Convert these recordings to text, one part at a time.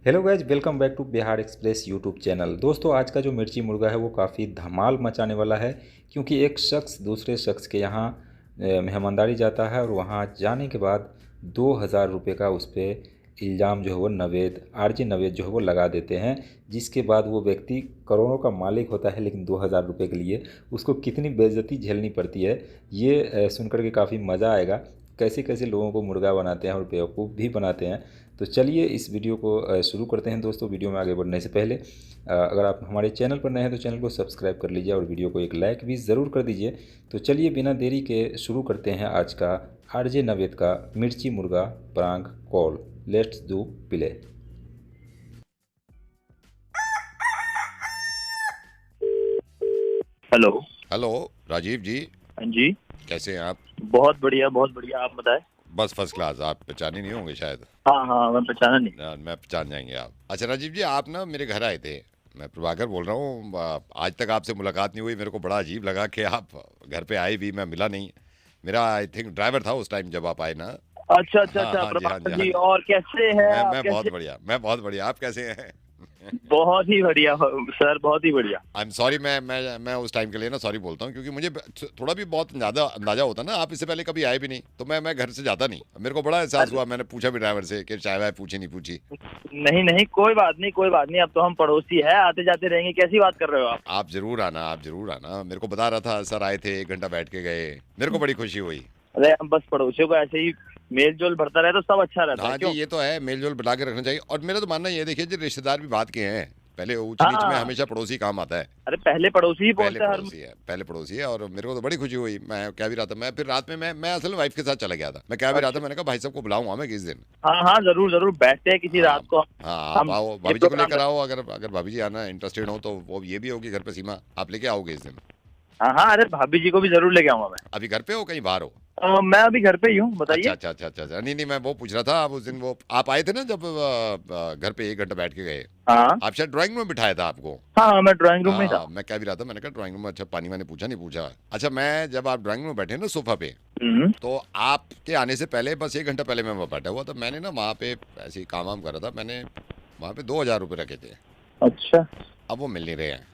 Hello guys, welcome back to Bihar Express YouTube channel. दोस्तों, आज का जो मिर्ची मुर्गा है वो काफ़ी धमाल मचाने वाला है, क्योंकि एक शख्स दूसरे शख्स के यहाँ मेहमानदारी जाता है और वहाँ जाने के बाद 2,000 रुपये का उस पर इल्ज़ाम जो है वो नवेद आरजे नवेद जो है वो लगा देते हैं। जिसके बाद वो व्यक्ति करोड़ों का मालिक होता है, लेकिन 2,000 रुपये के लिए उसको कितनी बेइज्जती झेलनी पड़ती है, ये सुनकर के काफ़ी मज़ा आएगा। कैसे कैसे लोगों को मुर्गा बनाते हैं और बेवकूफ़ भी बनाते हैं। तो चलिए इस वीडियो को शुरू करते हैं। दोस्तों, वीडियो में आगे बढ़ने से पहले अगर आप हमारे चैनल पर नए हैं तो चैनल को सब्सक्राइब कर लीजिए और वीडियो को एक लाइक भी ज़रूर कर दीजिए। तो चलिए बिना देरी के शुरू करते हैं आज का आरजे नवेद का Mirchi Murga prank call. Let's do play. Hello. Hello Rajiv ji, हाँ जी। कैसे हैं आप? बहुत बढ़िया बहुत बढ़िया, आप बताएं। बस फर्स्ट क्लास। आप पहचाने नहीं होंगे शायद। हाँ हाँ, मैं पहचाना नहीं। मैं पहचान जाएंगे आप। अच्छा राजीव जी, आप ना मेरे घर आए थे। मैं प्रभाकर बोल रहा हूँ। आज तक आपसे मुलाकात नहीं हुई, मेरे को बड़ा अजीब लगा कि आप घर पे आए भी, मैं मिला नहीं। मेरा आई थिंक ड्राइवर था उस टाइम जब आप आए ना। अच्छा अच्छा हाँ अच्छा, हाँ जी, हाँ जी, प्रभाकर हाँ जी, जी। और कैसे हैं आप? मैं बहुत कैसे? बढ़िया, मैं बहुत बढ़िया। आप कैसे हैं? बहुत ही बढ़िया सर, बहुत ही बढ़िया। आई एम सॉरी, मैं उस टाइम के लिए ना सॉरी बोलता हूँ, क्योंकि मुझे थोड़ा भी बहुत ज़्यादा अंदाजा होता ना। आप इससे पहले कभी आए भी नहीं, तो मैं घर से जाता नहीं। मेरे को बड़ा एहसास हुआ, मैंने पूछा भी ड्राइवर से कि चाय वाय पूछी नहीं पूछी। नहीं नहीं, कोई बात नहीं कोई बात नहीं, अब तो हम पड़ोसी है, आते जाते रहेंगे। कैसी बात कर रहे हो आप? आप जरूर आना, आप जरूर आना। मेरे को बता रहा था सर आए थे, 1 घंटा बैठ के गए। मेरे को बड़ी खुशी हुई। अरे हम बस पड़ोसियों को ऐसे ही मेल जोल बढ़ता रहे तो सब अच्छा रहता हाँ है, जी, क्यों? ये तो है, मेल जोल बना के रखना चाहिए। और मेरा तो मानना ये, देखिए जी, रिश्तेदार भी बात के हैं। पहले ऊंच नीच में हाँ, हमेशा पड़ोसी काम आता है। अरे पहले पड़ोसी ही पहले पहुंचता है हर। पड़ोसी है, पहले पड़ोसी है। और मेरे को तो बड़ी खुशी हुई। मैं क्या भी रहा था, मैं फिर रात में मैं असल में वाइफ के साथ चला गया था। मैं क्या भी रहा था, अच्छा। मैंने कहा भाई साहब को बुलाऊंगा मैं किस दिन। हाँ हाँ, जरूर जरूर बैठते हैं किसी हाँ रात को। हाँ, आप हम आओ, ये भाभी जी को प्रोग्राम लेकर आओ। अगर अगर भाभी जी आना इंटरेस्टेड हो तो वो ये भी होगी घर पे सीमा, आप लेके आओगे इस दिन? हाँ हाँ, अरे भाभी जी को भी जरूर लेके आऊंगा मैं। अभी घर पे हो कहीं बाहर हो? मैं अभी घर पे ही हूँ, अच्छा बताइए। अच्छा अच्छा अच्छा अच्छा। नहीं नहीं, मैं वो पूछ रहा था, आप उस दिन वो आप आए थे ना जब घर पे 1 घंटा बैठ के गए। हाँ आप शायद ड्राइंग रूम में बिठाया था आपको। हाँ हाँ, मैं ड्राइंग रूम में ही था। हाँ, मैं क्या भी रहा था, मैंने कहा ड्राइंग रूम में। अच्छा, पानी मैंने पूछा नहीं पूछा। अच्छा, मैं जब आप ड्राइंग रूम में बैठे ना सोफा पे, तो आपके आने से पहले बस 1 घंटा पहले मैं वहाँ बैठा हुआ था। मैंने ना वहाँ पे ऐसे ही काम वाम कर रहा था। मैंने वहाँ पे 2,000 रुपये रखे थे। अच्छा, अब वो मिल नहीं रहे हैं।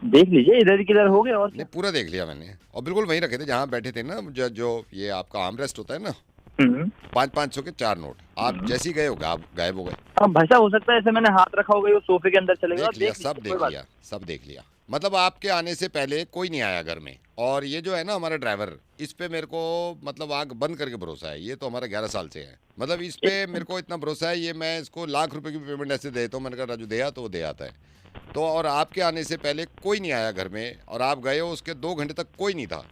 देख लीजिए इधर किधर हो गए और नहीं, क्या। पूरा देख लिया मैंने, और बिल्कुल वहीं रखे थे जहाँ बैठे थे ना। जो ये आपका आर्म रेस्ट होता है ना, हम्म 500-500 के 4 नोट। आप जैसे ही गए हो गायब हो गए। अब भाई साहब, हो सकता है ऐसे मैंने हाथ रखा होगा, वो सोफे के अंदर चले गए। देख लिया, देख सब लीजिए, कोई देख बात लिया, सब देख लिया। मतलब आपके आने से पहले कोई नहीं आया घर में। और ये जो है ना हमारा ड्राइवर, इस पे मेरे को मतलब आंख बंद करके भरोसा है। ये तो हमारा 11 साल से है। मतलब इस पे मेरे को इतना भरोसा है, ये मैं इसको लाख रुपए की पेमेंट ऐसे देता हूँ। मैंने कहा राजू दे आ, तो वो दे आता है। तो और आपके आने से पहले कोई नहीं आया घर में, और आप गए हो उसके 2 घंटे तक कोई नहीं था।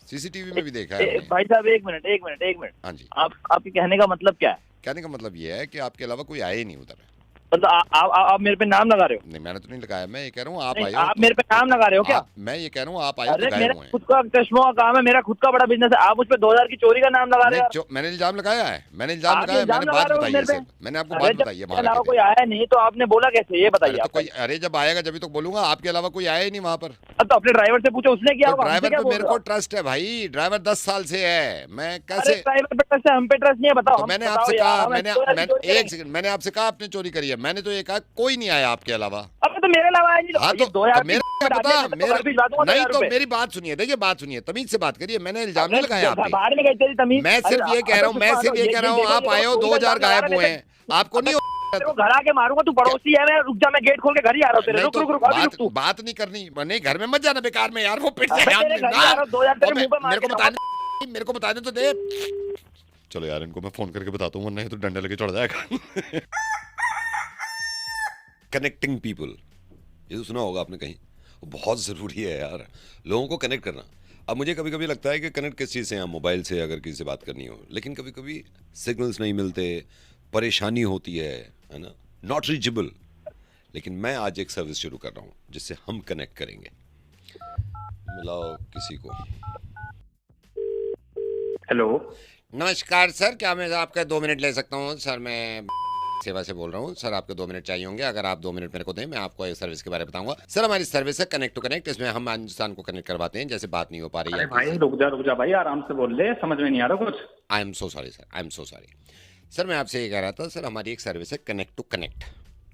सीसीटीवी में भी देखा है हमने। भाई साहब, एक मिनट एक मिनट एक मिनट। हाँ जी। आप आपके कहने का मतलब क्या है? कहने का मतलब ये है कि आपके अलावा कोई आया ही नहीं उधर। मतलब आप मेरे पे नाम लगा रहे हो? नहीं, मैंने तो नहीं लगाया। मैं ये कह रहा हूँ आप नहीं, आए हो आप तो मेरे पे नाम लगा रहे हो क्या? मैं ये कह रहा हूँ आप आए हो तो अरे गायब मेरा हुए हैं। खुद का चश्मों का काम है, मेरा खुद का बड़ा बिजनेस है। आप मुझ पे 2,000 की चोरी का नाम लगा रहे नहीं, हो? मैंने इल्जाम लगाया है, मैंने इल्जाम आप लगाया है। इल्जाम मैंने लगा बात रहे हो बताई है मेरे पे? सिर्फ, मैंने आपको अरे बात जब बताई है मेरे वहां अलावा रखे कोई थे। आया नहीं तो आपने बोला कैसे, ये अरे बताइए तो आप कोई, पहले। अरे जब आएगा जब तो बोलूंगा। आपके अलावा कोई आया ही नहीं वहां पर। अब तो अपने ड्राइवर से पूछो, उसने किया तो होगा, हमसे ड्राइवर क्या पे बोल मेरे रहे हो को आप? ट्रस्ट है भाई। ड्राइवर 10 साल से है, मैं अरे कैसे? ड्राइवर पे ट्रस्ट है, हम पे ट्रस्ट नहीं है? बताओ, तो हम मैंने बताओ आपसे यार, कहा, हम ऐसी 2,000 की चोरी एक करेंगे? सेकंड, मैंने आपसे कहा आपने चोरी करी है। मैंने तो ये कहा कोई नहीं आया आपके अलावा। अब तो मेरे अलावा आया नहीं, हाँ तो तो, ये 2,000 की मेरा क्या डाल पता। दिया, मैं तो मेरा घर भिजवा दूंगा नहीं, 2,000 तो रुपए। मेरी बात सुनिए, देखिए बात सुनिए, तमीज से बात करिए। मैंने इल्जाम अरे नहीं लगाया आप पे। बाहर में गई तेरी तमीज। मैं अरे सिर्फ ये कह रहा हूँ, मैं सिर्फ ये कह रहा हूँ, देखो, आप आए हो, चोरी का इल्जाम 2,000 लगा गायब रहा हुए है। हैं। आपको अबे नहीं तेरे को घर आके मारूंगा, तू पड़ोसी है, मैं रुक जा, मैं गेट खोल के घर ही आ रहा हूँ तेरे। नहीं रुक तो रुक रुक, अभी रुक तू। बात नहीं करनी। नहीं, घर में मत जाना बेकार में यार, वो पिट अबे जाए तेरे आदमी घर ना। ही आ रहा हूँ, 2,000 तेरे और मुंह पे मार मेरे के को जाऊंगा। मेरे को बताने तो दे। चलो यार, इनको मैं फोन करके बताता हूँ, वरना ये तो डंडा लेके चढ़ जाएगा। कनेक्टिंग पीपल, ये तो सुना होगा आपने कहीं। वो बहुत ज़रूरी है यार, लोगों को कनेक्ट करना। अब मुझे कभी कभी लगता है कि कनेक्ट किस चीज़ से हैं, मोबाइल से अगर किसी से बात करनी हो। लेकिन कभी कभी सिग्नल्स नहीं मिलते, परेशानी होती है ना, नॉट रीचेबल। लेकिन मैं आज एक सर्विस शुरू कर रहा हूँ जिससे हम कनेक्ट करेंगे। मिलाओ किसी को। हेलो। नमस्कार सर, क्या मैं आपका 2 मिनट ले सकता हूँ? सर मैं सेवा से बोल रहा हूँ। सर आपको 2 मिनट चाहिए होंगे। अगर आप 2 मिनट मेरे को दें, मैं आपको एक सर्विस के बारे में बताऊंगा। सर हमारी सर्विस है कनेक्ट टू कनेक्ट। इसमें हम इंसान को कनेक्ट करवाते हैं, जैसे बात नहीं हो पा रही है। अरे भाई रुक जा भाई, आराम से बोल ले, समझ में नहीं आ रहा कुछ। I am so sorry sir, I am so sorry. Sir मैं आपसे ये कह रहा था, सर हमारी एक सर्विस है कनेक्ट टू कनेक्ट।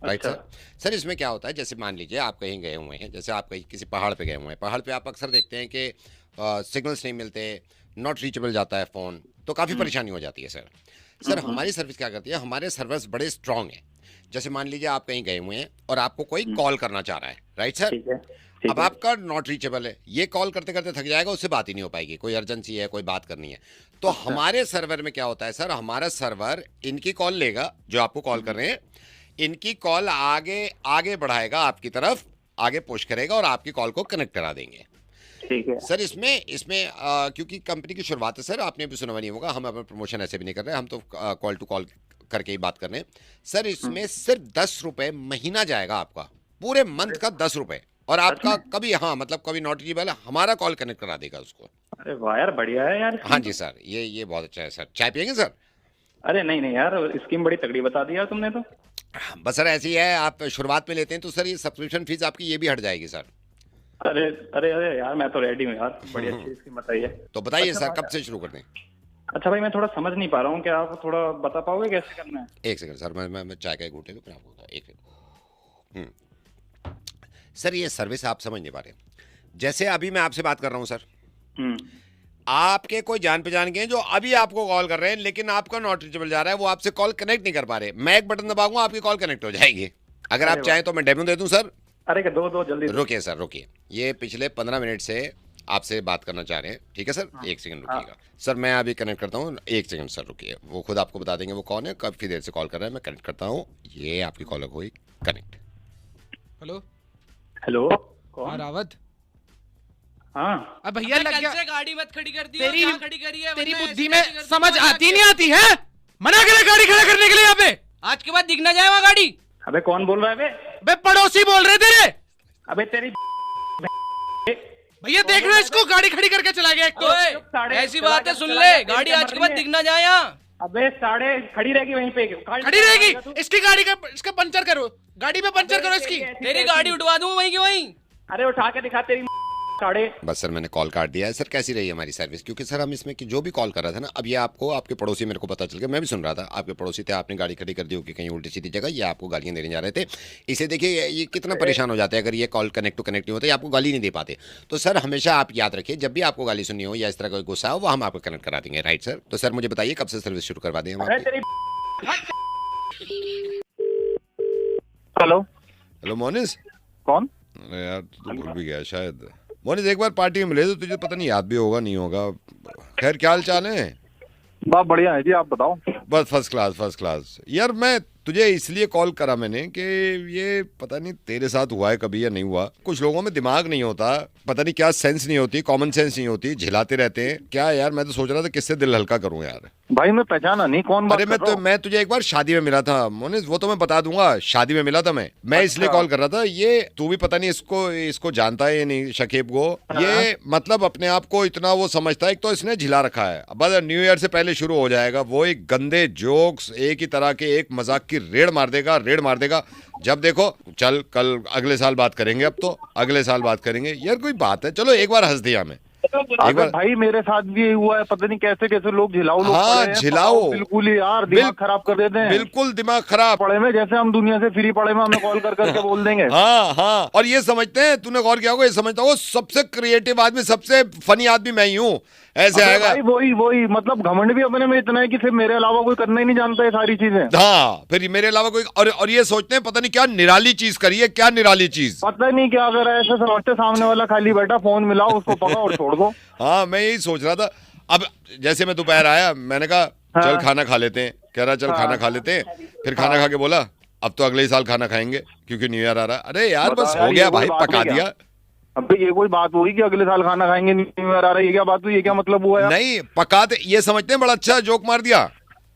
राइट अच्छा। सर इसमें क्या होता है, जैसे मान लीजिए आप कहीं गए हुए हैं, जैसे आप कहीं किसी पहाड़ पे गए हुए हैं, पहाड़ पे आप अक्सर देखते हैं कि सिग्नल्स नहीं मिलते, नॉट रीचेबल जाता है फ़ोन, तो काफ़ी परेशानी हो जाती है सर। सर हमारी सर्विस क्या करती है, हमारे सर्वर्स बड़े स्ट्रांग हैं। जैसे मान लीजिए आप कहीं गए हुए हैं और आपको कोई कॉल करना चाह रहा है, राइट सर। ठीक है, ठीक अब है। आपका नॉट रीचेबल है, ये कॉल करते करते थक जाएगा, उससे बात ही नहीं हो पाएगी, कोई अर्जेंसी है, कोई बात करनी है। तो हमारे सर्वर में क्या होता है सर, हमारा सर्वर इनकी कॉल लेगा, जो आपको कॉल कर रहे हैं, इनकी कॉल आगे आगे बढ़ाएगा, आपकी तरफ आगे पुश करेगा और आपकी कॉल को कनेक्ट करा देंगे। ठीक है। सर इसमें इसमें क्योंकि कंपनी की शुरुआत है सर, आपने भी सुना हुआ नहीं होगा, हम अपना प्रमोशन ऐसे भी नहीं कर रहे, हम तो कॉल टू कॉल करके ही बात कर रहे हैं सर। इसमें सिर्फ 10 रुपए महीना जाएगा आपका, पूरे मंथ का 10 रुपए, और आपका कभी, हाँ मतलब कभी नॉट रीचेबल, हमारा कॉल कनेक्ट करा देगा उसको। अरे वाह यार, बढ़िया है यार। हाँ जी सर, ये बहुत अच्छा है सर। चाय पियेंगे सर? अरे नहीं नहीं यार, स्कीम बड़ी तगड़ी बता दी यार तुमने तो। बस सर ऐसी है, आप शुरुआत में लेते हैं तो सर ये सब्सक्रिप्शन फीस आपकी ये भी हट जाएगी सर। अरे अरे अरे यार, मैं तो रेडी हूँ यार, बड़ी अच्छी स्कीम बताइए। तो बताइए अच्छा, सर कब से शुरू कर दें? अच्छा भाई, मैं थोड़ा समझ नहीं पा रहा हूँ, क्या आप थोड़ा बता पाओगे कैसे करना है? एक सेकंड सर, मैं चाय का एक घूंटे फिर आपको बताऊं, एक सेकंड। सर ये सर्विस आप समझ नहीं पा रहे। जैसे अभी मैं आपसे बात कर रहा हूँ सर, आपके कोई जान पहचान के हैं जो अभी आपको कॉल कर रहे हैं, लेकिन आपका नॉट रीचेबल जा रहा है, वो आपसे कॉल कनेक्ट नहीं कर पा रहे। मैं एक बटन दबाऊंगा, आपकी कॉल कनेक्ट हो जाएगी। अगर आप चाहें तो मैं डेमो दे दूं सर। अरे क्या, दो जल्दी दो। रुकिए सर, रुकिए, ये पिछले 15 मिनट से आपसे बात करना चाह रहे हैं, ठीक है सर? एक सेकंड रुकिएगा सर, मैं अभी कनेक्ट करता हूँ, एक सेकंड सर रुकिए, वो खुद आपको बता देंगे वो कौन है, काफी देर से कॉल कर रहा है, मैं कनेक्ट करता हूँ। ये आपकी कॉल हुई कनेक्ट। हेलो हेलो, हाँ कौन? रावत। हाँ अब भैया लग गया। गाड़ी मत खड़ी कर दी, तेरी खड़ी करी है, तेरी वरना बुद्धि ऐसे में खड़ी कर दी, समझ वरना आती नहीं आती है? मना करे गाड़ी खड़ा करने के लिए यहाँ पे। आज के बाद दिख ना जाए वहाँ गाड़ी। अबे कौन बोल रहा है बे? बे पड़ोसी बोल रहे तेरे। अबे तेरी भैया देख रहे हो इसको, गाड़ी खड़ी करके चला गया एक तो। ओए, ऐसी बात है, सुन ले, गाड़ी आज के बाद दिख ना जाए यहाँ। अबे साढ़े खड़ी रहेगी वहीं पे, खड़ी रहेगी। इसकी गाड़ी का इसका पंचर करो, गाड़ी में पंचर करो इसकी। तेरी गाड़ी उठवा दूं वहीं की वहीं। अरे उठा के दिखा तेरी साढ़े। बस सर मैंने कॉल काट दिया है सर। कैसी रही हमारी सर्विस? क्योंकि सर हम इसमें कि जो भी कॉल कर रहा था ना, अब ये आपको आपके पड़ोसी, मेरे को पता चल गया, मैं भी सुन रहा था, आपके पड़ोसी थे, आपने गाड़ी खड़ी कर दी होगी कहीं उल्टी सीधी जगह, ये आपको गालियां देने जा रहे थे। इसे देखिए ये कितना परेशान हो जाता है अगर ये कॉल कनेक्ट टू कनेक्ट नहीं होता, ये आपको गाली नहीं दे पाते। तो सर हमेशा आप याद रखिए, जब भी आपको गाली सुननी हो या इस तरह का गुस्सा हो, वो हम आपको कनेक्ट करा देंगे, राइट सर? तो सर मुझे बताइए कब से सर्विस शुरू करवा दें हम आपकी? Hello hello Monis. कौन? अरे यार तू तो भूल भी गया शायद। मोनिस एक बार पार्टी में मिले तो तुझे पता नहीं याद भी होगा नहीं होगा। खैर क्या हाल चाल है? बात बढ़िया है जी, आप बताओ। बस फर्स्ट क्लास फर्स्ट क्लास। यार मैं तुझे इसलिए कॉल करा मैंने कि ये पता नहीं तेरे साथ हुआ है कभी या नहीं हुआ, कुछ लोगों में दिमाग नहीं होता, पता नहीं क्या सेंस नहीं होती, कॉमन सेंस नहीं होती, झिलाते रहते हैं क्या यार। मैं तो सोच रहा था किससे दिल हल्का करूं यार। भाई मैं पहचाना नहीं, कौन बात अरे मैं तुझे एक बार शादी में मिला था मोनिस, वो तो मैं बता दूंगा, शादी में मिला था मैं इसलिए कॉल कर रहा था। ये तू भी पता नहीं इसको जानता है या नहीं, शकीब को। ये मतलब अपने आप को इतना वो समझता है, एक तो इसने झिला रखा है, बस न्यू ईयर से पहले शुरू हो जाएगा वो एक गंदे जोक्स, एक ही तरह के, एक मजाक की रेड़ मार देगा। जब देखो चल कल अगले साल बात करेंगे, अब तो अगले साल बात करेंगे। यार कोई बात है, चलो एक बार हंस दिया मैं। एक बार भाई मेरे साथ भी यही हुआ है, पता नहीं कैसे कैसे लोग झिलाओ लोग हाँ, पड़े हैं, झिलाओ। बिल्कुल ही यार दिमाग खराब कर देते हैं। बिल्कुल दिमाग खराब पड़े में, जैसे हम दुनिया से फ्री पड़े में हमें कॉल कर करके बोल देंगे। हाँ और ये समझते हैं, तूने गौर किया होगा, ये समझता होगा सबसे क्रिएटिव आदमी, सबसे फनी आदमी मैं ही हूँ, ऐसे आएगा। भाई वही मतलब घमंड भी अपने में इतना है कि सिर्फ मेरे अलावा कोई करना ही नहीं जानता ये सारी चीजें। हाँ फिर मेरे अलावा कोई, और ये सोचते हैं पता नहीं क्या निराली चीज करिए, क्या निराली चीज, पता नहीं क्या अगर ऐसे समझते, सामने वाला खाली बैठा फोन मिलाओ उसको पकड़ो और छोड़ दो। हाँ मैं यही सोच रहा था। अब जैसे मैं दोपहर आया, मैंने कहा चल खाना खा लेते हैं, कह रहा चल खाना खा लेते हैं, फिर खाना खा के बोला अब तो अगले साल खाना खाएंगे क्योंकि न्यू ईयर आ रहा है। अरे यार बस हो गया भाई, पका दिया। अब ये कोई बात हुई कि अगले साल खाना खाएंगे, न्यू ईयर आ रहा है, ये क्या बात हुई, ये क्या मतलब हुआ यार? नहीं पकाते, ये समझते हैं बड़ा अच्छा जोक मार दिया।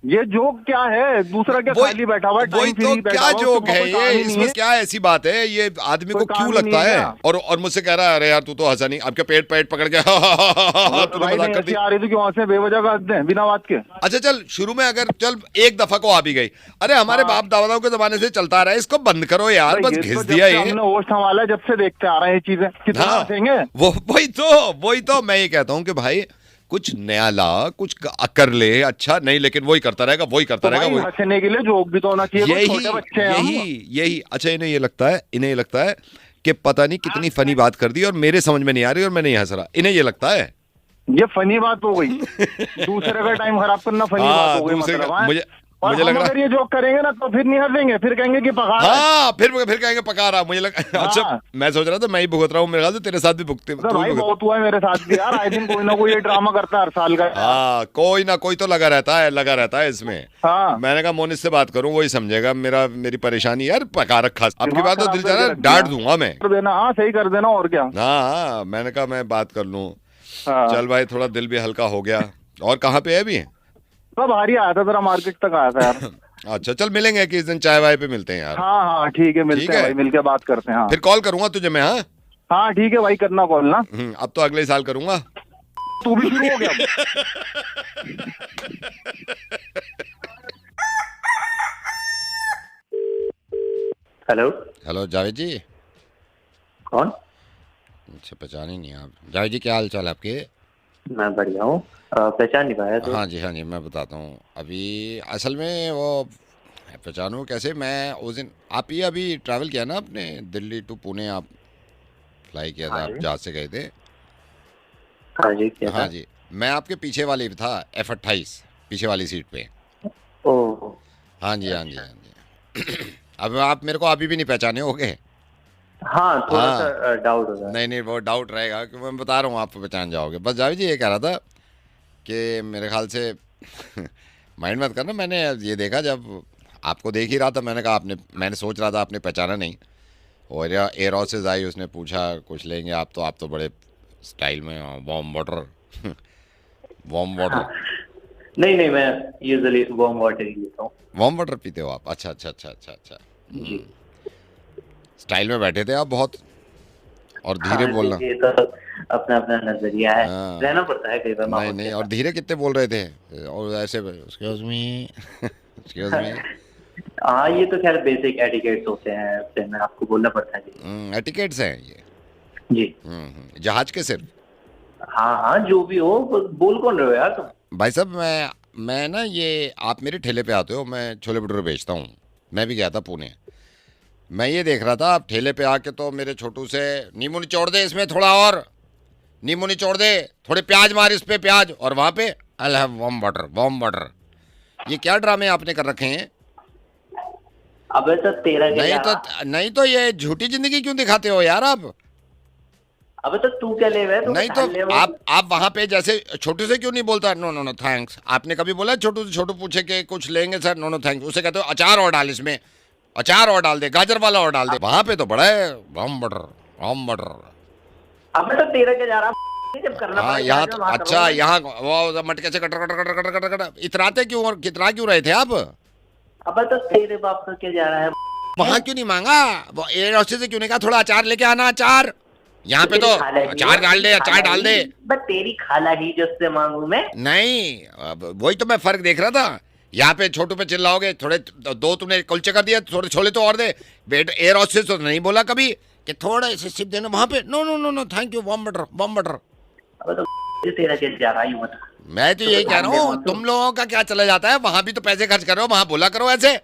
ये जोक क्या है? दूसरा क्या खाली बैठा हुआ है, वही तो क्या जोक है ये, इसमें क्या ऐसी बात है, ये आदमी को क्यों लगता है? और मुझसे कह रहा है अरे यार तू तो हंसा नहीं, आपके पेट पकड़ के तूने मजाक कर दी। आ रही थी क्यों से बेवजह का हंसते हैं बिना बात के? अच्छा चल शुरू में अगर चल एक दफा को आ भी गई, अरे हमारे बाप दादाओं के जमाने से चलता रहा है, इसको बंद करो यार, बस घिस दिया ये। हमने होश संभाला जब से देखते आ रहे हैं ये चीजें, कितना हंसेंगे? वही तो मैं ये कहता हूँ कि भाई कुछ नया ला, कुछ कर ले, अच्छा नहीं, लेकिन वही करता रहेगा, वही करता तो रहेगा, भाई वही। हंसने के लिए जोक भी तो होना चाहिए, कोई यही छोटे बच्चे हैं हम। यही अच्छा, इन्हें ये लगता है कि पता नहीं कितनी फनी बात कर दी और मेरे समझ में नहीं आ रही और मैं नहीं हंस रहा, इन्हें ये लगता है। ये फनी बात हो गई। दूसरे का टाइम खराब करना फनी बात हो गई, मतलब हाँ? और मुझे लग हम रहा अगर ये जोक करेंगे ना तो फिर नहीं हंसेंगे, फिर कहेंगे कि पका रहा है। हाँ, फिर कहेंगे पका रहा, मुझे लगा। अच्छा, हाँ। मैं सोच रहा था मैं ही भुगत रहा हूँ, मेरे ख्याल से तेरे साथ भी भुगते, तो भाई बहुत हुआ है मेरे साथ भी यार, आए दिन कोई ना कोई ये ड्रामा करता है हर साल का। हाँ, कोई ना कोई तो लगा रहता है इसमें। हाँ। मैंने कहा मोनिस से बात करूं, वही समझेगा मेरी परेशानी। यार पका रखा, आपकी बात तो खराब दिल करके जाना, रख दिया। डांट दूंगा मैं। कर देना, हाँ सही कर देना, और क्या। हाँ, मैंने कहा मैं बात कर लूं। हाँ। चल भाई, थोड़ा दिल भी हल्का हो गया। और कहाँ पे है अभी? सब भारी आया था, जरा मार्केट तक आया था यार। अच्छा, चल मिलेंगे किस दिन, चाय वाय पे मिलते हैं यार। हाँ हाँ ठीक है, मिलते ठीक हैं है। भाई, मिलके बात करते हैं। हाँ फिर कॉल करूंगा तुझे मैं। हाँ हाँ ठीक है भाई, करना कॉल ना। अब तो अगले साल करूंगा। तू भी शुरू हो गया अब। हेलो, हेलो जावेद जी। कौन? अच्छा, पहचान ही नहीं आप। जावेद जी, क्या हाल चाल आपके? मैं बढ़िया हूँ, पहचान नहीं पाया तो। हाँ जी, मैं बताता हूँ। अभी असल में वो पहचानो कैसे, मैं उस दिन, आप ये अभी ट्रैवल किया ना आपने, दिल्ली टू पुणे आप फ्लाई किया था, हाँ आप जी। जहाज से गए थे। हाँ जी, क्या हाँ था? जी, मैं आपके पीछे वाली था, F28 पीछे वाली सीट पे। ओह, हाँ जी, हाँ जी, हाँ जी। अब आप मेरे को अभी भी नहीं पहचाने होगे। हाँ थोड़ा हाँ। सा डाउट हो रहा है। नहीं, वो डाउट रहेगा कि मैं बता रहा हूँ, आप पहचान जाओगे। बस जावेद जी, ये कह रहा था कि मेरे ख्याल से माइंड मत करना, मैंने ये देखा, जब आपको देख ही रहा था, मैंने सोच रहा था आपने पहचाना नहीं। और या एयर हॉस्टेस आई, उसने पूछा कुछ लेंगे आप तो बड़े स्टाइल में, वार्म वाटर वार्म वाटर। नहीं नहीं, मैं यूजुअली वार्म वाटर ही लेता हूँ। वार्म वाटर पीते हो आप? अच्छा। जी। स्टाइल में बैठे थे आप बहुत, और धीरे हाँ, बोलना। ये तो अपना अपना नजरिया है, हाँ। रहना पड़ता है कई बार नहीं माहौल नहीं, के और धीरे कितने बोल रहे थे, और ऐसे एक्सक्यूज मी एक्सक्यूज मी। साथ। हाँ, ये तो खैर बेसिक एटिकेट्स होते हैं, फिर में आपको बोलना पड़ता है जी। एटिकेट्स हैं ये। जी। जहाज के सिर्फ। हाँ हाँ, जो भी हो, बोल कौन रहे हो यार तुम? भाई साहब, मैं ना, ये आप मेरे ठेले पे आते हो, मैं छोले भटूरे बेचता हूँ। मैं भी गया था पुणे, मैं ये देख रहा था आप ठेले पे आके तो मेरे छोटू से, नींबू निचोड़ दे इसमें थोड़ा, और नींबू निचोड़ दे, थोड़े प्याज मार इस पे प्याज, और वहाँ पे आई हैव वार्म वाटर। ये क्या ड्रामे आपने कर रखे हैं? अबे तो तेरा क्या यार? नहीं तो ये झूठी जिंदगी क्यों दिखाते हो यार आप? अबे तो तू क्या ले रहा है? नहीं तो आप वहाँ पे जैसे छोटू से क्यों नहीं बोलता, नो थैंक्स? आपने कभी बोला छोटू पूछे कि कुछ लेंगे सर, नो थैंक्स? उसे कहते हो अचार और डाल, इसमें अचार और डाल दे, गाजर वाला और डाल दे। वहाँ पे तो बड़ा है वार्म वाटर। अबे तो तेरा क्या जा रहा है? जब करना हाँ, पड़ेगा, यहाँ आज तो मैं वहाँ अच्छा, करूँगा। यहाँ वो मटके से कटर कटर कटर कटर कटर कटर इतराते क्यों, और कितना क्यों रहे थे आप? अबे तो तेरे बाप का क्या जा रहा है? वहाँ क्यों नहीं मांगा? वो एयर हॉस्टेस से क्यों नहीं कहा थोड़ा अचार लेके आना? अचार यहाँ पे तो तेरी खाला ही अचार है, डाल दे, अचार खाला डाल दे। ही, बस तेरी खाला ही जिससे मांगू मैं। नहीं, अब वही तो मैं फर्क देख रहा था। यहाँ पे छोटू पे चिल्लाओगे, थोड़े दो तुमने कुलचे कर दिया, थोड़े छोले तो और दे। बेट एयर हॉस्टेस तो नहीं बोला कभी कि थोड़ा ऐसे सिप देना वहाँ पे, no thank you, warm water. अबे तो तेरा क्या जा रहा है, यूं बता। मैं तो यही कह रहा हूँ, तुम लोगों का क्या चला जाता है, वहां भी तो पैसे खर्च कर रहे हो, वहां बोला करो ऐसे,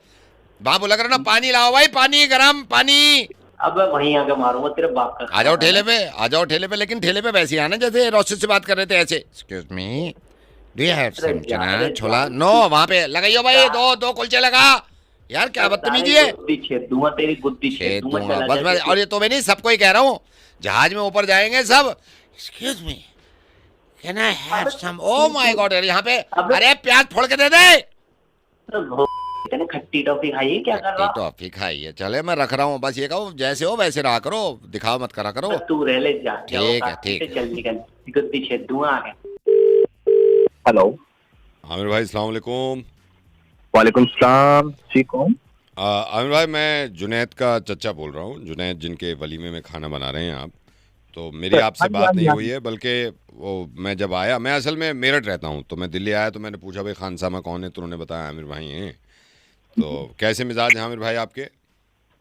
वहां बोला करो ना, पानी लाओ भाई, पानी गरम पानी। अब वहीं आके मारूंगा तेरे बाप का। आ जाओ ठेले पे, लेकिन ठेले पे वैसे ही आना जैसे रोस्टेड से बात कर रहे थे ऐसे, excuse me do you have some chana chhola? No, वहां पे लगाइयो भाई, दो कुलचे लगा। यार क्या बदतमीजी है। गुद्दी छेद दूंगा तेरी, गुद्दी छेद दूंगा। चला बस मैं, जा, और ये तो मैं नहीं, सबको ही कह रहा हूँ, जहाज में ऊपर जाएंगे सब, excuse me can I have some, oh my God यार, यहाँ पे अरे प्याज फोड़ के दे दे। तो इतने खट्टी टॉफी खाई, क्या कर रहा? टॉफी खाई है, चले मैं रख रहा हूँ, बस ये कहो जैसे हो वैसे रहा करो, दिखाओ मत करा करो। बस तू रह ले, जा ठीक है, ठीक है। चल निकल, गुद्दी छेद दूंगा आगे। हेलो, आमिर भाई अस्सलाम वालेकुम। वालेकुम सलाम जी, कौन? आमिर भाई, मैं जुनैद का चचा बोल रहा हूँ, जुनैद जिनके वलीमे में खाना बना रहे हैं आप। तो मेरी आपसे बात नहीं हुई है, बल्कि वो मैं जब आया, मैं असल में मेरठ रहता हूँ, तो मैं दिल्ली आया तो मैंने पूछा भाई खानसामा कौन है, तो उन्होंने बताया आमिर भाई हैं। तो कैसे मिजाज हैं आमिर भाई आपके?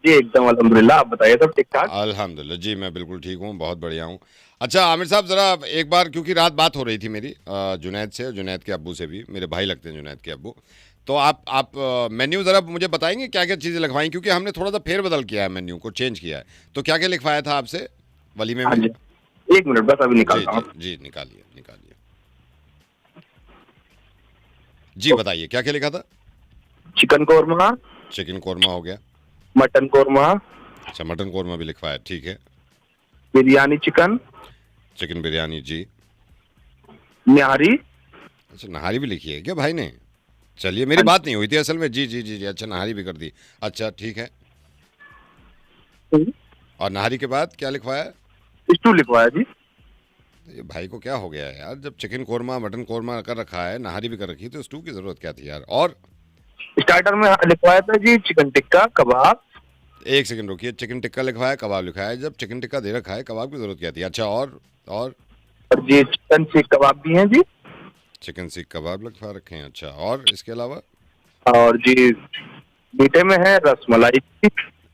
जी एकदम अल्हम्दुलिल्लाह, आप बताइए सब ठीक ठाक? अल्हम्दुलिल्लाह जी, मैं बिल्कुल ठीक हूँ, बहुत बढ़िया हूँ। अच्छा आमिर साहब, ज़रा एक बार, क्योंकि रात बात हो रही थी मेरी जुनैद से, जुनैद के अब्बू से भी, मेरे भाई लगते हैं जुनैद के अब्बू। तो आप मेन्यू ज़रा मुझे बताएंगे क्या क्या चीज़ें लिखवाई, क्योंकि हमने थोड़ा सा फेरबदल किया है, मेन्यू को चेंज किया है। तो क्या क्या लिखवाया था आपसे वलीमे हाँ में? जी, एक मिनट बस अभी जी निकालता हूँ। जी जी, निकालिए निकालिए जी, बताइए क्या क्या लिखा था? चिकन कौरमा, चिकन कौरमा हो गया। मटन कौरमा, अच्छा, मटन कौरमा भी लिखवाया, ठीक है। बिरयानी चिकन, चिकन बिरयानी जी। निहारी। अच्छा, नहारी भी लिखी है क्या भाई ने? चलिए, मेरी बात नहीं हुई थी असल में। जी जी जी जी, अच्छा नहारी भी कर दी। अच्छा ठीक है। और नहारी के बाद क्या लिखवाया? स्टू लिखवाया जी। ये भाई को क्या हो गया है यार, जब चिकन कोरमा मटन कोरमा कर रखा है, नहारी भी कर रखी है, तो स्टू की जरूरत क्या थी यार? और स्टार्टर में लिखवाया था जी चिकन टिक्का कबाब। एक सेकंड रुकिए, चिकन टिक्का लिखवाया, कबाब लिखा है। जब चिकन टिक्का दे रखा है, कबाब की जरूरत क्या थी? अच्छा, और जी चिकन सीख कबाब भी हैं जी। चिकन सीख कबाब लिखवा रखे हैं। अच्छा, और इसके अलावा? और जी मीठे में है रसमलाई।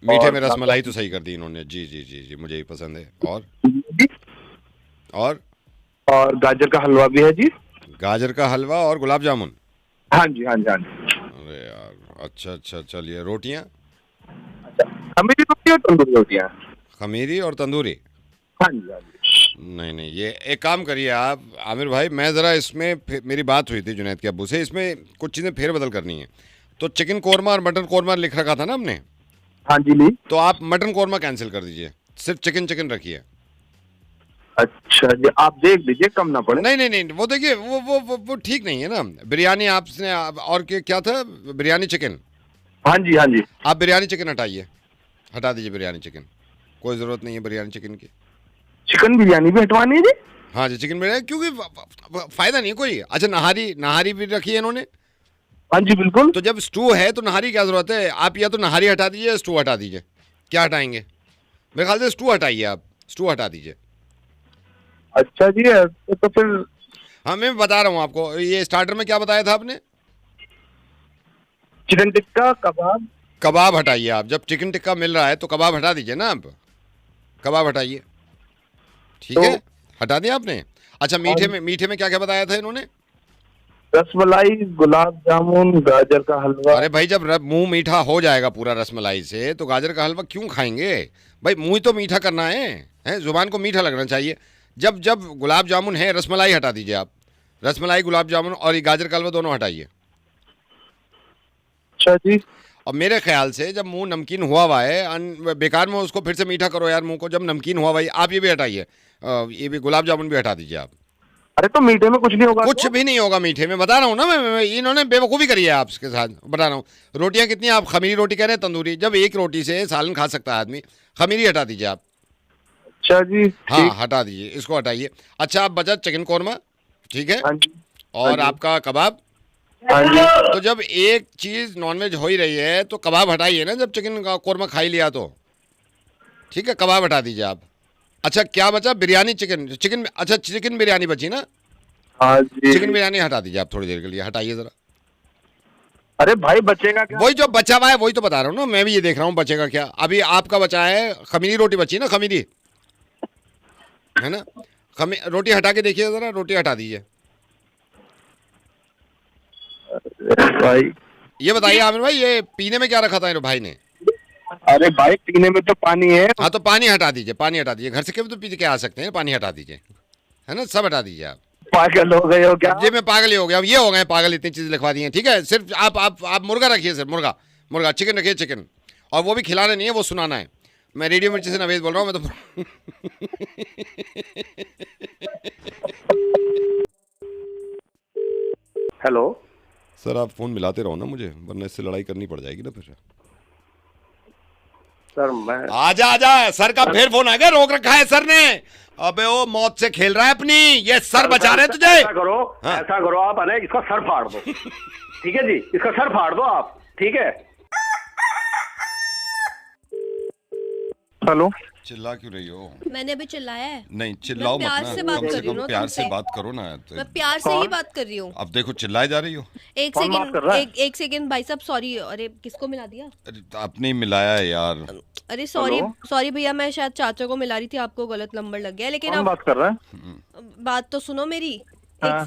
मीठे में रसमलाई तो सही कर दी इन्होंने। जी जी जी जी, मुझे ही पसंद है। और गाजर का हलवा भी है जी। गाजर का हलवा और गुलाब जामुन। हाँ जी हाँ जी हाँ जी। अरे यार, अच्छा अच्छा, चलिए। रोटियां? खमीरी रोटी और तंदूरी रोटियाँ। खमीरी और तंदूरी? हाँ जी हाँ जी। नहीं नहीं, ये एक काम करिए आप आमिर भाई, मैं ज़रा इसमें मेरी बात हुई थी जुनैद के अब्बू से, इसमें कुछ चीज़ें फेरबदल करनी है। तो चिकन कोरमा और मटन कोरमा लिख रखा था ना हमने? हाँ जी ली। तो आप मटन कोरमा कैंसिल कर दीजिए, सिर्फ चिकन चिकन रखिए। अच्छा जी, आप देख लीजिए कम ना पड़े। नहीं नहीं नहीं, वो देखिए, वो ठीक नहीं है ना। बिरयानी आपने और क्या था? बिरयानी चिकन। हाँ जी हाँ जी। आप बिरयानी चिकन हटाइए, हटा दीजिए बिरयानी चिकन, कोई ज़रूरत नहीं है बिरयानी चिकन की। चिकन बिरयानी भी हटवानी है जी? हाँ जी, चिकन बिरयानी, क्योंकि फ़ायदा नहीं कोई। अच्छा, नहारी भी रखी है इन्होंने। हाँ जी बिल्कुल। तो जब स्टू है तो नहारी क्या जरूरत है? आप या तो नहारी हटा दीजिए या स्टू हटा दीजिए। क्या हटाएंगे? मेरे ख्याल से स्टू हटाइए, आप स्टू हटा दीजिए। अच्छा जी, तो फिर हाँ, मैं बता रहा हूँ आपको। ये स्टार्टर में क्या बताया था आपने? चिकन टिक्का कबाब। कबाब हटाइए आप। जब चिकन टिक्का मिल रहा है तो कबाब हटा दीजिए ना आप। कबाब हटाइए, ठीक है? हटा दिया आपने? अच्छा, मीठे में क्या क्या बताया था इन्होंने? रसमलाई, गुलाब जामुन, गाजर का हलवा। अरे भाई, जब मुंह मीठा हो जाएगा पूरा रसमलाई से, तो गाजर का हलवा क्यों खाएंगे भाई? मुंह तो मीठा करना है, जुबान को मीठा लगना चाहिए। जब जब गुलाब जामुन है, रसमलाई हटा दीजिए आप। रसमलाई, गुलाब जामुन और ये गाजर का हलवा दोनों हटाइए। अच्छा जी। और मेरे ख्याल से जब मुंह नमकीन हुआ है, बेकार में उसको फिर से मीठा करो यार मुंह को। जब नमकीन हुआ है, आप ये भी हटाइए, ये भी गुलाब जामुन भी हटा दीजिए आप। अरे तो मीठे में कुछ नहीं होगा? कुछ भी नहीं होगा मीठे में, बता रहा हूँ ना मैं। इन्होंने बेवकूफ़ी करी है आपके साथ, बता रहा हूँ। रोटियां कितनी? आप खमीरी रोटी कह रहे हैं, तंदूरी? जब एक रोटी से सालन खा सकता है आदमी। खमीरी हटा दीजिए आप। अच्छा जी। हाँ, हटा दीजिए, इसको हटाइए। अच्छा, आप बचा चिकन कौरमा, ठीक है? हाँ जी। और आपका कबाब। हाँ जी। तो जब एक चीज़ नॉनवेज हो ही रही है तो कबाब हटाइए ना, जब चिकन का कौरमा खा ही लिया तो। ठीक है, कबाब हटा दीजिए आप। अच्छा, क्या बचा? बिरयानी चिकन। अच्छा, चिकन बिरयानी बची ना? हाँ जी। चिकन बिरयानी हटा दीजिए आप थोड़ी देर के लिए, हटाइए ज़रा। अरे भाई बचेगा क्या? वही जो बचा हुआ है वही तो बता रहा हूँ ना, मैं भी ये देख रहा हूँ बचेगा क्या। अभी आपका बचा है खमीरी रोटी बची ना, खमीरी है ना? रोटी हटा के देखिए ज़रा, रोटी हटा दीजिए। भाई ये बताइए आमिर भाई, ये पीने में क्या रखा था भाई ने? अरे भाई पीने में तो पानी है। हाँ, तो पानी हटा दीजिए, पानी हटा दीजिए। घर से क्यों तो पी के आ सकते हैं, पानी हटा दीजिए, है ना? सब हटा दीजिए आप। पागल हो गए हो क्या? जी, मैं पागल ही हो गया। अब ये हो गए पागल, इतनी चीज़ लिखवा दी हैं। ठीक है, सिर्फ आप मुर्गा रखिए, सिर्फ मुर्गा। चिकन रखिए, चिकन। और वो भी खिलाना नहीं है, वो सुनाना है। मैं रेडियो मिर्ची से नवेद बोल रहा हूँ, मैं तो हेलो सर, आप फ़ोन मिलाते रहो ना मुझे, वरना इससे लड़ाई करनी पड़ जाएगी ना फिर। सर मैं आजा, सर का फिर फोन आ गया। रोक रखा है सर ने। अबे वो मौत से खेल रहा है अपनी। ये सर बचा रहे तुझे। ऐसा करो, हाँ। ऐसा करो आप, है ना, इसका सर फाड़ दो। ठीक है जी, इसका सर फाड़ दो आप, ठीक है? हेलो। चिल्ला क्यों रही हो? मैंने अभी चिल्लाया है? नहीं चिल्लाओ मत प्यार ना, से बात कम कर से रही हूँ कम ना प्यार से तुमसे। बात करो ना। मैं प्यार से ही बात कर रही हूँ। अब देखो चिल्लाए जा रही हो। एक कौन बात सेकंड, कर रहा है? एक सेकंड भाई साहब, सॉरी। अरे किसको मिला दिया? अरे आपने ही मिलाया है यार। अरे सॉरी हेलो? सॉरी भैया, मैं शायद चाचा को मिला रही थी, आपको गलत नंबर लग गया। लेकिन कौन अब बात कर रहा है? बात तो सुनो मेरी। हाँ।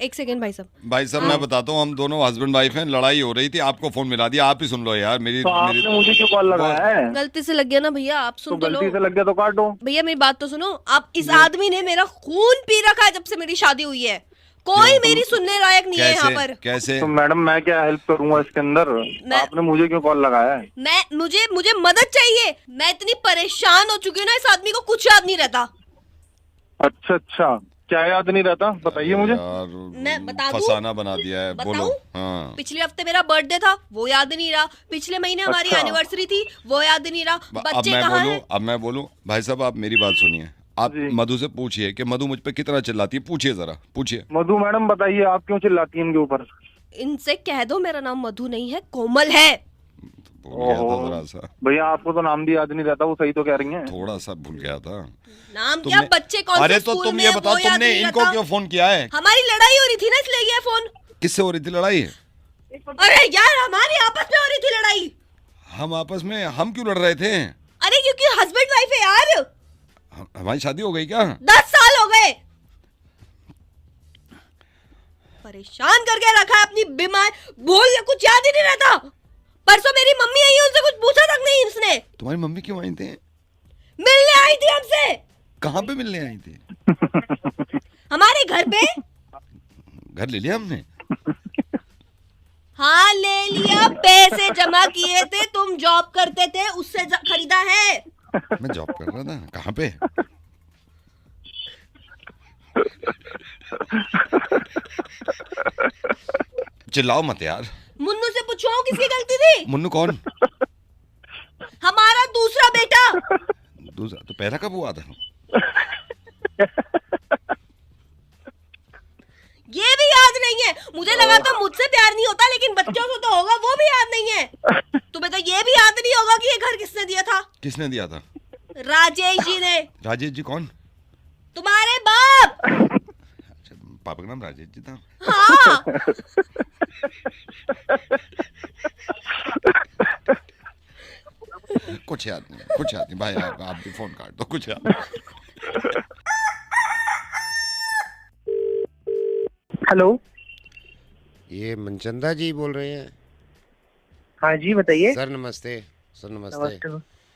एक सेकंड भाई साहब। भाई साहब मैं बताता हूँ, हम दोनों हस्बैंड वाइफ हैं, लड़ाई हो रही थी, आपको फोन मिला दिया। आप ही सुन लो यार मेरी। तो आपने मुझे क्यों कॉल लगाया है? गलती से लग गया ना भैया, आप तो सुन तो लो। गलती से लग गया तो काटो। भैया मेरी बात तो सुनो। आप इस आदमी ने मेरा खून पी रखा है जब से मेरी शादी हुई है। कोई मेरी सुनने लायक नहीं है यहाँ पर। कैसे? तो मैडम मैं क्या हेल्प करूंगा इसके अंदर? आपने मुझे क्यों कॉल लगाया है? मुझे मदद चाहिए। मैं इतनी परेशान हो चुकी हूँ ना, इस आदमी को कुछ याद नहीं रहता। अच्छा, क्या याद नहीं रहता? बताइए मुझे। यार मैं बता दूं? फसाना बना दिया है। बोलो। बताऊं? हाँ। पिछले हफ्ते मेरा बर्थडे था, वो याद नहीं रहा। पिछले महीने हमारी अच्छा। एनिवर्सरी थी, वो याद नहीं रहा। अब बच्चे मैं कहाँ बोलूं, हैं? अब मैं बोलूं, भाई साहब आप मेरी बात सुनिए। आप जी। मधु से पूछिए कि मधु मुझ पे कितना चिल्लाती है, पूछिए जरा, पूछिए। मधु मैडम बताइए, आप क्यों चिल्लाती हैं इनके ऊपर? इनसे कह दो मेरा नाम मधु नहीं है, कोमल है। भूल गया था जरा सा, भैया आपको तो नाम भी याद नहीं रहता, वो सही तो कह रही हैं। थोड़ा सा भूल गया था। नाम क्या? तुमने- बच्चे कौन से अरे तो स्कूल तुम में ये है, बताओ, वो याद तुमने नहीं इनको रहता। क्यों फोन किया है? हमारी लड़ाई हो रही थी ना, इसलिए ये फोन। किससे हो रही थी लड़ाई? अरे यार हमारी आपस में हो रही थी लड़ाई। हम आपस में, हम क्यों लड़ रहे थे? अरे क्योंकि हस्बैंड वाइफ है यार। हमारी शादी हो गई क्या? 10 साल हो गए। परेशान करके रखा है अपनी बीमार। बोल कुछ याद ही नहीं रहता। परसों मेरी मम्मी आई है, उनसे कुछ पूछा तक नहीं उसने। तुम्हारी मम्मी क्यों आई थी? मिलने आई थी हमसे। कहाँ पे मिलने आई थी? हमारे घर पे। घर ले लिया हमने। हाँ ले लिया, पैसे जमा किए थे, तुम जॉब करते थे, उससे खरीदा है। मैं जॉब कर रहा था। कहाँ पे? चिल्लाओ मत यार। मुन्नू से पूछो किसकी गलती थी। मुन्नू कौन? हमारा दूसरा बेटा। दूसरा तो पहला कब हुआ था? ये भी याद नहीं है। मुझे लगा था मुझसे प्यार नहीं होता, लेकिन बच्चों से तो होगा, वो भी याद नहीं है। तुम्हें तो ये भी याद नहीं होगा कि ये घर किसने दिया था। किसने दिया था? राजेश जी ने। राजेश जी कौन? तुम्हारे बाप। अच्छा, पापा का नाम राजेश जी था। हाँ। कुछ याद नहीं, कुछ याद नहीं भाई। आप भी फोन काट दो, कुछ याद नहीं। हेलो, ये मनचंदा जी बोल रहे हैं? हाँ जी बताइए। सर नमस्ते। सर नमस्ते। नमस्ते।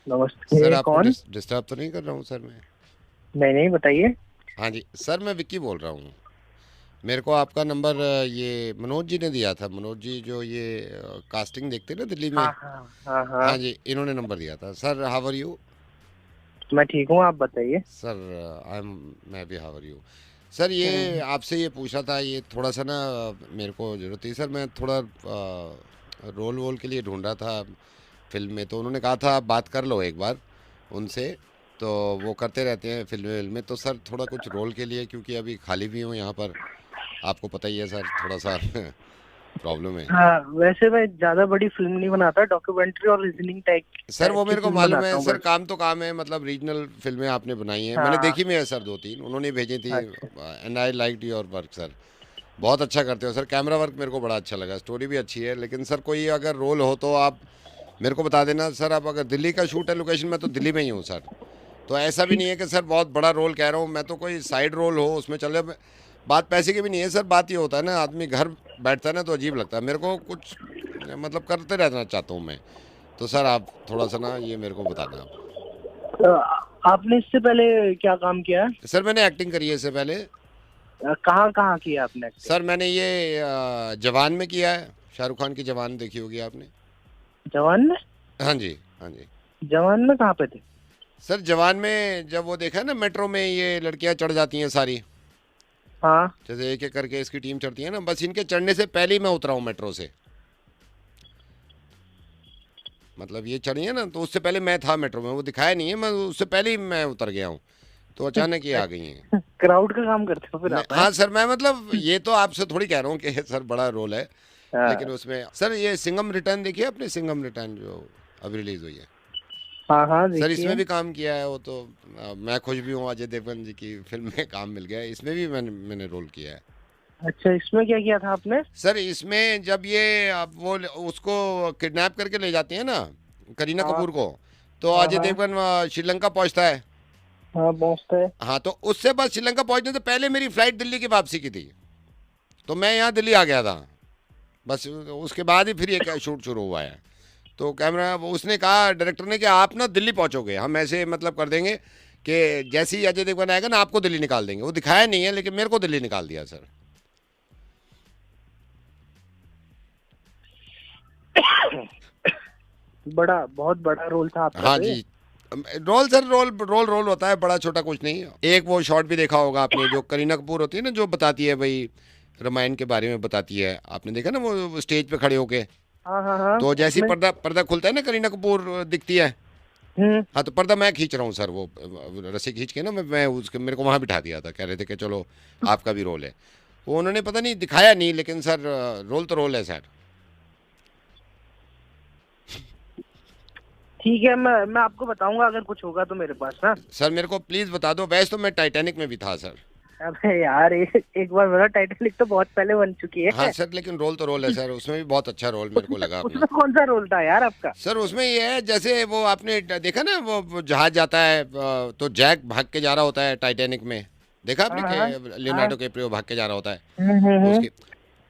नमस्ते। सर आपको कौन? डिस्टर्ब तो नहीं कर रहा हूँ सर मैं? नहीं बताइए। हाँ जी सर, मैं विक्की बोल रहा हूँ। मेरे को आपका नंबर ये मनोज जी ने दिया था। मनोज जी जो ये कास्टिंग देखते हैं ना दिल्ली में। हाँ जी, इन्होंने नंबर दिया था। Sir how are you? मैं ठीक हूँ, आप बताइए। सर मैं भी हाउ आर यू? सर ये आपसे ये पूछा था, ये थोड़ा सा ना मेरे को जरूरत थी सर। मैं थोड़ा रोल वोल के लिए ढूंढ रहा था फिल्म में, तो उन्होंने कहा था आप बात कर लो एक बार उनसे, तो वो करते रहते हैं फिल्म में। तो सर थोड़ा कुछ रोल के लिए, क्योंकि अभी खाली भी हूँ यहाँ पर, आपको पता ही है सर, थोड़ा सा प्रॉब्लम है। हाँ, वैसे मैं ज्यादा बड़ी फिल्म नहीं बनाता, डॉक्यूमेंट्री और रीजनिंग टाइप। सर वो मेरे को मालूम है सर, काम तो काम है, मतलब रीजनल फिल्में आपने बनाई हैं। मैंने देखी भी है सर 2-3, उन्होंने भेजी थी। And I liked your work sir, बहुत अच्छा करते हो सर। कैमरा वर्क मेरे को बड़ा अच्छा लगा, स्टोरी भी अच्छी है। लेकिन सर कोई अगर रोल हो तो आप मेरे को बता देना सर। आप अगर दिल्ली का शूट है लोकेशन में, तो दिल्ली में ही हूँ सर। तो ऐसा भी नहीं है कि सर बहुत बड़ा रोल कह रहा हूँ मैं, तो कोई साइड रोल हो उसमें चले। बात पैसे की भी नहीं है सर, बात ये होता है ना, आदमी घर बैठता है ना तो अजीब लगता है। मेरे को कुछ मतलब करते रहना चाहता हूँ मैं। तो सर आप थोड़ा सा ना ये मेरे को बता दें आप। आपने इससे पहले क्या काम किया है? सर मैंने एक्टिंग करी है इससे पहले। कहाँ कहाँ किया आपने? सर मैंने ये जवान में किया है, शाहरुख खान की जवान देखी होगी आपने। जवान में? हाँ जी, हाँ जी। जवान में कहाँ पे थे? सर जवान में जब वो देखा है ना मेट्रो में ये लड़कियां चढ़ जाती हैं सारी, हाँ, जैसे एक एक करके इसकी टीम चढ़ती है ना, बस इनके चढ़ने से पहले ही मैं उतरा हूँ मेट्रो से। मतलब ये चढ़ी है ना, तो उससे पहले मैं था मेट्रो में, वो दिखाया नहीं है, मैं उससे पहले ही मैं उतर गया हूँ। तो अचानक ये आ गई हैं। क्राउड का काम करते हो फिर आप? हाँ सर, मैं मतलब ये तो आपसे थोड़ी कह रहा हूँ कि सर बड़ा रोल है, लेकिन उसमें सर ये सिंघम रिटर्न देखिए आपने, सिंघम रिटर्न जो अभी रिलीज हुई है। हाँ हाँ सर इसमें भी काम किया है वो तो मैं खुश भी हूँ, अजय देवगन जी की फिल्म में काम मिल गया है, इसमें भी मैंने रोल किया है। अच्छा, इसमें क्या किया था आपने? सर इसमें जब ये वो उसको किडनैप करके ले जाती है ना करीना कपूर को, तो अजय देवगन श्रीलंका पहुंचता है। हाँ पहुंचता है। हाँ तो उससे बस श्रीलंका पहुंचने से पहले मेरी फ्लाइट दिल्ली की वापसी की थी, तो मैं यहाँ दिल्ली आ गया था, बस उसके बाद ही फिर ये शूट शुरू हुआ है। तो कैमरा उसने कहा डायरेक्टर ने कि आप ना दिल्ली पहुंचोगे, हम ऐसे मतलब कर देंगे कि जैसे ही अजय देवगन आएगा ना आपको दिल्ली निकाल देंगे। वो दिखाया नहीं है लेकिन मेरे को दिल्ली निकाल दिया सर। बहुत बड़ा रोल था आपका। हाँ जी रोल सर, रोल होता है, बड़ा छोटा कुछ नहीं। एक वो शॉट भी देखा होगा आपने, जो करीना कपूर होती है ना, जो बताती है भाई रामायण के बारे में बताती है, आपने देखा ना वो स्टेज पे खड़े होके। हाँ। तो जैसे ही पर्दा खुलता है ना, करीना कपूर दिखती है। हाँ तो पर्दा मैं खींच रहा हूँ सर, वो रस्सी खींच के ना मैं उसके मेरे को वहाँ बिठा दिया था, कह रहे थे कि चलो आपका भी रोल है। वो उन्होंने पता नहीं दिखाया नहीं, लेकिन सर रोल तो रोल है सर। ठीक है, मैं आपको बताऊंगा अगर कुछ होगा तो मेरे पास ना। सर मेरे को प्लीज बता दो। वैसे तो मैं टाइटैनिक में भी था सर। अबे यार एक बार बता, टाइटैनिक तो बहुत पहले बन चुकी है। हाँ सर लेकिन रोल तो रोल है सर, उसमें भी बहुत अच्छा रोल मेरे को लगा। उसमें कौन सा रोल था यार आपका? सर उसमें ये है जैसे वो आपने देखा ना, वो जहाज जाता है तो जैक भाग के जा रहा होता है टाइटैनिक में, देखा आपने? लियोनार्डो कैप्रियो भाग के जा रहा होता है,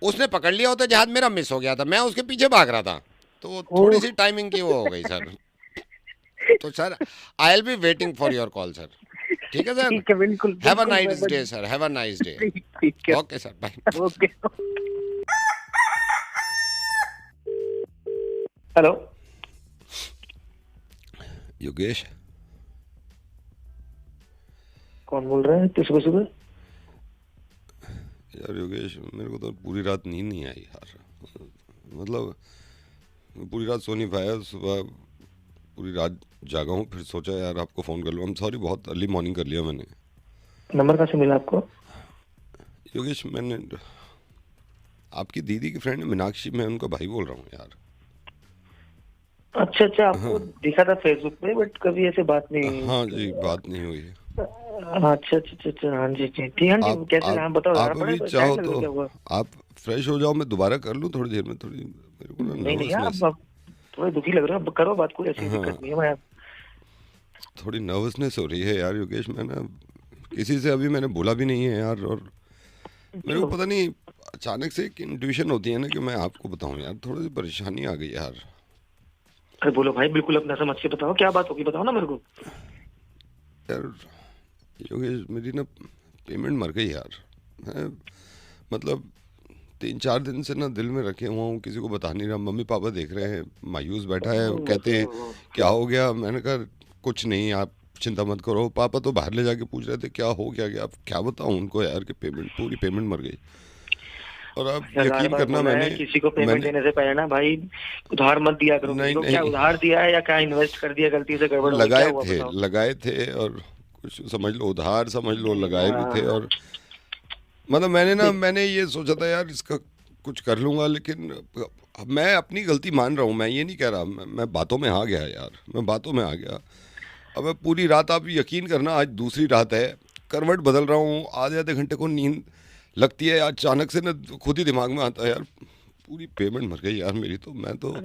उसने पकड़ लिया होता है जहाज, मेरा मिस हो गया था, मैं उसके पीछे भाग रहा था, तो थोड़ी सी टाइमिंग की वो हो गई सर। तो sir I will be waiting for your call sir. ठीक है सर, ठीक है बिल्कुल। Have a nice day sir, have a nice day. ठीक है, okay sir, bye. Okay. Hello Yogesh, कौन बोल रहे हैं? सुबह सुबह यार योगेश, मेरे को तो पूरी रात नींद नहीं आई यार, मतलब पूरी रात सो नहीं पाया, सुबह पूरी रात जागा हूँ, फिर सोचा यार आपको फ़ोन कर लूँ। I'm सॉरी, बहुत अर्ली मॉर्निंग कर लिया मैंने। नंबर कहाँ से मिला आपको? योगेश मैंने आपकी दीदी की फ्रेंड मीनाक्षी, मैं उनका भाई बोल रहा हूँ यार। अच्छा आपको देखा था फेसबुक पे, बट कभी ऐसे बात नहीं हुई। हाँ जी, बात नहीं हुई है। अच्छा हाँ जी ठीक है। कैसे नाम बताओ? आप अभी चाहो तो आप फ्रेश हो जाओ, मैं दोबारा कर लूँ थोड़ी देर में, थोड़ी मेरे को नहीं आप थोड़ा दुखी लग रहे हो, करो बात, कोई ऐसी दिक्कत नहीं है। मैं थोड़ी नर्वसनेस हो रही है यार योगेश, मैं ना किसी से अभी मैंने बोला भी नहीं है यार, और मेरे को पता नहीं अचानक से एक इंट्यूशन होती है ना कि मैं आपको बताऊं यार, थोड़ी सी परेशानी आ गई यार। अरे बोलो भाई, बिल्कुल अपना समझ के बताओ, क्या बात होगी बताओ ना मेरे को। यार योगेश, मेरी ना पेमेंट मर गई यार, मैं मतलब 3-4 दिन से ना दिल में रखे हुआ हूँ, किसी को बता नहीं रहा। मम्मी पापा देख रहे हैं, मायूस बैठा है, कहते हैं क्या हो गया? मैंने कहा कुछ नहीं, आप चिंता मत करो। पापा तो बाहर ले जाके पूछ रहे थे क्या हो क्या गया, अब क्या बताऊँ उनको यार कि पूरी पेमेंट मर गई। और आप यकीन करना, मैंने किसी को पेमेंट देने से पहले ना भाई उधार मत दिया करो। नहीं, क्या उधार दिया है या क्या इन्वेस्ट कर दिया गलती से? गड़बड़ लगाए थे और कुछ समझ लो उधार समझ लो, लगाए भी थे। और मतलब मैंने ये सोचा था यार इसका कुछ कर लूँगा, लेकिन मैं अपनी गलती मान रहा हूँ, मैं ये नहीं कह रहा, मैं बातों में आ गया यार, मैं बातों में आ गया। अब मैं पूरी रात, आप यकीन करना आज दूसरी रात है, करवट बदल रहा हूँ, आधे घंटे को नींद लगती है, अचानक से ना खुद ही दिमाग में आता है यार पूरी पेमेंट मर गई यार मेरी, तो मैं तो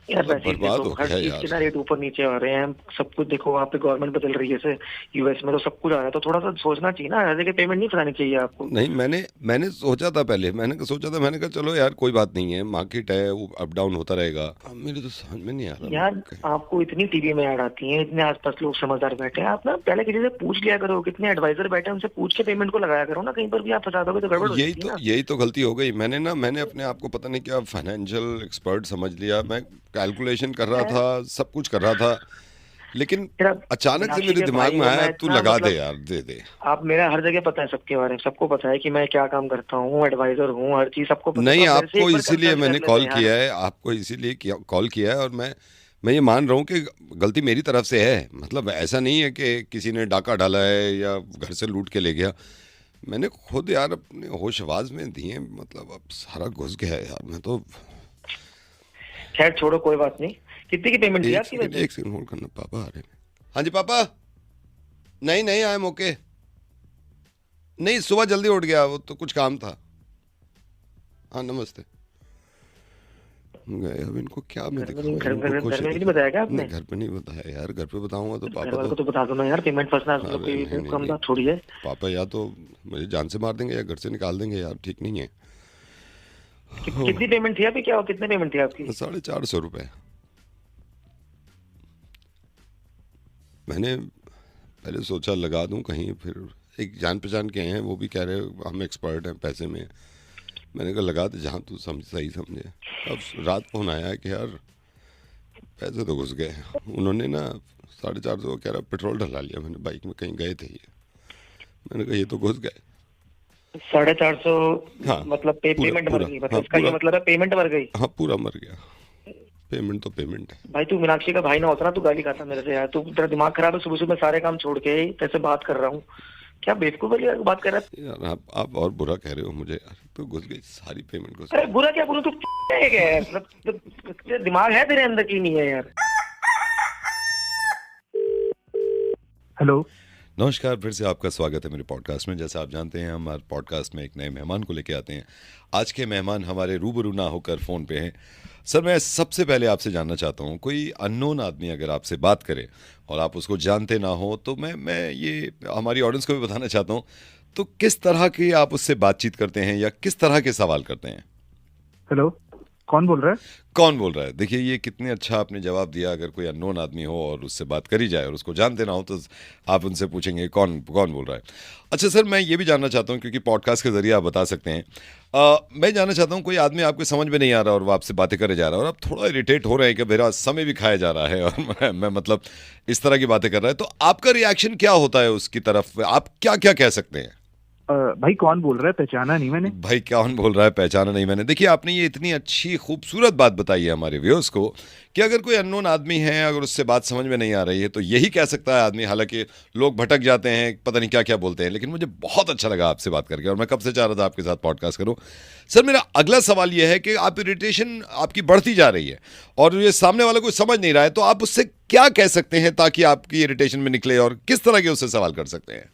यार बर्बाद हो गया यार। कितना रेट ऊपर नीचे आ रहे हैं सब कुछ, देखो वहाँ पे गवर्नमेंट बदल रही है, जैसे यूएस में तो सब कुछ आ रहा है, तो थोड़ा सा सोचना चाहिए ना, ऐसे कि पेमेंट नहीं फंसानी चाहिए आपको। नहीं, मैंने सोचा था पहले, मैंने कहा चलो यार कोई बात नहीं है, मार्केट है, वो अप डाउन होता रहेगा। मेरे तो समझ में नहीं आ रहा यार, आपको इतनी टीवी में ऐड आती है, इतने आसपास लोग समझदार बैठे हैं, आप ना पहले किसी से पूछ लिया करो, कितने एडवाइजर बैठे हैं उनसे पूछ के पेमेंट को लगाया करो ना, कहीं पर भी आप फंसा दोगे तो गड़बड़ हो जाएगी ना। यही तो गलती हो गई। मैंने अपने आप को पता नहीं क्या फाइनेंशियल एक्सपर्ट समझ लिया, मैं कैलकुलेशन कर रहा था, सब कुछ कर रहा था, लेकिन अचानक से मेरे दिमाग में आया तू लगा दे यार, दे। आप मेरा हर जगह पता है, सबके बारे में सबको पता है कि मैं क्या काम करता हूँ, एडवाइजर हूँ, हर चीज सबको पता है। नहीं, आपको इसीलिए मैंने कॉल किया है, आपको इसीलिए कॉल किया है, और मैं ये मान रहा हूँ कि गलती मेरी तरफ से है, मतलब ऐसा नहीं है कि किसी ने डाका डाला है या घर से लूट के ले गया, मैंने खुद यार अपने होश आवाज में दिए, मतलब अब सारा घुस गया है यार, मैं तो। खैर छोड़ो, कोई बात नहीं, कितनी की पेमेंट थी आपकी वैसे? एक सेकंड होल्ड करना, पापा आ रहे हैं। हाँ जी पापा। नहीं नहीं आई एम ओके। नहीं सुबह जल्दी उठ गया, वो तो कुछ काम था। हाँ नमस्ते। गए अब इनको क्या मैं दिखाऊं? घर में नहीं बताया क्या आपने? घर पे नहीं बताया यार, घर पे बताऊंगा तो पापा घर को तो बता दो ना यार, पेमेंट फंसना कम बात थोड़ी है। पापा या तो मुझे जान से मार देंगे या घर से निकाल देंगे यार, ठीक नहीं है। कितनी पेमेंट थी आपकी? क्या कितने पेमेंट थी आपकी? 450 रुपए। मैंने पहले सोचा लगा दूं कहीं, फिर एक जान पहचान के हैं, वो भी कह रहे हम एक्सपर्ट हैं पैसे में। मैंने कहा लगा दे जहाँ तू सही समझे। अब रात फोन आया कि यार पैसे तो घुस गए। उन्होंने ना 450 कह रहा पेट्रोल डला लिया मैंने बाइक में, कहीं गए थे ये। मैंने कहा ये तो घुस गए 450। हाँ, मतलब पेमेंट मर गई, मतलब इसका ये मतलब है पेमेंट मर गई। हाँ पूरा मर गया। पेमेंट तो पेमेंट है। भाई तू मीनाक्षी का भाई ना होता ना, तू गाली खाता मेरे से यार। तू तेरा दिमाग खराब है, सुबह सुबह सारे काम छोड़ के तेरे बात कर रहा हूँ। क्या बेवकूफ वाली बात कर रहा है यार? आप और बुरा कह रहे हो मुझे यार। तो घुस गई सारी पेमेंट घुस अरे बुरा क्या बोलूं? तू है क्या यार? मतलब दिमाग है तेरे अंदर की नहीं है यार? हेलो नमस्कार, फिर से आपका स्वागत है मेरे पॉडकास्ट में। जैसा आप जानते हैं हमारे पॉडकास्ट में एक नए मेहमान को लेके आते हैं। आज के मेहमान हमारे रूबरू ना होकर फ़ोन पे हैं। सर मैं सबसे पहले आपसे जानना चाहता हूँ, कोई अननोन आदमी अगर आपसे बात करे और आप उसको जानते ना हो, तो मैं ये हमारी ऑडियंस को भी बताना चाहता हूँ, तो किस तरह की आप उससे बातचीत करते हैं या किस तरह के सवाल करते हैं? हेलो कौन बोल रहा है? कौन बोल रहा है? देखिए ये कितने अच्छा आपने जवाब दिया। अगर कोई अननोन आदमी हो और उससे बात करी जाए और उसको जानते ना हो, तो आप उनसे पूछेंगे कौन बोल रहा है। अच्छा सर मैं ये भी जानना चाहता हूँ, क्योंकि पॉडकास्ट के जरिए आप बता सकते हैं। मैं जानना चाहता हूँ, कोई आदमी आपको समझ में नहीं आ रहा और वो आपसे बातें करे जा रहा है और आप थोड़ा इरिटेट हो रहे हैं कि मेरा समय भी खाया जा रहा है और मैं मतलब इस तरह की बातें कर रहा है, तो आपका रिएक्शन क्या होता है उसकी तरफ? आप क्या क्या कह सकते हैं? भाई कौन बोल रहा है? पहचाना नहीं मैंने। भाई कौन बोल रहा है? पहचाना नहीं मैंने। देखिए आपने ये इतनी अच्छी खूबसूरत बात बताई है हमारे व्यूअर्स को कि अगर कोई अननोन आदमी है, अगर उससे बात समझ में नहीं आ रही है, तो यही कह सकता है आदमी। हालांकि लोग भटक जाते हैं, पता नहीं क्या क्या बोलते हैं, लेकिन मुझे बहुत अच्छा लगा आपसे बात करके और मैं कब से चाह रहा था आपके साथ पॉडकास्ट करूं। सर मेरा अगला सवाल यह है कि आप इरिटेशन आपकी बढ़ती जा रही है और ये सामने वाला कोई समझ नहीं रहा है, तो आप उससे क्या कह सकते हैं ताकि आपकी इरिटेशन में निकले और किस तरह के उससे सवाल कर सकते हैं?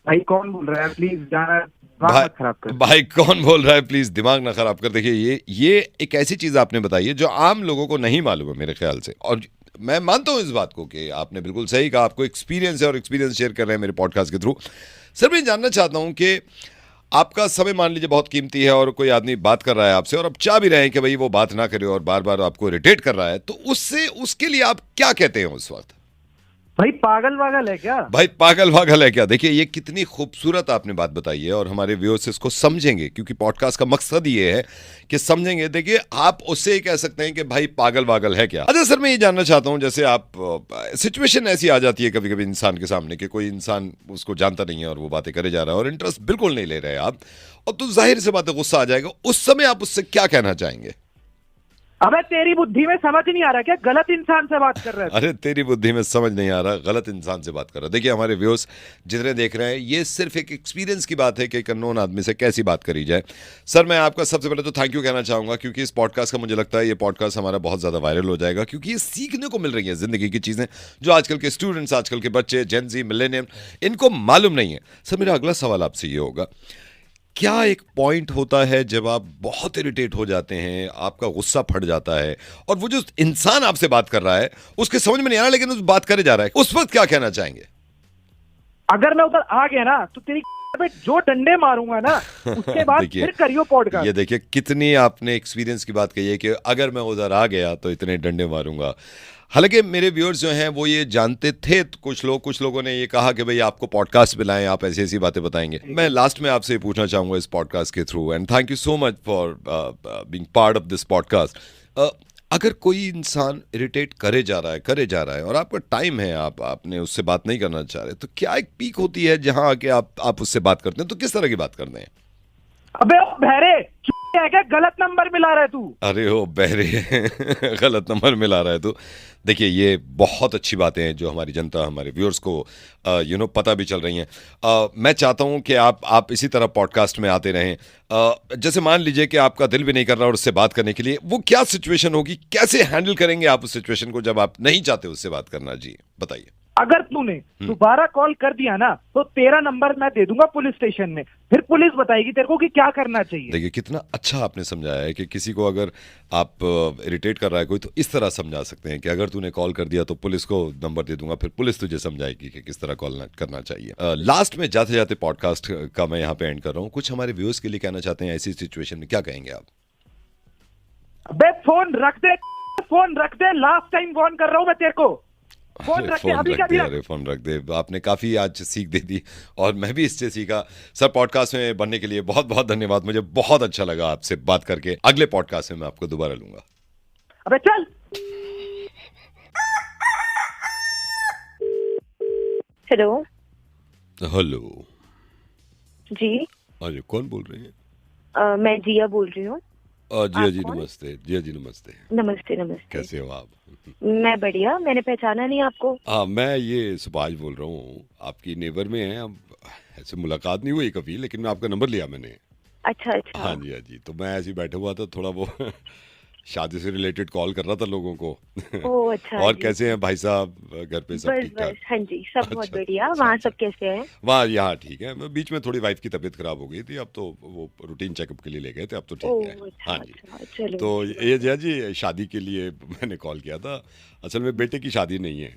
भाई कौन बोल रहा है? प्लीज जाना खराब कर। भाई कौन बोल रहा है? प्लीज दिमाग ना खराब कर। देखिए ये एक ऐसी चीज आपने बताई है जो आम लोगों को नहीं मालूम है मेरे ख्याल से, और मैं मानता हूं इस बात को कि आपने बिल्कुल सही कहा। आपको एक्सपीरियंस है और एक्सपीरियंस शेयर कर रहे हैं मेरे पॉडकास्ट के थ्रू। सर मैं जानना चाहता हूं कि आपका समय मान लीजिए बहुत कीमती है और कोई आदमी बात कर रहा है आपसे और आप चाह भी रहे हैं कि भाई वो बात ना करे और बार बार आपको इरिटेट कर रहा है, तो उसके लिए आप क्या कहते हैं उस वक्त? भाई पागल वागल है क्या? भाई पागल वागल है क्या? देखिए ये कितनी खूबसूरत आपने बात बताई है और हमारे व्यूअर्स इसको समझेंगे, क्योंकि पॉडकास्ट का मकसद ये है कि समझेंगे। देखिए आप उससे कह सकते हैं कि भाई पागल वागल है क्या। अच्छा सर मैं ये जानना चाहता हूँ, जैसे आप सिचुएशन ऐसी आ जाती है कभी कभी इंसान के सामने कि कोई इंसान उसको जानता नहीं है और वो बातें करे जा रहा है और इंटरेस्ट बिल्कुल नहीं ले रहे आप, और तो जाहिर सी बात है गुस्सा आ जाएगा। उस समय आप उससे क्या कहना चाहेंगे? अबे तेरी बुद्धि में समझ नहीं आ रहा क्या? गलत इंसान से बात कर रहा है। अरे तेरी बुद्धि में समझ नहीं आ रहा, गलत इंसान से बात कर रहा है। देखिए हमारे व्यूअर्स जितने देख रहे हैं, ये सिर्फ एक एक्सपीरियंस की बात है कि एक अननोन आदमी से कैसी बात करी जाए। सर मैं आपका सबसे पहले तो थैंक यू कहना चाहूंगा, क्योंकि इस पॉडकास्ट का मुझे लगता है ये पॉडकास्ट हमारा बहुत ज़्यादा वायरल हो जाएगा, क्योंकि ये सीखने को मिल रही है ज़िंदगी की चीज़ें जो आजकल के स्टूडेंट्स, आजकल के बच्चे, जेन ज़ी, मिलेनियम, इनको मालूम नहीं है। सर मेरा अगला सवाल आपसे ये होगा, क्या एक पॉइंट होता है जब आप बहुत इरिटेट हो जाते हैं, आपका गुस्सा फट जाता है और वो जो इंसान आपसे बात कर रहा है उसके समझ में नहीं आ रहा लेकिन उस बात करे जा रहा है, उस वक्त क्या कहना चाहेंगे? अगर मैं उधर आ गया ना तो तेरी पे जो डंडे मारूंगा ना उसके बाद फिर करियो पॉडकास्ट। ये देखिए कितनी आपने एक्सपीरियंस की बात कही है कि अगर मैं उधर आ गया तो इतने डंडे मारूंगा। हालांकि मेरे व्यूअर्स जो हैं वो ये जानते थे, तो कुछ लोगों ने ये कहा कि भाई आपको पॉडकास्ट पे लाएं, आप ऐसी ऐसी बातें बताएंगे। मैं लास्ट में आपसे पूछना चाहूंगा इस पॉडकास्ट के through, and thank you so much for being part of this podcast. अगर कोई इंसान इरिटेट करे जा रहा है और आपका टाइम है, आपने उससे बात नहीं करना चाह रहे, तो क्या एक पीक होती है जहां आके आप उससे बात करते हैं, तो किस तरह की बात करते हैं? अबे बहरे है क्या? गलत नंबर मिला रहा है तू। अरे ओ बहरे गलत नंबर मिला रहा है तू। देखिए ये बहुत अच्छी बातें हैं जो हमारी जनता हमारे व्यूअर्स को पता भी चल रही हैं। मैं चाहता हूं कि आप इसी तरह पॉडकास्ट में आते रहें। जैसे मान लीजिए कि आपका दिल भी नहीं कर रहा और उससे बात करने के लिए, वो क्या सिचुएशन होगी, कैसे हैंडल करेंगे आप उस सिचुएशन को जब आप नहीं चाहते उससे बात करना? जी बताइए। अगर तूने दोबारा कॉल कर दिया ना तो तेरा नंबर मैं दे दूंगा पुलिस स्टेशन में, फिर पुलिस बताएगी तेरे को कि क्या करना चाहिए। देखिए कितना अच्छा आपने समझाया है कि किसी को अगर आप इरिटेट कर रहा है कोई, तो इस तरह समझा सकते हैं कि अगर तूने कॉल कर दिया तो पुलिस को नंबर दे दूंगा, फिर पुलिस तुझे समझाएगी कि किस तरह कॉल करना चाहिए। लास्ट में जाते जाते पॉडकास्ट का मैं यहाँ पे एंड कर रहा हूँ, कुछ हमारे व्यूअर्स के लिए कहना चाहते हैं ऐसी सिचुएशन में, क्या कहेंगे आप? अबे फोन रख दे, फोन रख दे, लास्ट टाइम फोन कर रहा हूँ मैं तेरे को। फोन रख दे, अभी का भी रख। अरे फोन रख दे। आपने काफी आज सीख दे दी और मैं भी इससे सीखा। सर पॉडकास्ट में बनने के लिए बहुत बहुत धन्यवाद, मुझे बहुत अच्छा लगा आपसे बात करके। अगले पॉडकास्ट में मैं आपको दोबारा लूंगा। अबे चल। हेलो। हेलो जी। अरे कौन बोल रहे हैं? मैं जिया बोल रही हूँ। जिया जी नमस्ते। जिया जी नमस्ते। नमस्ते नमस्ते। कैसे हो आप? मैं बढ़िया, मैंने पहचाना नहीं आपको। हाँ मैं ये सुभाष बोल रहा हूँ, आपकी नेबर में है। अब ऐसे मुलाकात नहीं हुई कभी, लेकिन मैं आपका नंबर लिया मैंने। अच्छा अच्छा। हाँ जी हाँ जी। तो मैं ऐसे ही बैठा हुआ था, थोड़ा वो शादी से रिलेटेड कॉल कर रहा था लोगों को। ओह अच्छा। और कैसे हैं भाई साहब, घर पे सब ठीक ठाक? हाँ जी सब बहुत बढ़िया। वहाँ सब कैसे हैं? वहाँ यहाँ ठीक है। बीच में थोड़ी वाइफ की तबीयत खराब हो गई थी, अब तो वो रूटीन चेकअप के लिए ले गए थे, अब तो ठीक है। हाँ जी। तो ये जया जी शादी के लिए मैंने कॉल किया था। असल में बेटे की शादी नहीं है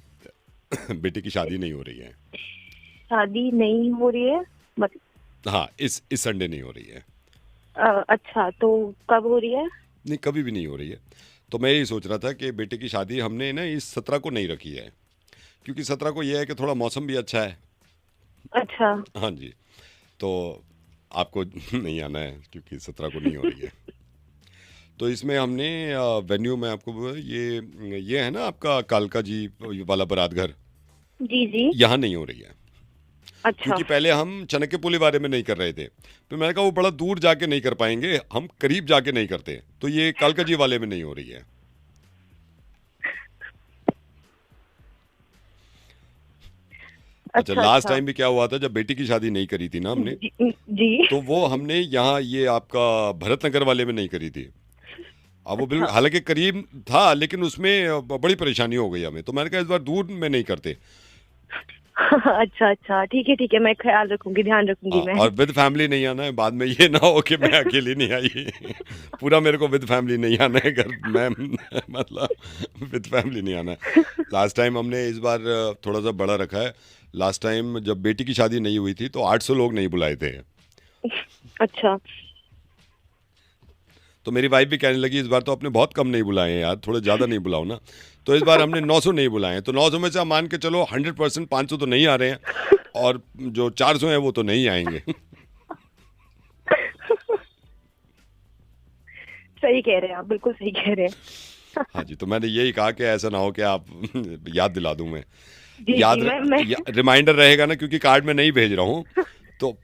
बेटे की शादी नहीं हो रही है। शादी नहीं हो रही है मतलब? हाँ इस संडे नहीं हो रही है। अच्छा तो कब हो रही है? नहीं कभी भी नहीं हो रही है। तो मैं यही सोच रहा था कि बेटे की शादी हमने ना इस 17 को नहीं रखी है, क्योंकि 17 को ये है कि थोड़ा मौसम भी अच्छा है। अच्छा। हाँ जी। तो आपको नहीं आना है क्योंकि 17 को नहीं हो रही है। तो इसमें हमने वेन्यू में आपको ये है ना आपका कालका जी वाला बारात घर। जी जी। यहाँ नहीं हो रही है। अच्छा। क्योंकि पहले हम चाणक्य पुली बारे में नहीं कर रहे थे, तो मैंने कहा वो बड़ा दूर जाके नहीं कर पाएंगे, हम करीब जाके नहीं करते, तो ये कालका जी वाले में नहीं हो रही है। अच्छा लास्ट टाइम भी क्या हुआ था, जब बेटी की शादी नहीं करी थी ना हमने जी। तो वो हमने यहाँ ये आपका भरत नगर वाले में नहीं करी थी। अब वो बिल्कुल हालांकि करीब था, लेकिन उसमें बड़ी परेशानी हो गई हमें, तो मैंने कहा इस बार दूर में नहीं करते। अच्छा अच्छा ठीक है, मैं ख्याल रखूंगी, ध्यान रखूंगी मैं। और विद फैमिली नहीं आना है, बाद में ये ना हो कि मैं अकेली नहीं आई पूरा मेरे को विद फैमिली नहीं आना है घर, मैं मतलब विद फैमिली नहीं आना है। लास्ट टाइम हमने इस बार थोड़ा सा बड़ा रखा है। लास्ट टाइम जब बेटी की शादी नहीं हुई थी तो 800 लोग नहीं बुलाए थे। अच्छा। तो मेरी वाइफ भी कहने लगी इस बार तो आपने बहुत कम नहीं बुलाए हैं यार, थोड़ा ज़्यादा नहीं बुलाओ ना। तो इस बार हमने 900 नहीं बुलाए हैं। तो 900 में से आप मान के चलो 100% 500 तो नहीं आ रहे हैं, और जो 400 हैं वो तो नहीं आएंगे। सही कह रहे हैं आप, बिल्कुल सही कह रहे हैं। हाँ जी। तो मैंने यही कहा कि ऐसा ना हो कि आप याद दिला दूं मैं। रिमाइंडर रहेगा ना, क्योंकि कार्ड में नहीं भेज रहा हूँ। तो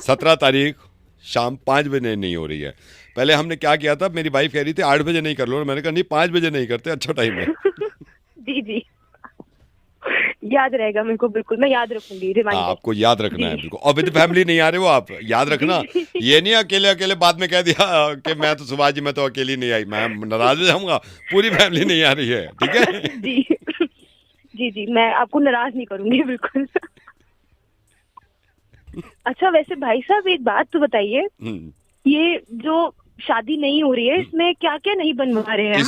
17 तारीख शाम 5 बजे नहीं हो रही है। पहले हमने क्या किया था, मेरी वाइफ कह रही थी 8 बजे नहीं कर लो, मैंने कहा नहीं 5 बजे नहीं करते, अच्छा टाइम है। जी जी याद रहेगा मेरे को, बिल्कुल मैं याद रखूंगी रिमाइंडर। आपको याद रखना है बिल्कुल। और विद फैमिली नहीं आ रहे हो आप, याद रखना। ये नहीं अकेले अकेले बाद में कह दिया कि मैं तो सुभाष जी मैं तो अकेली नहीं आई, मैं नाराज हो जाऊंगा। पूरी फैमिली नहीं आ रही है, ठीक है? जी जी जी मैं आपको नाराज नहीं करूंगी बिल्कुल। अच्छा वैसे भाई साहब एक बात तो बताइए, ये जो शादी नहीं हो रही है इसमें क्या क्या नहीं बनवा रहे हैं?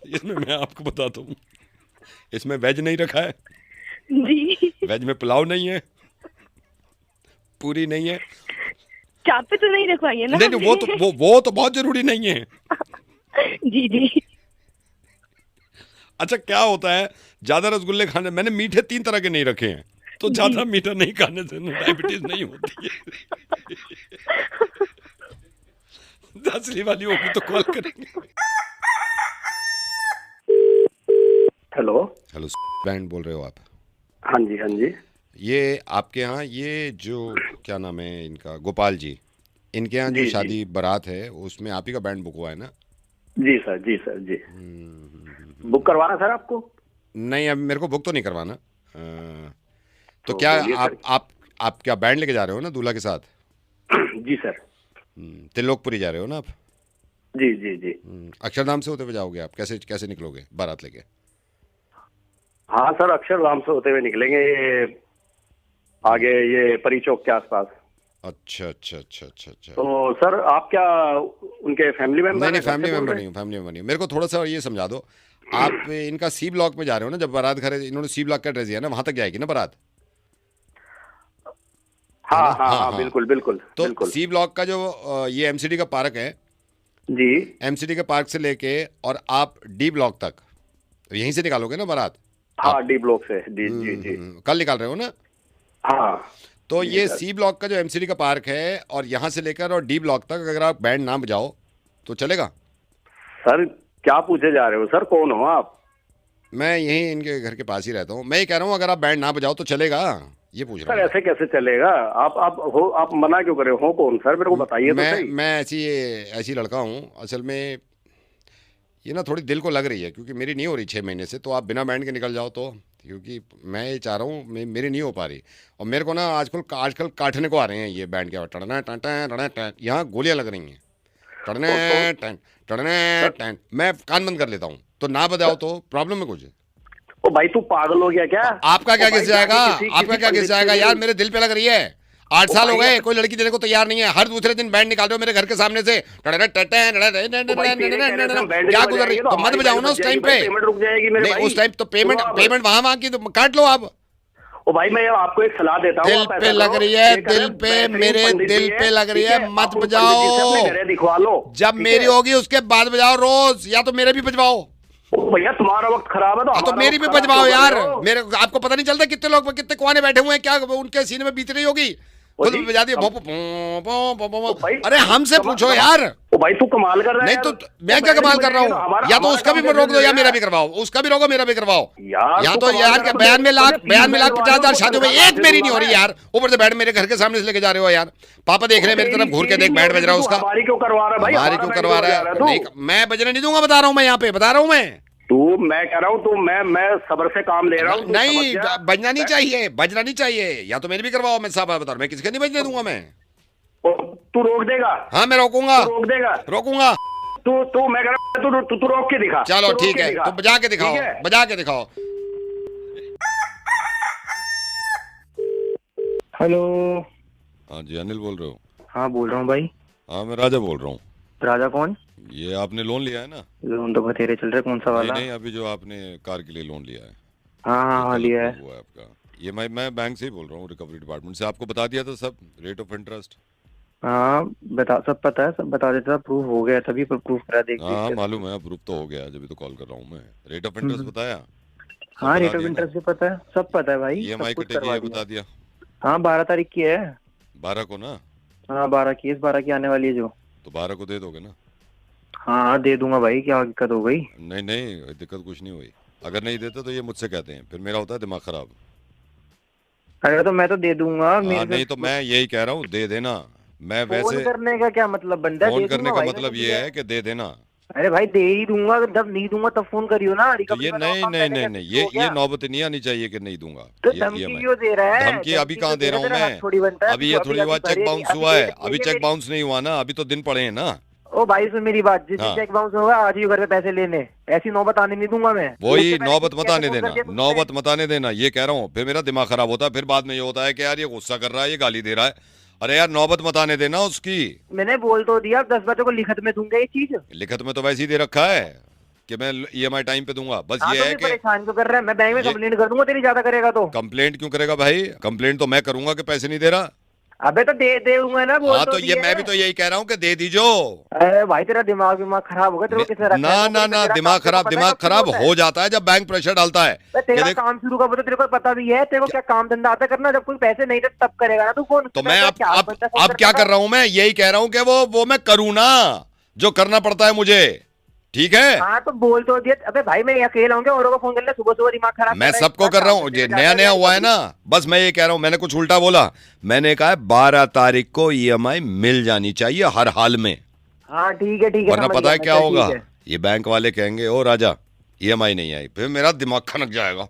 इसमें मैं आपको बताता हूँ, इसमें वेज नहीं रखा है जी। वेज में पुलाव नहीं है, पूरी नहीं है, चापे तो नहीं रखवाई है ना? नहीं वो तो बहुत जरूरी नहीं है। जी जी। अच्छा क्या होता है, ज्यादा रसगुल्ले खाने, मैंने मीठे 3 तरह के नहीं रखे हैं, तो ज्यादा मीठा नहीं खाने से डायबिटीज नहीं होती है। 10वीं वाली होगी तो कॉल करेंगे। हेलो बैंड बोल रहे हो आप? हाँ जी हाँ जी। ये आपके यहाँ ये जो क्या नाम है इनका, गोपाल जी, इनके यहाँ जी, जो जी। शादी बारात है उसमें आप ही का बैंड बुक हुआ है ना? जी सर, जी सर, जी। बुक करवाना सर आपको? नहीं, अब मेरे को बुक तो नहीं करवाना। तो तो क्या बोलिए सर। आप क्या बैंड लेके जा रहे हो ना दूल्हा के साथ? जी सर। त्रिलोकपुरी जा रहे हो ना आप? जी जी जी। अक्षरधाम से होते हुए जाओगे आप? कैसे कैसे निकलोगे बारात लेके? हाँ सर, अक्षरधाम से होते हुए निकलेंगे, ये आगे ये परी चौक के आसपास। अच्छा अच्छा अच्छा अच्छा अच्छा। तो सर आप क्या उनके फैमिली मेंबर? नहीं नहीं, फैमिली मेंबर नहीं हूँ, फैमिली मेंबर नहीं हूँ। मेरे को थोड़ा सा ये समझा दो, आप इनका सी ब्लॉक में जा रहे हो ना? जब बारात घर इन्होंने सी ब्लॉक का एड्रेस दिया ना, वहां तक जाएगी ना बारात? हाँ हाँ हाँ, बिल्कुल बिल्कुल। तो बिल्कुल। सी ब्लॉक का जो ये एमसीडी का पार्क है जी, एमसीडी के पार्क से लेके और आप डी ब्लॉक तक यहीं से निकालोगे ना बारात? हाँ डी ब्लॉक से। जी जी जी। कल निकाल रहे हो ना? हाँ। तो ये सी ब्लॉक का जो एमसीडी का पार्क है और यहाँ से लेकर और डी ब्लॉक तक अगर आप बैंड ना बजाओ तो चलेगा? सर क्या पूछे जा रहे हो सर, कौन हो आप? मैं यहीं इनके घर के पास ही रहता हूँ। मैं ये कह रहा हूँ अगर आप बैंड ना बजाओ तो चलेगा, ये पूछ रहा सर हूँ। ऐसे कैसे चलेगा? आप मना क्यों करे हो? कौन सर, मेरे को बताइए तो सही। मैं ऐसी लड़का हूँ असल में। ये ना थोड़ी दिल को लग रही है क्योंकि मेरी नहीं हो रही 6 महीने से, तो आप बिना बैंड के निकल जाओ तो, क्योंकि मैं ये चाह रहा हूँ, मेरी नहीं हो पा रही। और मेरे को ना आजकल काटने को आ रहे हैं ये बैंड के, टड़ना टन यहाँ गोलियां लग रही हैं, टड़ने टन। मैं कान बंद कर लेता हूँ, तो ना बजाओ तो प्रॉब्लम है कुछ? ओ भाई तू पागल हो गया क्या? आपका क्या घिस जाएगा? आपका क्या घिस जाएगा यार? मेरे दिल पे लग रही है। 8 साल हो गए, कोई लड़की देने को तैयार नहीं है। हर दूसरे दिन बैंड निकाल रहे हो मेरे घर के सामने से, क्या गुजर रही? तो मत बजाओ ना उस टाइम पे। पेमेंट रुक जाएगी मेरे भाई। उस टाइम तो पेमेंट वहां की तो काट लो आप। ओ भाई मैं आपको एक सलाह देता हूँ, दिल पे लग रही है, दिल पे, मेरे दिल पे लग रही है, मत बजाओ। दिखवा लो, जब मेरी होगी उसके बाद बजाओ रोज, या तो मेरे भी बजवाओ। भैया तुम्हारा वक्त खराब है तो मेरी भी बजवाओ यार। मेरे आपको पता नहीं चलता कितने लोग, कितने कुआने बैठे हुए हैं, क्या उनके सीने में बीत रही होगी? खुद बजा दिया। अरे हमसे पूछो यार। ओ भाई तू कमाल कर रहा है। नहीं तो मैं क्या कमाल कर रहा हूँ? या तो उसका भी रोक दो या मेरा भी करवाओ। उसका भी रोको, मेरा भी करवाओ। या तो यार के बयान में लाख 50,000 शादियों में एक मेरी नहीं हो रही यार। ऊपर से बैठ मेरे घर के सामने से लेके जा रहे हो यार। पापा देख रहे हैं मेरी तरफ घूर के, देख बैंड बज रहा है उसका। हमारी क्यों करवा रहा है भाई? हमारी क्यों करवा रहा है? नहीं, मैं बजने नहीं दूंगा, बता रहा हूँ मैं, यहाँ पे बता रहा हूँ मैं। मैं कह रहा हूँ मैं सब्र से काम ले रहा हूँ। नहीं, बजना नहीं चाहिए, बजना नहीं चाहिए। या तो मेरी भी करवाओ, मैं साहब बता रहा हूँ, मैं किसके नहीं बजने दूंगा मैं। तू रोक देगा? हाँ मैं रोकूंगा, रोक देगा, रोकूंगा। तू मैं कह रहा हूँ तू रोक के दिखा। चलो ठीक है, तो बजा के दिखाओ, बजा के दिखाओ। हेलो। हाँ जी, अनिल बोल रहे हो? हाँ बोल रहा हूँ भाई। हाँ मैं राजा बोल रहा हूँ। राजा कौन? ये आपने लोन लिया है ना? लोन तो बतेरे चल रहे, कौन सा वाला? नहीं, अभी जो आपने कार के लिए लोन लिया है। हाँ लिया है। हुआ है आपका। ये मैं बैंक से ही बोल रहा हूँ, रिकवरी डिपार्टमेंट से। आपको बता दिया था सब, रेट ऑफ इंटरेस्ट। हाँ सब पता है, सब बता देता। प्रूफ हो गया, तभी प्रूफ करा देख। हाँ मालूम है, प्रूफ तो हो गया, जब भी तो कॉल कर रहा हूँ मैं। रेट ऑफ इंटरेस्ट बताया? हाँ रेट ऑफ इंटरेस्ट भी पता है, सब पता है भाई। EMI कटेगी ये बता दिया? हाँ 12 तारीख की है। 12 को ना? हाँ 12 की, इस 12 की आने वाली है जो। तो 12 को दे दोगे ना? हाँ दे दूंगा भाई, क्या दिक्कत हो गई? नहीं दिक्कत कुछ नहीं हुई। अगर नहीं देते तो ये मुझसे कहते हैं, फिर मेरा होता है दिमाग खराब। अरे तो मैं तो दे दूंगा। नहीं तो मैं यही कह रहा हूँ, दे देना। मैं वैसे फोन करने का क्या मतलब बनता है? फोन करने का मतलब ये है कि दे देना। अरे भाई दे ही दूंगा, जब नहीं दूंगा तब फोन करियो ना। तो ये नहीं, ये नौबत नहीं आनी चाहिए कि नहीं दूंगा। तो धमकी क्यों दे रहा है? धमकी अभी कहाँ दे रहा हूँ मैं? अभी ये थोड़ी हुआ, चेक बाउंस हुआ है। अभी चेक बाउंस नहीं हुआ ना, अभी तो दिन पड़े हैं ना। ओ भाई सुन मेरी बात, जिस चेक बाउंस होगा आज ही घर पे पैसे लेने, ऐसी नौबत आने नहीं दूंगा मैं। वही नौबत मत आने देना, नौबत मत आने देना, ये कह रहा हूँ। फिर मेरा दिमाग खराब होता है, फिर बाद में ये होता है कि यार ये गुस्सा कर रहा है, ये गाली दे रहा है। अरे यार नौबत मत आने देना उसकी। मैंने बोल तो दिया, 10 बच्चों को लिखत में दूंगा ये चीज। लिखत में तो वैसे ही दे रखा है कि मैं EMI टाइम पे दूंगा। बस ये है कि परेशान क्यों कर रहा है? मैं बैंक में कंप्लेंट कर दूंगा तेरी, ज्यादा करेगा तो। कंप्लेंट क्यों करेगा भाई? कंप्लेंट तो मैं करूंगा कि पैसे नहीं दे रहा। अबे तो दे दूंगा ना। हाँ तो ये मैं भी तो यही कह रहा हूँ कि दे दीजो। अरे भाई तेरा दिमाग खराब होगा, तेरे को किसने रखा है? ना दिमाग खराब हो जाता है जब बैंक प्रेशर डालता है। तेरा काम शुरू कर, तेरे को पता भी है तेरे को क्या काम धंधा आता करना। जब कोई पैसे नहीं दे तब करेगा ना तू फोन। तो मैं अब क्या कर रहा हूँ? मैं यही कह रहा हूँ कि वो मैं करूँ ना, जो करना पड़ता है मुझे। ठीक है। हाँ तो बोल तो दिया। अबे भाई मैं अकेला हूँ, औरों को फोन कर ले, सुबह सुबह दिमाग खराब। मैं सबको कर रहा हूँ, ये नया नया हुआ है ना, बस मैं ये कह रहा हूँ। मैंने कुछ उल्टा बोला? मैंने कहा 12 तारीख को EMI मिल जानी चाहिए हर हाल में। हाँ ठीक है ठीक है। वरना पता है क्या होगा, ये बैंक वाले कहेंगे ओ राजा EMI नहीं आई, फिर मेरा दिमाग खनक जाएगा,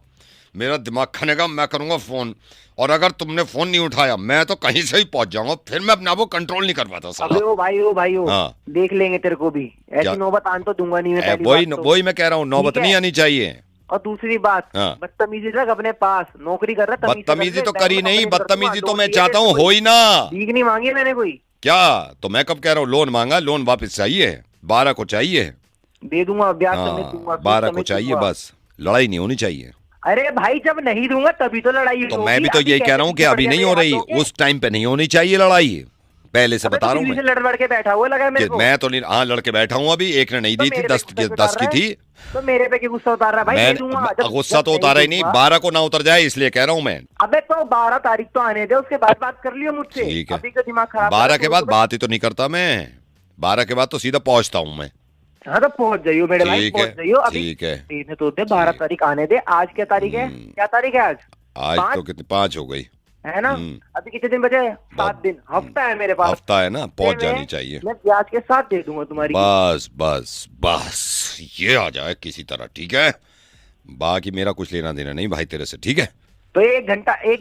मेरा दिमाग खनेगा, मैं करूंगा फोन, और अगर तुमने फोन नहीं उठाया मैं तो कहीं से ही पहुंच जाऊंगा, फिर मैं अपने आप को कंट्रोल नहीं कर पाता साला। ओ भाई हाँ। देख लेंगे तेरे को भी, ऐसी नौबत आने तो दूंगा नहीं मैं। वही मैं कह रहा हूँ, नौबत नहीं आनी चाहिए। और दूसरी बात, बदतमीजी रख अपने पास, नौकरी कर रहा है। बदतमीजी तो करी नहीं, बदतमीजी तो मैं चाहता हूँ हो ही ना। भीख नहीं मांगी मैंने कोई। क्या तो मैं कब कह रहा हूँ लोन मांगा, लोन वापस चाहिए, 12 को चाहिए, दे दूंगा, ब्याज समेत दूंगा, 12 को चाहिए, बस लड़ाई नहीं होनी चाहिए। अरे भाई जब नहीं दूंगा तभी तो लड़ाई होगी। तो मैं भी तो यही कह रहा हूँ कि अभी नहीं हो रही, उस टाइम पे नहीं होनी चाहिए लड़ाई, पहले से बता रहा हूँ। लड़ के बैठा हुआ लगा मेरे को। मैं तो नहीं, हाँ लड़के बैठा हूँ अभी, एक ने नहीं दी थी, 10 की थी। तो मेरे पे क्यों गुस्सा उतार रहा है भाई? गुस्सा तो उतारा ही नहीं, 12 को ना उतर जाए इसलिए कह रहा हूँ मैं। अबे तो 12 तारीख तो आने दे, उसके बाद बात कर लियो मुझसे। ठीक है, अभी का दिमाग खराब। 12 के बाद बात ही तो नहीं करता मैं, 12 के बाद तो सीधा पहुंचता हूँ मैं। हाँ तो पहुंच जाइयो मेरे भाई, पहुंच जाइयो अभी। ठीक है, तो दे 12 तारीख आने दे। आज क्या तारीख है? क्या तारीख है आज? आज तो कितनी 5 हो गई है ना? अभी कितने दिन बचे? 7 दिन, हफ्ता है मेरे पास। हफ्ता है ना, पहुंच जानी चाहिए। मैं ब्याज के साथ दे दूंगा तुम्हारी। बस ये आ जाए किसी तरह, ठीक है? बाकी मेरा कुछ लेना देना नहीं भाई तेरे से, ठीक है? तो एक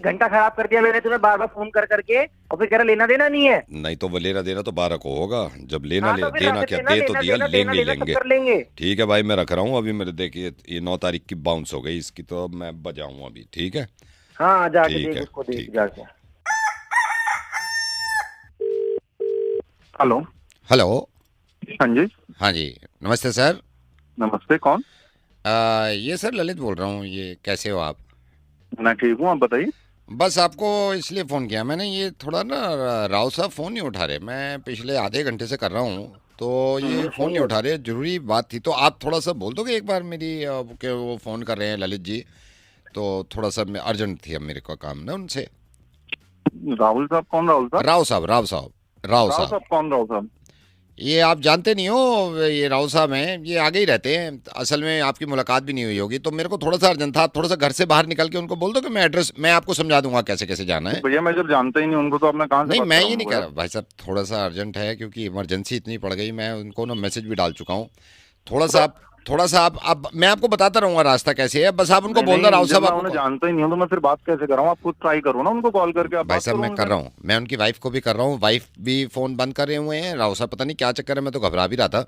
घंटा खराब कर दिया मैंने तुम्हें बार बार फोन कर करके, और फिर कह रहा लेना देना नहीं है। नहीं तो वो लेना देना तो 12 को होगा, जब लेना देना क्या, दे तो दिया, लेंगे। ठीक है भाई, मैं रख रहा हूँ अभी। मेरे देखिए ये 9 तारीख की बाउंस हो गई इसकी, तो मैं बजाऊँ अभी, ठीक है? हाँ जाके देख उसको, देख जाके। हेलो। हाँ जी नमस्ते सर। नमस्ते, कौन? ये सर ललित बोल रहा हूँ। ये कैसे हो आप? मैं ठीक हूँ, आप बताइए। बस आपको इसलिए फ़ोन किया मैंने, ये थोड़ा ना राव साहब फ़ोन नहीं उठा रहे, मैं पिछले आधे घंटे से कर रहा हूँ, तो ये फ़ोन नहीं उठा रहे। ज़रूरी बात थी, तो आप थोड़ा सा बोल दोगे एक बार मेरी कि वो फ़ोन कर रहे हैं ललित जी, तो थोड़ा सा अर्जेंट थी अब मेरे को काम ना उनसे। राहुल साहब कौन? राव साहब कौन? राव साहब ये आप जानते नहीं हो, ये राव साहब हैं, ये आगे ही रहते हैं। असल में आपकी मुलाकात भी नहीं हुई होगी, तो मेरे को थोड़ा सा अर्जेंट था। आप थोड़ा सा घर से बाहर निकल के उनको बोल दो कि मैं एड्रेस, मैं आपको समझा दूंगा कैसे कैसे जाना है। भैया मैं जब जानता ही नहीं उनको, तो अपना कहाँ से? नहीं मैं ये नहीं कह रहा भाई साहब, थोड़ा सा अर्जेंट है क्योंकि इमरजेंसी इतनी पड़ गई। मैं उनको ना मैसेज भी डाल चुका हूँ। थोड़ा सा आप मैं आपको बताता रहूंगा रास्ता कैसे है, बस आप उनको बोल दो। राव साहब आप जानते ही नहीं हो तो मैं फिर बात कैसे कर रहा हूँ? आप खुद ट्राई करो ना उनको कॉल करके। भाई साहब मैं कर रहा हूँ, मैं उनकी वाइफ को भी कर रहा हूँ, वाइफ भी फोन बंद कर रहे हुए हैं। राव साहब पता नहीं क्या चक्कर है, मैं तो घबरा भी रहा था।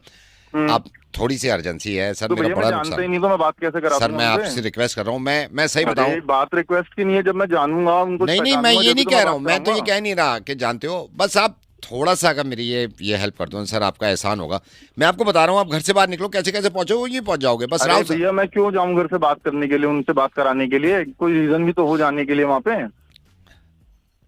आप थोड़ी सी अर्जेंसी है सर, मेरा बड़ा नुकसान। नहीं तो मैं बात कैसे करा? सर मैं आपसे रिक्वेस्ट कर रहा हूँ, मैं सही बताऊँ, बात रिक्वेस्ट की नहीं है। जब मैं जानूंगा उनको। नहीं मैं ये नहीं कह रहा हूँ, मैं तो ये कह नहीं रहा कि जानते हो, बस आप थोड़ा सा अगर मेरी ये हेल्प कर दो सर, आपका एहसान होगा। मैं आपको बता रहा हूँ, आप घर से बाहर निकलो, कैसे कैसे पहुंचो, ये पहुंच जाओगे बस। राव भैया मैं क्यों जाऊँ घर से बात करने के लिए, उनसे बात कराने के लिए? कोई रीजन भी तो हो जाने के लिए वहाँ पे।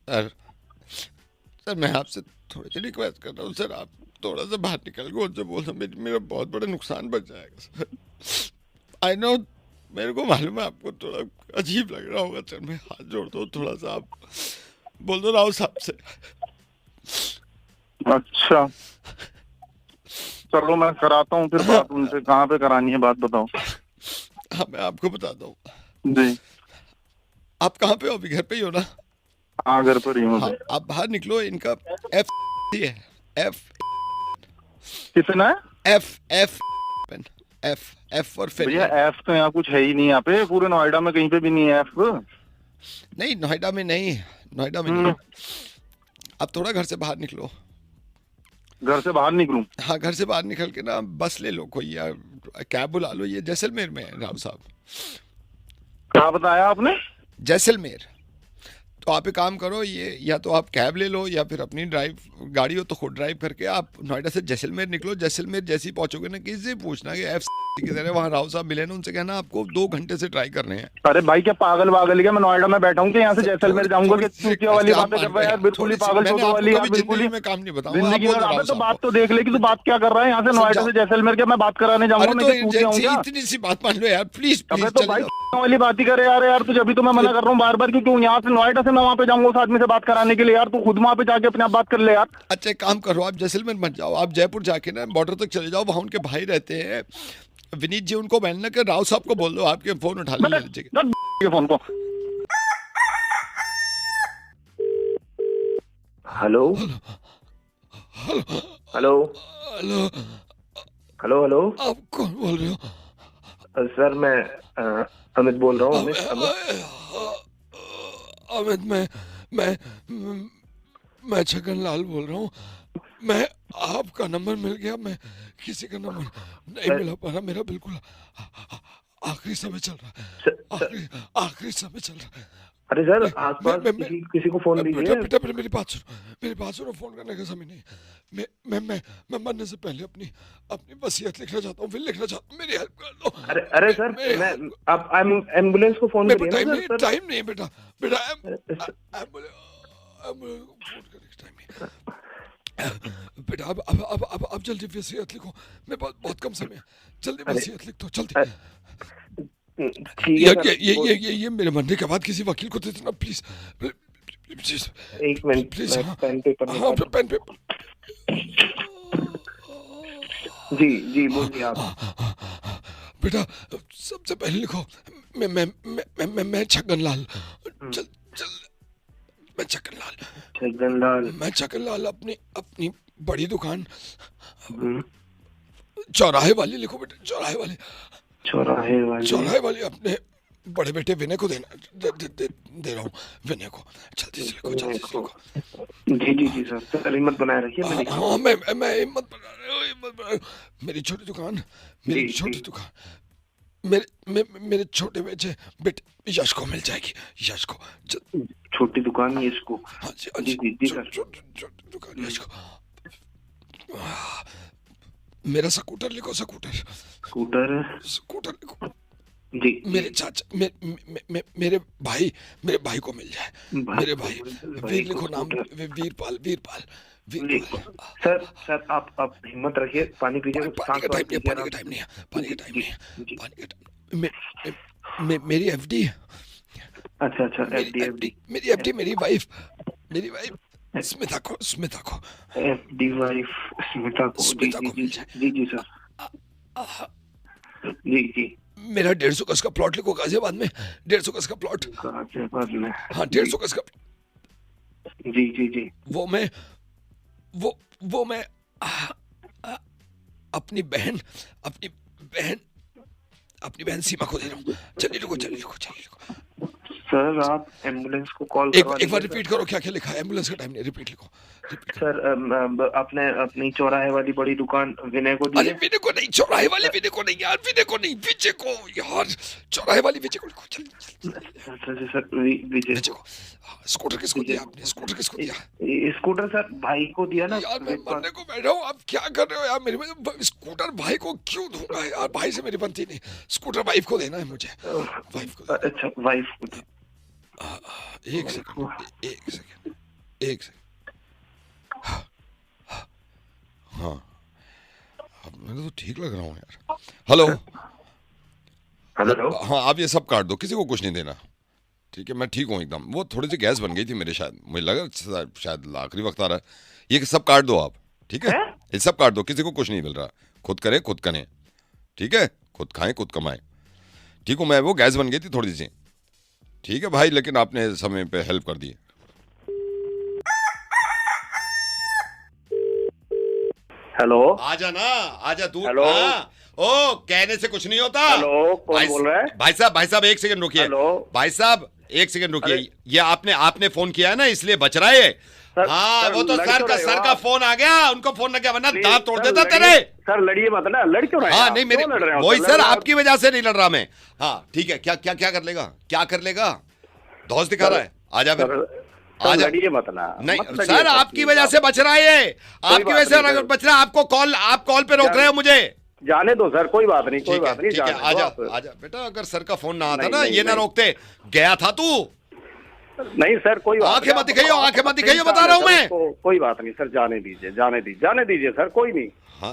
सर मैं आपसे थोड़ी सी रिक्वेस्ट कर रहा हूँ सर, आप थोड़ा सा बाहर निकल के उनसे बोल, मेरा बहुत बड़ा नुकसान बच जाएगा सर। आई नो, मेरे को मालूम है आपको थोड़ा अजीब लग रहा होगा सर, मैं हाथ जोड़ दो, थोड़ा सा आप बोल दो राव साहब से। अच्छा चलो मैं कराता हूँ फिर बात उनसे। कहाँ पे करानी है बात बताओ? हाँ मैं आपको बताता हूँ जी। आप कहाँ पे हो अभी? घर पे ही हो ना? हाँ घर पर ही हूँ। हाँ, आप बाहर निकलो, इनका F है, F कितना है? F और फिर भैया F तो यहाँ कुछ है ही नहीं, यहाँ पे पूरे नोएडा में कहीं पे भी नहीं है F। नहीं नोएडा में नहीं। अब थोड़ा घर से बाहर निकलो। घर से बाहर निकलूं? हाँ घर से बाहर निकल के ना बस ले लो कोई, या कैब बुला लो। ये जैसलमेर में है राव साहब। क्या बताया आपने? जैसलमेर। तो आप एक काम करो, ये या तो आप कैब ले लो या फिर अपनी गाड़ी हो तो खुद ड्राइव करके आप नोएडा से जैसलमेर निकलो। जैसलमेर जैसे ही पहुंचोगे ना, किसी से पूछना कि F की तरह वहाँ राव साहब मिले ना, उनसे कहना आपको 2 घंटे से ट्राई करने हैं। अरे भाई क्या पागल क्या मैं नोएडा में बैठा हूँ कि यहाँ से जैसलमेर जाऊंगा? वाली बातें कर रहा है यार, बिल्कुल ही पागल वाली यार, बिल्कुल ही। मैं काम नहीं बताऊंगा तो बात तो देख ले कि तू बात क्या कर रहा है। यहाँ से नोएडा से जैसलमेर क्या मैं बात कराने जाऊंगा? इतनी सी बात मान लो यार प्लीज। तो भाई वाली बात ही करे यार तुझे, अभी तो मैं मना कर रहा हूँ बार बार, क्योंकि यहाँ से नोएडा कैसे मैं वहाँ पे जाऊंगा उस आदमी से बात कराने के लिए यार? तू खुद वहाँ पे जाके अपने आप बात कर ले यार। अच्छा एक काम करो, आप जैसलमेर मत जाओ, आप जयपुर जाके ना बॉर्डर तक चले जाओ, वहाँ उनके भाई रहते हैं विनीत जी, उनको मैंने कि राव साहब को बोल दो आपके फोन उठा लीजिए फोन को। Hello hello hello hello hello hello, आप कौन बोल रहे हो? सर मैं अमित बोल रहा हूँ। अमित मैं छगन लाल बोल रहा हूँ। मैं आपका नंबर मिल गया, मैं किसी का नंबर नहीं मिला पा रहा, मेरा बिल्कुल आखिरी समय चल रहा है, आखिरी समय चल रहा है। अरे सर आसपास किसी को फोन दीजिए। बेटा मेरी बात सुनो, फोन करने का समय नहीं। मैं मरने से पहले अपनी वसीयत लिखना चाहता हूँ, फिर लिखना चाहता हूँ, मेरी हेल्प कर दो। अरे सर मैं आप एम्बुलेंस को फोन करिए ना। टाइम नहीं बेटा एम्बुलेंस फोन करने का टाइम नहीं बेटा। अब जल्दी वसीयत लिखो, मैं बहुत कम समय, जल्दी वसीयत लिख दो जल्दी। ये मेरे मरने के बाद किसी वकील को दे देना प्लीज प्लीज। एक मिनट प्लीज। Pen paper. हाँ पेन पेपर। जी बोलिए आप। बेटा सबसे पहले लिखो मैं छगन लाल। मैं छगन लाल अपनी बड़ी दुकान चौराहे वाली लिखो बेटा, चौराहे वाली अपने बड़े बेटे विनय को दे रहा हूँ, विनय को। जल्दी से लिखो। जी सर हिम्मत बनाए रखिए। हाँ मैं हिम्मत बना रहा हूँ। मेरी छोटी दुकान मेरे छोटे बेटे यश को मिल जाएगी, यश को। छोटी दुकान यश को? हाँ जी सर। छोटी दुकान यश को। मेरा स्कूटर लिखो, स्कूटर लिखो जी। मेरे चाचा मेरे भाई को मिल जाए, मेरे भाई वीर लिखो नाम, वीरपाल। सर आप हिम्मत रखिए, पानी पीजिए। पानी का टाइम नहीं है। मेरी एफडी। अच्छा एफडी। मेरी वाइफ स्मिता को एफडी वाइफ स्मिता को मिल जाए। जी सर। जी मेरा 150 गज का प्लॉट लिखो गाजियाबाद में, 150 गज का प्लॉट। गाजियाबाद में? हाँ 150 गज का। जी वो मैं अपनी बहन सीमा को दे रहा हूँ। चलिए लिखो। सर आप एम्बुलेंस को कॉल एक बार रिपीट करो, क्या लिखा है? एम्बुलेंस का टाइम नहीं, रिपीट लिखो। सर आपने अपनी चौराहे वाली बड़ी दुकान विनय को दी? अरे विनय को नहीं, चौराहे वाले विनय को नहीं यार, विजय को यार, चौराहे वाली विजय को लिखो। सर विजय को। स्कूटर किसको दिया आपने? स्कूटर सर भाई को दिया ना यार। मैं मरने को बैठा हूँ, आप क्या कर रहे हो यार? मेरे में स्कूटर भाई को क्यों दूंगा यार? भाई से मेरी बनती नहीं, स्कूटर वाइफ को देना है मुझे, वाइफ को। अच्छा वाइफ को। एक सेकंड। हाँ मैं तो ठीक लग रहा हूँ यार। हेलो। हाँ आप ये सब काट दो, किसी को कुछ नहीं देना, ठीक है? मैं ठीक हूँ एकदम। वो थोड़ी सी गैस बन गई थी मेरे, शायद मुझे लगा शायद आखिरी वक्त आ रहा है। ये सब काट दो आप, ठीक है? ये सब काट दो, किसी को कुछ नहीं मिल रहा। खुद करे खुद करें, ठीक है? खुद खाएं खुद कमाएं, ठीक हूँ मैं। वो गैस बन गई थी थोड़ी सी, ठीक है भाई, लेकिन आपने समय पे हेल्प कर दी। हेलो। आजा तू। हेलो। ओ कहने से कुछ नहीं होता। हेलो कौन बोल रहा है? भाई साहब एक सेकंड रुकिए। भाई साहब एक सेकंड रुकिए। ये आपने फोन किया है ना, इसलिए बच रहा है। हाँ वो तो सर का फोन आ गया, उनको फोन लग गया, वरना दांत तोड़ देता तेरे। सर लड़िए मत ना, लड़ क्यों रहे? हाँ नहीं मेरे वही सर, आपकी वजह से नहीं लड़ रहा मैं। हाँ ठीक है, क्या कर लेगा? धौस दिखा रहा है, आजा फिर। लड़िए मत ना। नहीं सर आपकी वजह से बच रहा है, आपकी वजह से बच रहा है। आप कॉल पे रोक रहे हो मुझे। जाने दो सर, कोई बात नहीं। ठीक है आजा बेटा। अगर सर का फोन ना आता ना, ये ना रोकते, गया था तू। नहीं सर कोई आंखें मत दिखाइयो, बता रहा हूँ मैं। कोई बात नहीं सर, जाने दीजिए सर, कोई नहीं।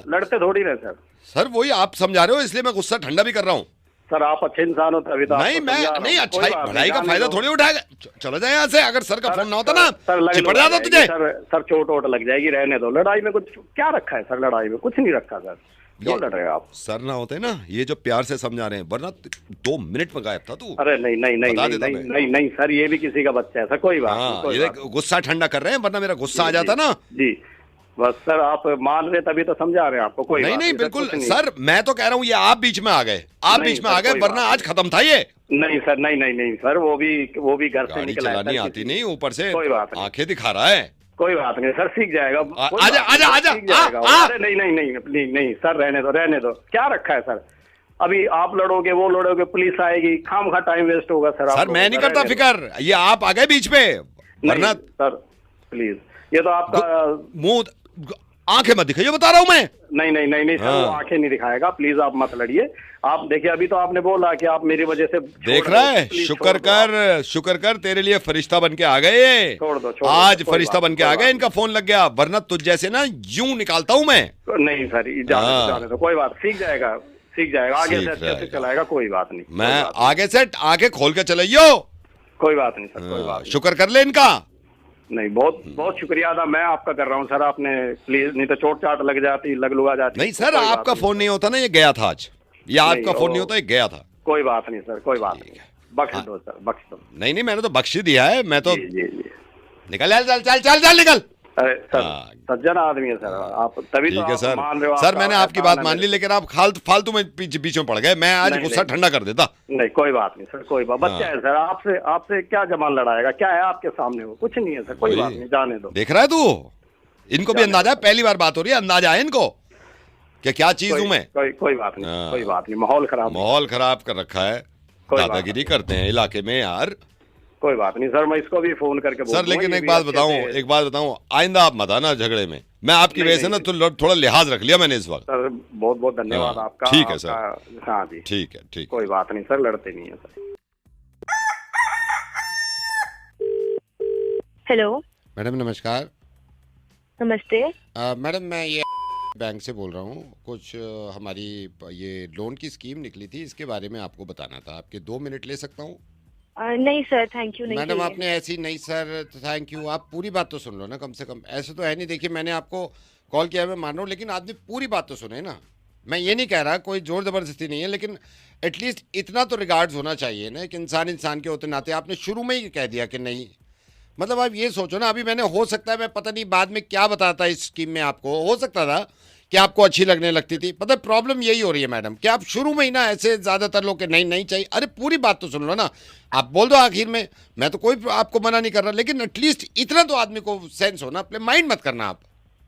लड़ते थोड़ी रहे सर। सर वही आप समझा रहे हो, इसलिए मैं गुस्सा ठंडा भी कर रहा हूँ। सर आप अच्छे इंसान हो तभी तो नहीं आपको मैं समझा रहा नहीं हूँ। अच्छा कोई बात भलाई का जाने फायदा दो। थोड़ी उठाएगा। चलो जाए यहाँ से। अगर सर का फोन ना होता ना सर लग चिपट लग जाता जाएगी, तुझे। सर चोट वोट लग जाएगी, रहने दो। लड़ाई में कुछ क्या रखा है सर? लड़ाई में कुछ नहीं रखा सर, क्यों लड़ रहे हो आप? सर ना होते ना, ये जो प्यार से समझा रहे हैं, वरना 2 मिनट में गायब था तू। अरे नहीं नहीं नहीं बता नहीं देता नहीं, मैं। नहीं नहीं सर, ये भी किसी का बच्चा है सर, कोई बात नहीं, हाँ कोई ये बात देख नहीं। गुस्सा ठंडा कर रहे हैं, वरना मेरा गुस्सा आ जाता ना। जी बस सर आप मान रहे तभी तो समझा रहे हैं आपको। कोई नहीं बात नहीं सर, बिल्कुल कुछ नहीं। सर, मैं तो कह रहा हूँ ये आप बीच में आ गए, आप नहीं बीच में सर, आ गए, कोई वरना बात आज खत्म था ये। नहीं सर, नहीं नहीं नहीं सर, वो भी घर से गाड़ी निकला है चलानी सर, आती नहीं, ऊपर से कोई बात नहीं। आंखें दिखा रहा है। कोई बात नहीं सर, सीख जाएगा। कोई आजा बात नहीं, आजा आजा सीख जाएगा। आ, आ। अरे नहीं नहीं नहीं प्लीज नहीं सर, रहने दो। क्या रखा है सर? अभी आप लड़ोगे, वो लड़ोगे, पुलिस आएगी, खामखा टाइम वेस्ट होगा सर। सर मैं नहीं करता फिक्र, ये आप आ गए बीच में, वरना सर प्लीज, ये तो आपका मुंह आंखें मत दिखाइए, बता रहा हूँ मैं। नहीं नहीं नहीं नहीं सर, वो हाँ। आंखें नहीं दिखाएगा, प्लीज आप मत लड़िए। आप देखिए अभी तो आपने बोला कि आप मेरी वजह से देख रहा है, शुक्र कर तेरे लिए फरिश्ता बन के आ गए। छोड़ दो आज फरिश्ता बन के आ गए, इनका फोन लग गया, वरना तुझ जैसे ना यूं निकालता हूँ मैं। नहीं सर, जाने दो, कोई बात, सीख जाएगा आगे से अच्छे से चलाएगा, कोई बात नहीं। मैं आगे से आगे खोल के चलाइयो। कोई बात नहीं सर, कोई बात नहीं। शुक्र कर ले इनका। नहीं बहुत बहुत शुक्रिया अदा मैं आपका कर रहा हूँ सर, आपने प्लीज, नहीं तो चोट चाट लग जाती, लुगा जाती। नहीं सर, आपका फोन नहीं होता ना, ये गया था आज। ये आपका फोन नहीं होता, ये गया था। कोई बात नहीं सर, कोई बात नहीं, बख्श दो सर, बख्श दो। नहीं मैंने तो बख्श दिया है, मैं तो जी निकल चल निकल। अरे सर सज्जन आदमी है सर आप, तभी तो ठीक है आप सर। मान रहे हो। सर मैंने आपकी बात मान ली, लेकिन आप फालतू में बीच में पड़ गए। मैं आज गुस्सा ठंडा कर देता। नहीं कोई बात नहीं सर, कोई बात, बच्चा है सर, आपसे क्या जमान लड़ाएगा? क्या है आपके सामने? वो कुछ नहीं है सर, कोई बात नहीं, जाने दो। देख रहा है तू, इनको भी अंदाजा है, पहली बार बात हो रही है, अंदाजा है इनको कि क्या चीज हूं मैं। कोई बात नहीं, कोई बात नहीं, माहौल खराब कर रखा है, दादागिरी करते हैं इलाके में यार। कोई बात नहीं सर, मैं इसको भी फोन करके सर लेकिन एक बात बताऊं, आइंदा आप मत आना झगड़े में। मैं आपकी वजह से ना तो थोड़ा लिहाज रख लिया मैंने इस वक्त। सर बहुत बहुत धन्यवाद आपका। ठीक है सर, हाँ जी ठीक है, कोई बात नहीं सर, लड़ते नहीं है सर। हेलो मैडम नमस्कार। नमस्ते मैडम मैं ये बैंक से बोल रहा हूँ, कुछ हमारी ये लोन की स्कीम निकली थी, इसके बारे में आपको बताना था। आपके 2 मिनट ले सकता हूँ? नहीं सर, थैंक यू नहीं। मैडम आपने ऐसी नहीं सर, थैंक यू, आप पूरी बात तो सुन लो ना कम से कम। ऐसे तो है नहीं, देखिए मैंने आपको कॉल किया, मैं मान रहा हूँ, लेकिन आपने पूरी बात तो सुने ना। मैं ये नहीं कह रहा कोई जोर जबरदस्ती नहीं है, लेकिन एटलीस्ट इतना तो रिगार्ड्स होना चाहिए ना कि इंसान के होते नाते आपने शुरू में ही कह दिया कि नहीं। मतलब आप ये सोचो ना, अभी मैंने हो सकता है मैं पता नहीं बाद में क्या बताता इस स्कीम में, आपको हो सकता था कि आपको अच्छी लगने लगती थी। पता है प्रॉब्लम यही हो रही है मैडम कि आप शुरू में ही ना ऐसे ज़्यादातर लोग के नहीं चाहिए। अरे पूरी बात तो सुन लो ना, आप बोल दो आखिर में, मैं तो कोई आपको मना नहीं कर रहा, लेकिन एटलीस्ट इतना तो आदमी को सेंस हो ना, अपने माइंड मत करना आप।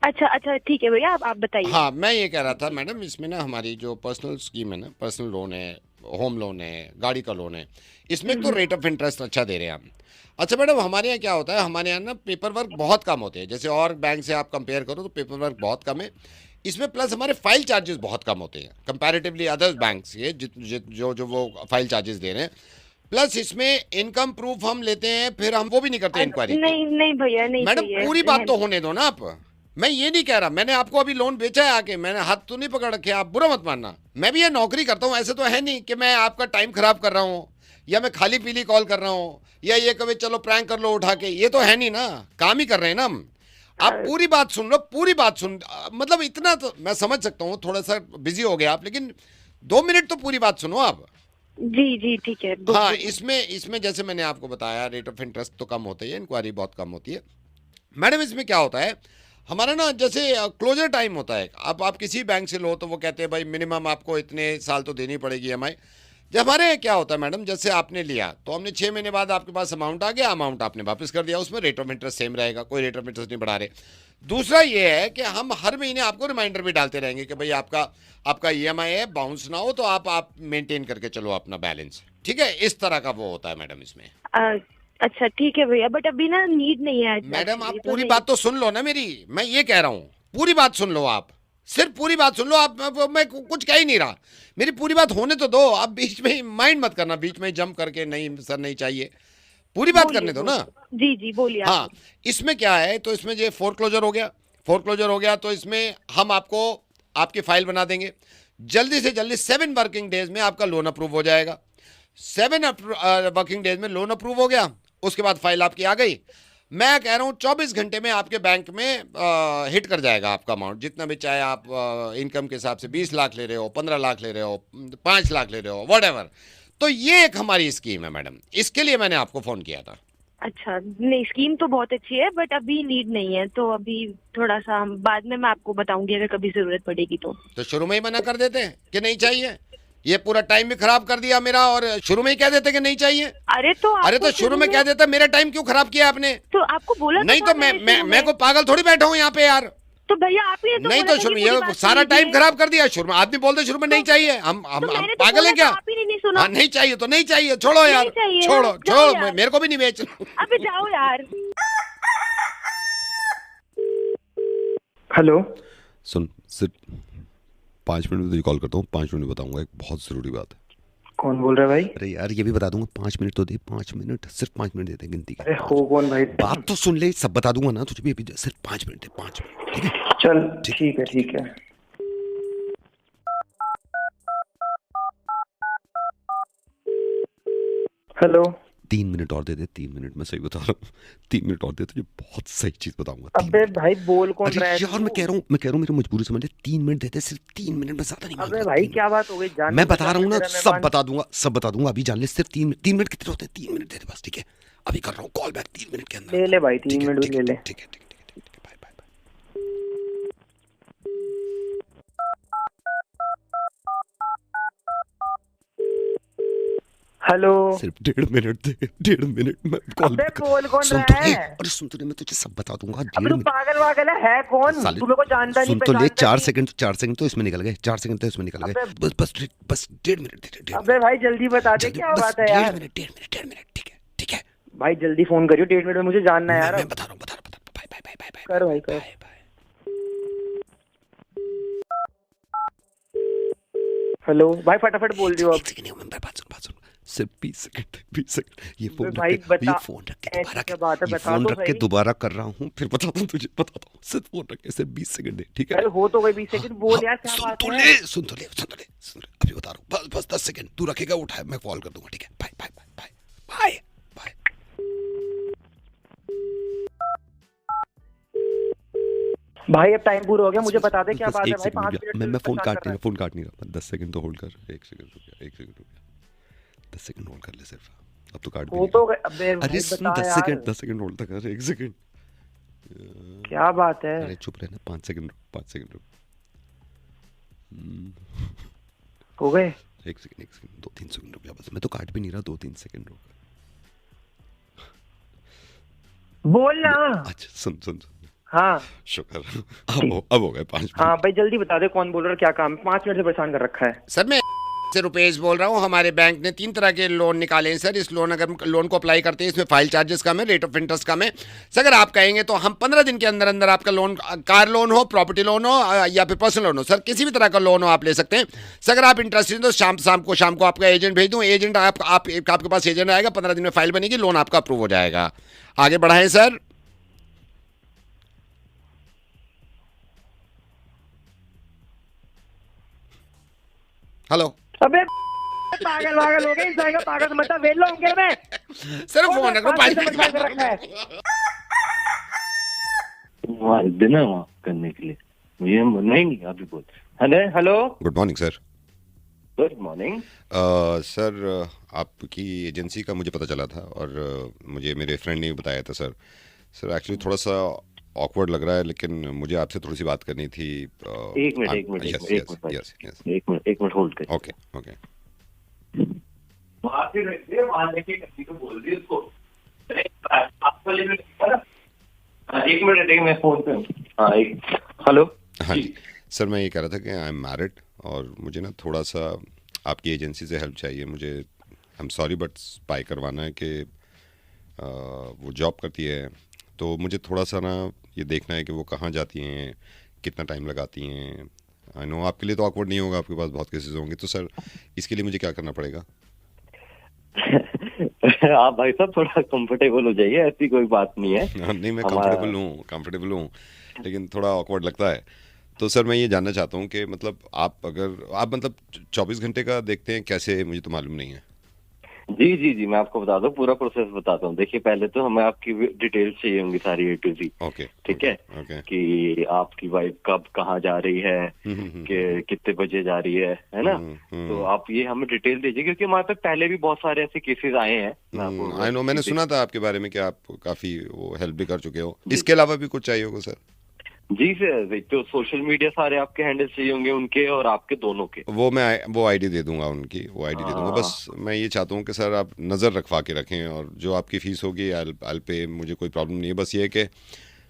अच्छा ठीक है भैया, आप बताइए। हाँ मैं ये कह रहा था मैडम, इसमें ना हमारी जो पर्सनल स्कीम है ना, पर्सनल लोन है, होम लोन है, गाड़ी का लोन है, इसमें तो रेट ऑफ इंटरेस्ट अच्छा दे रहे हैं हम। अच्छा मैडम, हमारे यहाँ क्या होता है, हमारे यहाँ ना पेपर वर्क बहुत कम होते हैं। जैसे और बैंक से आप कंपेयर करो तो पेपर वर्क बहुत कम है इसमें, प्लस हमारे फाइल चार्जेस बहुत कम होते हैं कंपैरेटिवली अदर बैंक्स के जो वो फाइल चार्जेस दे रहे हैं। प्लस इसमें इनकम प्रूफ हम लेते हैं, फिर हम वो भी नहीं करते इंक्वायरी। नहीं भैया, नहीं मैडम पूरी बात तो होने दो ना आप। मैं ये नहीं कह रहा, मैंने आपको अभी लोन बेचा है आके, मैंने हाथ तो नहीं पकड़ रखे, आप बुरा मत मानना। मैं भी ये नौकरी करता हूँ, ऐसे तो है नहीं कि मैं आपका टाइम खराब कर रहा हूँ या मैं खाली पीली कॉल कर रहा हूँ या ये कभी चलो प्रैंक कर लो उठा के, ये तो है नहीं ना, काम ही कर रहे हैं ना हम। आप पूरी बात सुन लो, पूरी बात सुन, मतलब इतना तो मैं समझ सकता हूँ, थोड़ा सा बिजी हो गया आप, लेकिन 2 मिनट तो पूरी बात सुनो आप। जी ठीक है। हाँ इसमें जैसे मैंने आपको बताया, रेट ऑफ इंटरेस्ट तो कम होता है, इंक्वायरी बहुत कम होती है मैडम। इसमें क्या होता है हमारा ना, जैसे क्लोजर टाइम होता है, अब आप किसी बैंक से लो तो वो कहते हैं भाई मिनिमम आपको इतने साल तो देनी पड़ेगी EMI। जब हमारे यहाँ क्या होता है मैडम, जैसे आपने लिया तो हमने 6 महीने बाद आपके पास अमाउंट आ गया, अमाउंट आपने वापस कर दिया, उसमें रेट ऑफ इंटरेस्ट सेम रहेगा, कोई रेट ऑफ इंटरेस्ट नहीं बढ़ा रहे। दूसरा ये है कि हम हर महीने आपको रिमाइंडर भी डालते रहेंगे कि भाई आपका EMI है, बाउंस ना हो, तो आप मेंटेन करके चलो अपना बैलेंस, ठीक है। इस तरह का वो होता है मैडम इसमें। अच्छा ठीक है भैया, बट अभी ना नीड नहीं है मैडम। आप पूरी बात तो सुन लो ना मेरी, मैं ये कह रहा हूँ पूरी बात सुन लो आप, सिर्फ पूरी बात सुन लो आप। मैं कुछ कह ही नहीं रहा, मेरी पूरी बात होने तो दो। आप बीच में माइंड मत करना, बीच में जंप करके नहीं सर नहीं चाहिए, पूरी बात करने दो ना। जी बोलिए। हाँ इसमें क्या है, तो इसमें जो फोरक्लोजर हो गया तो इसमें हम आपको आपकी फाइल बना देंगे। जल्दी से जल्दी 7 वर्किंग डेज में आपका लोन अप्रूव हो जाएगा। 7 वर्किंग डेज में लोन अप्रूव हो गया, उसके बाद फाइल आपकी आ गई। मैं कह रहा हूँ 24 घंटे में आपके बैंक में हिट कर जाएगा आपका अमाउंट, जितना भी, चाहे आप इनकम के हिसाब से 20 लाख ले रहे हो, 15 लाख ले रहे हो, 5 लाख ले रहे हो, व्हाटएवर। तो ये एक हमारी स्कीम है मैडम, इसके लिए मैंने आपको फोन किया था। अच्छा, नहीं स्कीम तो बहुत अच्छी है बट अभी नीड नहीं है, तो अभी थोड़ा सा बाद में मैं आपको बताऊंगी अगर कभी जरूरत पड़ेगी तो शुरू में ही मना कर देते हैं कि नहीं चाहिए। ये पूरा टाइम भी खराब कर दिया मेरा, और शुरू में ही कह देते कि नहीं चाहिए। अरे तो शुरू में कह देता, मेरा टाइम क्यों खराब किया आपने? तो आपको बोला नहीं तो मैं को पागल थोड़ी बैठा हूँ यहाँ पे यार। तो भैया आप ही नहीं तो शुरू में सारा टाइम खराब कर दिया। शुरू में आदमी बोलते शुरू में नहीं चाहिए, हम पागल है क्या? हाँ नहीं चाहिए तो नहीं चाहिए, छोड़ो यार, छोड़ो, मेरे को भी नहीं बेच। अबे जाओ यार। हेलो, सुन, सिर्फ 5 मिनट में तुझे कॉल करता हूँ, 5 मिनट में बताऊंगा, एक बहुत जरूरी बात है। कौन बोल रहा है भाई? अरे यार ये भी बता दूंगा, 5 मिनट तो दे, 5 मिनट, सिर्फ 5 मिनट देते गिनती के। अरे हो कौन भाई? बात तो सुन ले, सब बता दूंगा ना तुझे भी, अभी सिर्फ 5 मिनट है, 5 मिनट, ठीक है? चल ठीक है, ठीक है। हेलो, 3 मिनट और दे दे, 3 मिनट, मैं सही बता रहा हूँ, 3 मिनट और दे, तुझे बहुत सही चीज बताऊंगा। अबे भाई बोल कौन रहा है? यार मैं कह रहा हूँ मेरी मजबूरी समझ ले, 3 मिनट देते, सिर्फ 3 मिनट में, ज्यादा नहीं। अबे भाई क्या बात हो गई? मैं बता रहा हूँ ना, सब बता दूंगा, अभी जान ले, सिर्फ 3 मिनट कितने होते हैं? 3 मिनट दे दे बस, ठीक है? अभी कर रहा हूँ कॉल बैक 3 मिनट के अंदर। ले ले भाई, 3 मिनट भी ले ले। ठीक है, बाय बाय। हेलो, सिर्फ 1.5 मिनट दे, 1.5 मिनट में कॉल बैक। बोल कौन रहा है? अरे सुन तो ले, मैं तुझे सब बता दूंगा। अब तू पागल वागल है कौन? तू मेरे को जानता नहीं, सुन तो ले, 4 सेकंड तो इसमें निकल गए, 4 सेकंड तो इसमें निकल गए, बस 1.5 मिनट दे। अबे भाई जल्दी बता दे, क्या बात है यार? 1.5 मिनट, ठीक है भाई जल्दी फोन करियो, 1.5 मिनट में मुझे जानना है यार। मैं बता रहा हूँ, बाय। कर भाई कर। हेलो भाई, फटाफट बोल दियो अब। बात सुन, सिर्फ 20 सेकंड, ये फोन भाई रख के दोबारा कर रहा हूँ, फिर बताता हूँ तुझे, सिर्फ फोन रख के, सिर्फ 20 सेकंड है, ठीक है? अरे हो तो गई 20 सेकंड, बोल यार क्या बात है? सुन तो ले, अभी बता रहा हूँ, बस 10 सेकंड तू रखेगा, उठाए, मैं कॉल कर दूंगा, ठीक है? बाय। भाई अब टाइम पूरा हो गया, मुझे बता दे क्या बात है भाई? 5 मिनट मैं फोन काट नहीं रहा, 10 सेकंड तो होल्ड कर, 1 सेकंड रुक गया, 10 सेकंड होल्ड कर ले सिर्फ, अब तो काट भी नहीं। अरे सुन, 10 सेकंड होल्ड कर, 1 सेकंड। क्या बात है? अरे चुप रहना, 5 सेकंड रुक। हो गए? 1 सेकंड, 2-3 सेकंड रुक जा बस, मैं तो काट भी नहीं रहा, 2-3 सेकंड रुक। बोल ना। अच्छा सुन। हाँ शुक्र, अब हो गए 5 मिनट। हाँ भाई जल्दी बता दे कौन बोल रहा है, क्या काम? 5 मिनट से परेशान कर रखा है सर। मैं से रुपेश बोल रहा हूँ। हमारे बैंक ने 3 तरह के लोन निकाले हैं सर। इस लोन को अप्लाई करते हैं, इसमें फाइल चार्जेस कम है, रेट ऑफ इंटरेस्ट कम है। सर अगर आप कहेंगे तो हम 15 दिन के अंदर अंदर आपका लोन, कार लोन हो, प्रॉपर्टी लोन हो या फिर पर्सनल लोन हो, सर किसी भी तरह का लोन हो आप ले सकते हैं। सर अगर आप इंटरेस्टेड तो शाम को आपका एजेंट भेज दूँ, एजेंट आपके पास एजेंट आएगा, 15 दिन में फाइल बनेगी, लोन आपका अप्रूव हो जाएगा। आगे बढ़ाएं सर। हेलो। अबे पागल हो गए, इंसान का पागल समझता, वेल होंगे मैं। सर फोन रख लो, 5 मिनट रखा है डिनर करने के लिए, ये नहीं अभी बोल। Hello, good morning sir. Good morning sir, आपकी एजेंसी का मुझे पता चला था और मुझे मेरे फ्रेंड ने बताया था सर। सर एक्चुअली थोड़ा सा ऑकवर्ड लग रहा है, लेकिन मुझे आपसे थोड़ी सी बात करनी थी। एक मिनट होल्ड कर। ओके एक मिनट मैं फोन पे। हेलो। हाँ जी सर, मैं ये कह रहा था कि आई एम मैरिड और मुझे ना थोड़ा सा आपकी एजेंसी से हेल्प चाहिए। मुझे I am sorry but spy करवाना है कि वो जॉब करती है, तो मुझे थोड़ा सा ना ये देखना है कि वो कहाँ जाती हैं, कितना टाइम लगाती हैं। आई नो आपके लिए तो ऑकवर्ड नहीं होगा, आपके पास बहुत केसेस होंगे, तो सर इसके लिए मुझे क्या करना पड़ेगा? आप भाई साहब थोड़ा कंफर्टेबल हो जाइए, ऐसी कोई बात नहीं है। नहीं मैं कंफर्टेबल हूँ, लेकिन थोड़ा ऑकवर्ड लगता है। तो सर मैं ये जानना चाहता हूँ कि मतलब आप मतलब 24 घंटे का देखते हैं कैसे, मुझे तो मालूम नहीं है। जी जी जी, मैं आपको बता दूं, पूरा प्रोसेस बताता हूँ। देखिए, पहले तो हमें आपकी डिटेल्स चाहिए होंगी सारी A to Z। ओके, ठीक है, कि आपकी वाइफ कब कहाँ जा रही है, कि कितने बजे जा रही है ना। तो आप ये हमें डिटेल दीजिए, क्योंकि हमारे पास पहले भी बहुत सारे ऐसे केसेस आए हैं। आई नो, मैंने सुना था आपके बारे में कि आप काफी वो हेल्प भी कर चुके हो। इसके अलावा भी कुछ चाहिए होगा सर? जी सर, तो सोशल मीडिया सारे आपके हैंडल चाहिए होंगे, उनके और आपके दोनों के। वो आईडी दे दूंगा, उनकी वो आईडी दे दूंगा। बस मैं ये चाहता हूँ कि सर आप नज़र रखवा के रखें, और जो आपकी फ़ीस होगी आई पे, मुझे कोई प्रॉब्लम नहीं है। बस ये है कि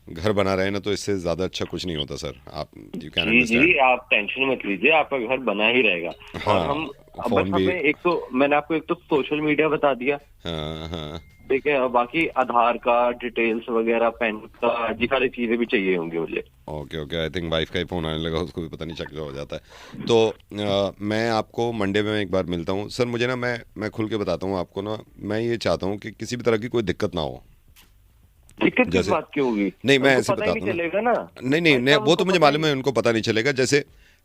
घर बना रहे ना, तो इससे ज़्यादा अच्छा कुछ नहीं होता सर। आप यू कैन अंडरस्टैंड। जी, आप टेंशन मत लीजिए, आपका घर बना ही रहेगा। हाँ, और हम फोन भी, मैंने आपको एक तो सोशल मीडिया बता दिया। हाँ, ठीक है, और बाकी आधार कार्ड डिटेल्स वगैरह, पैन कार्ड, ये सारी चीजें भी चाहिए होंगी मुझे। ओके, आई थिंक वाइफ का ही फोन आने लगा, उसको भी पता नहीं चल हो जाता है। तो मैं आपको मंडे में एक बार मिलता हूँ सर। मुझे ना, मैं खुल के बताता हूँ आपको ना, मैं ये चाहता हूँ कि किसी भी तरह की कोई दिक्कत ना हो। दिक्कत किस बात की होगी? नहीं, मैं ऐसे बताता हूँ ना। नहीं, वो तो मुझे मालूम है, उनको पता नहीं चलेगा। जैसे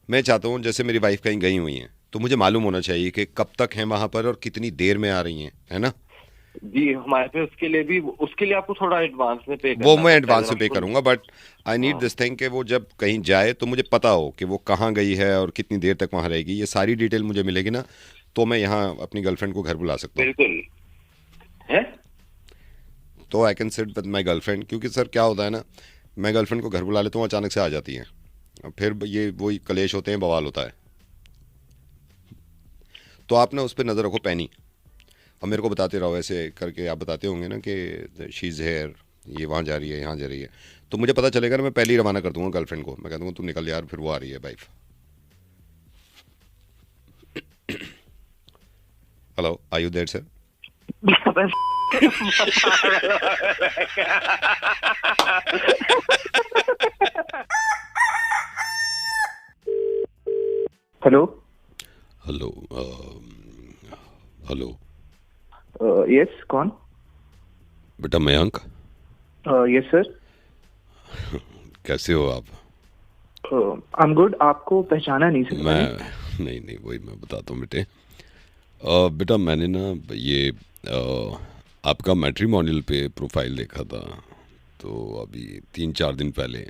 मैं चाहता हूँ, जैसे मेरी वाइफ कहीं गई हुई हैं, तो मुझे मालूम होना चाहिए कि कब तक हैं वहाँ पर और कितनी देर में आ रही हैं, है ना। जी, हमारे पे उसके लिए आपको थोड़ा एडवांस में पे करना, वो मैं एडवांस में पे करूंगा, but I need this thing कि वो जब कहीं जाए तो मुझे पता हो कि वो कहाँ गई है और कितनी देर तक वहाँ रहेगी। ये सारी डिटेल मुझे मिलेगी ना, तो मैं यहाँ अपनी गर्लफ्रेंड को घर बुला सकता हूँ। बिल्कुल है, तो I can sit with my girlfriend. क्योंकि सर क्या होता है ना, मैं गर्लफ्रेंड को घर बुला लेता हूँ, अचानक से आ जाती हैं, फिर ये वही कलेश होते हैं, बवाल होता है। तो आप ना उस पर नज़र रखो, पैनी, और मेरे को बताते रहो। ऐसे करके आप बताते होंगे ना कि शी इज़ हेयर, ये वहाँ जा रही है, यहाँ जा रही है, तो मुझे पता चलेगा ना। मैं पहले ही रवाना कर दूंगा गर्लफ्रेंड को, मैं कह दूँगा तुम निकल यार, फिर वो आ रही है wife. Hello, are you there sir? Hello hello hello, yes, कौन? बेटा मयंक। Yes sir. कैसे हो आप? I am good. आपको पहचाना नहीं सर? नहीं, वही मैं बताता हूँ बेटे। बेटा मैंने ना ये आपका मैट्रिमोनियल पे प्रोफाइल देखा था, तो अभी 3-4 दिन पहले।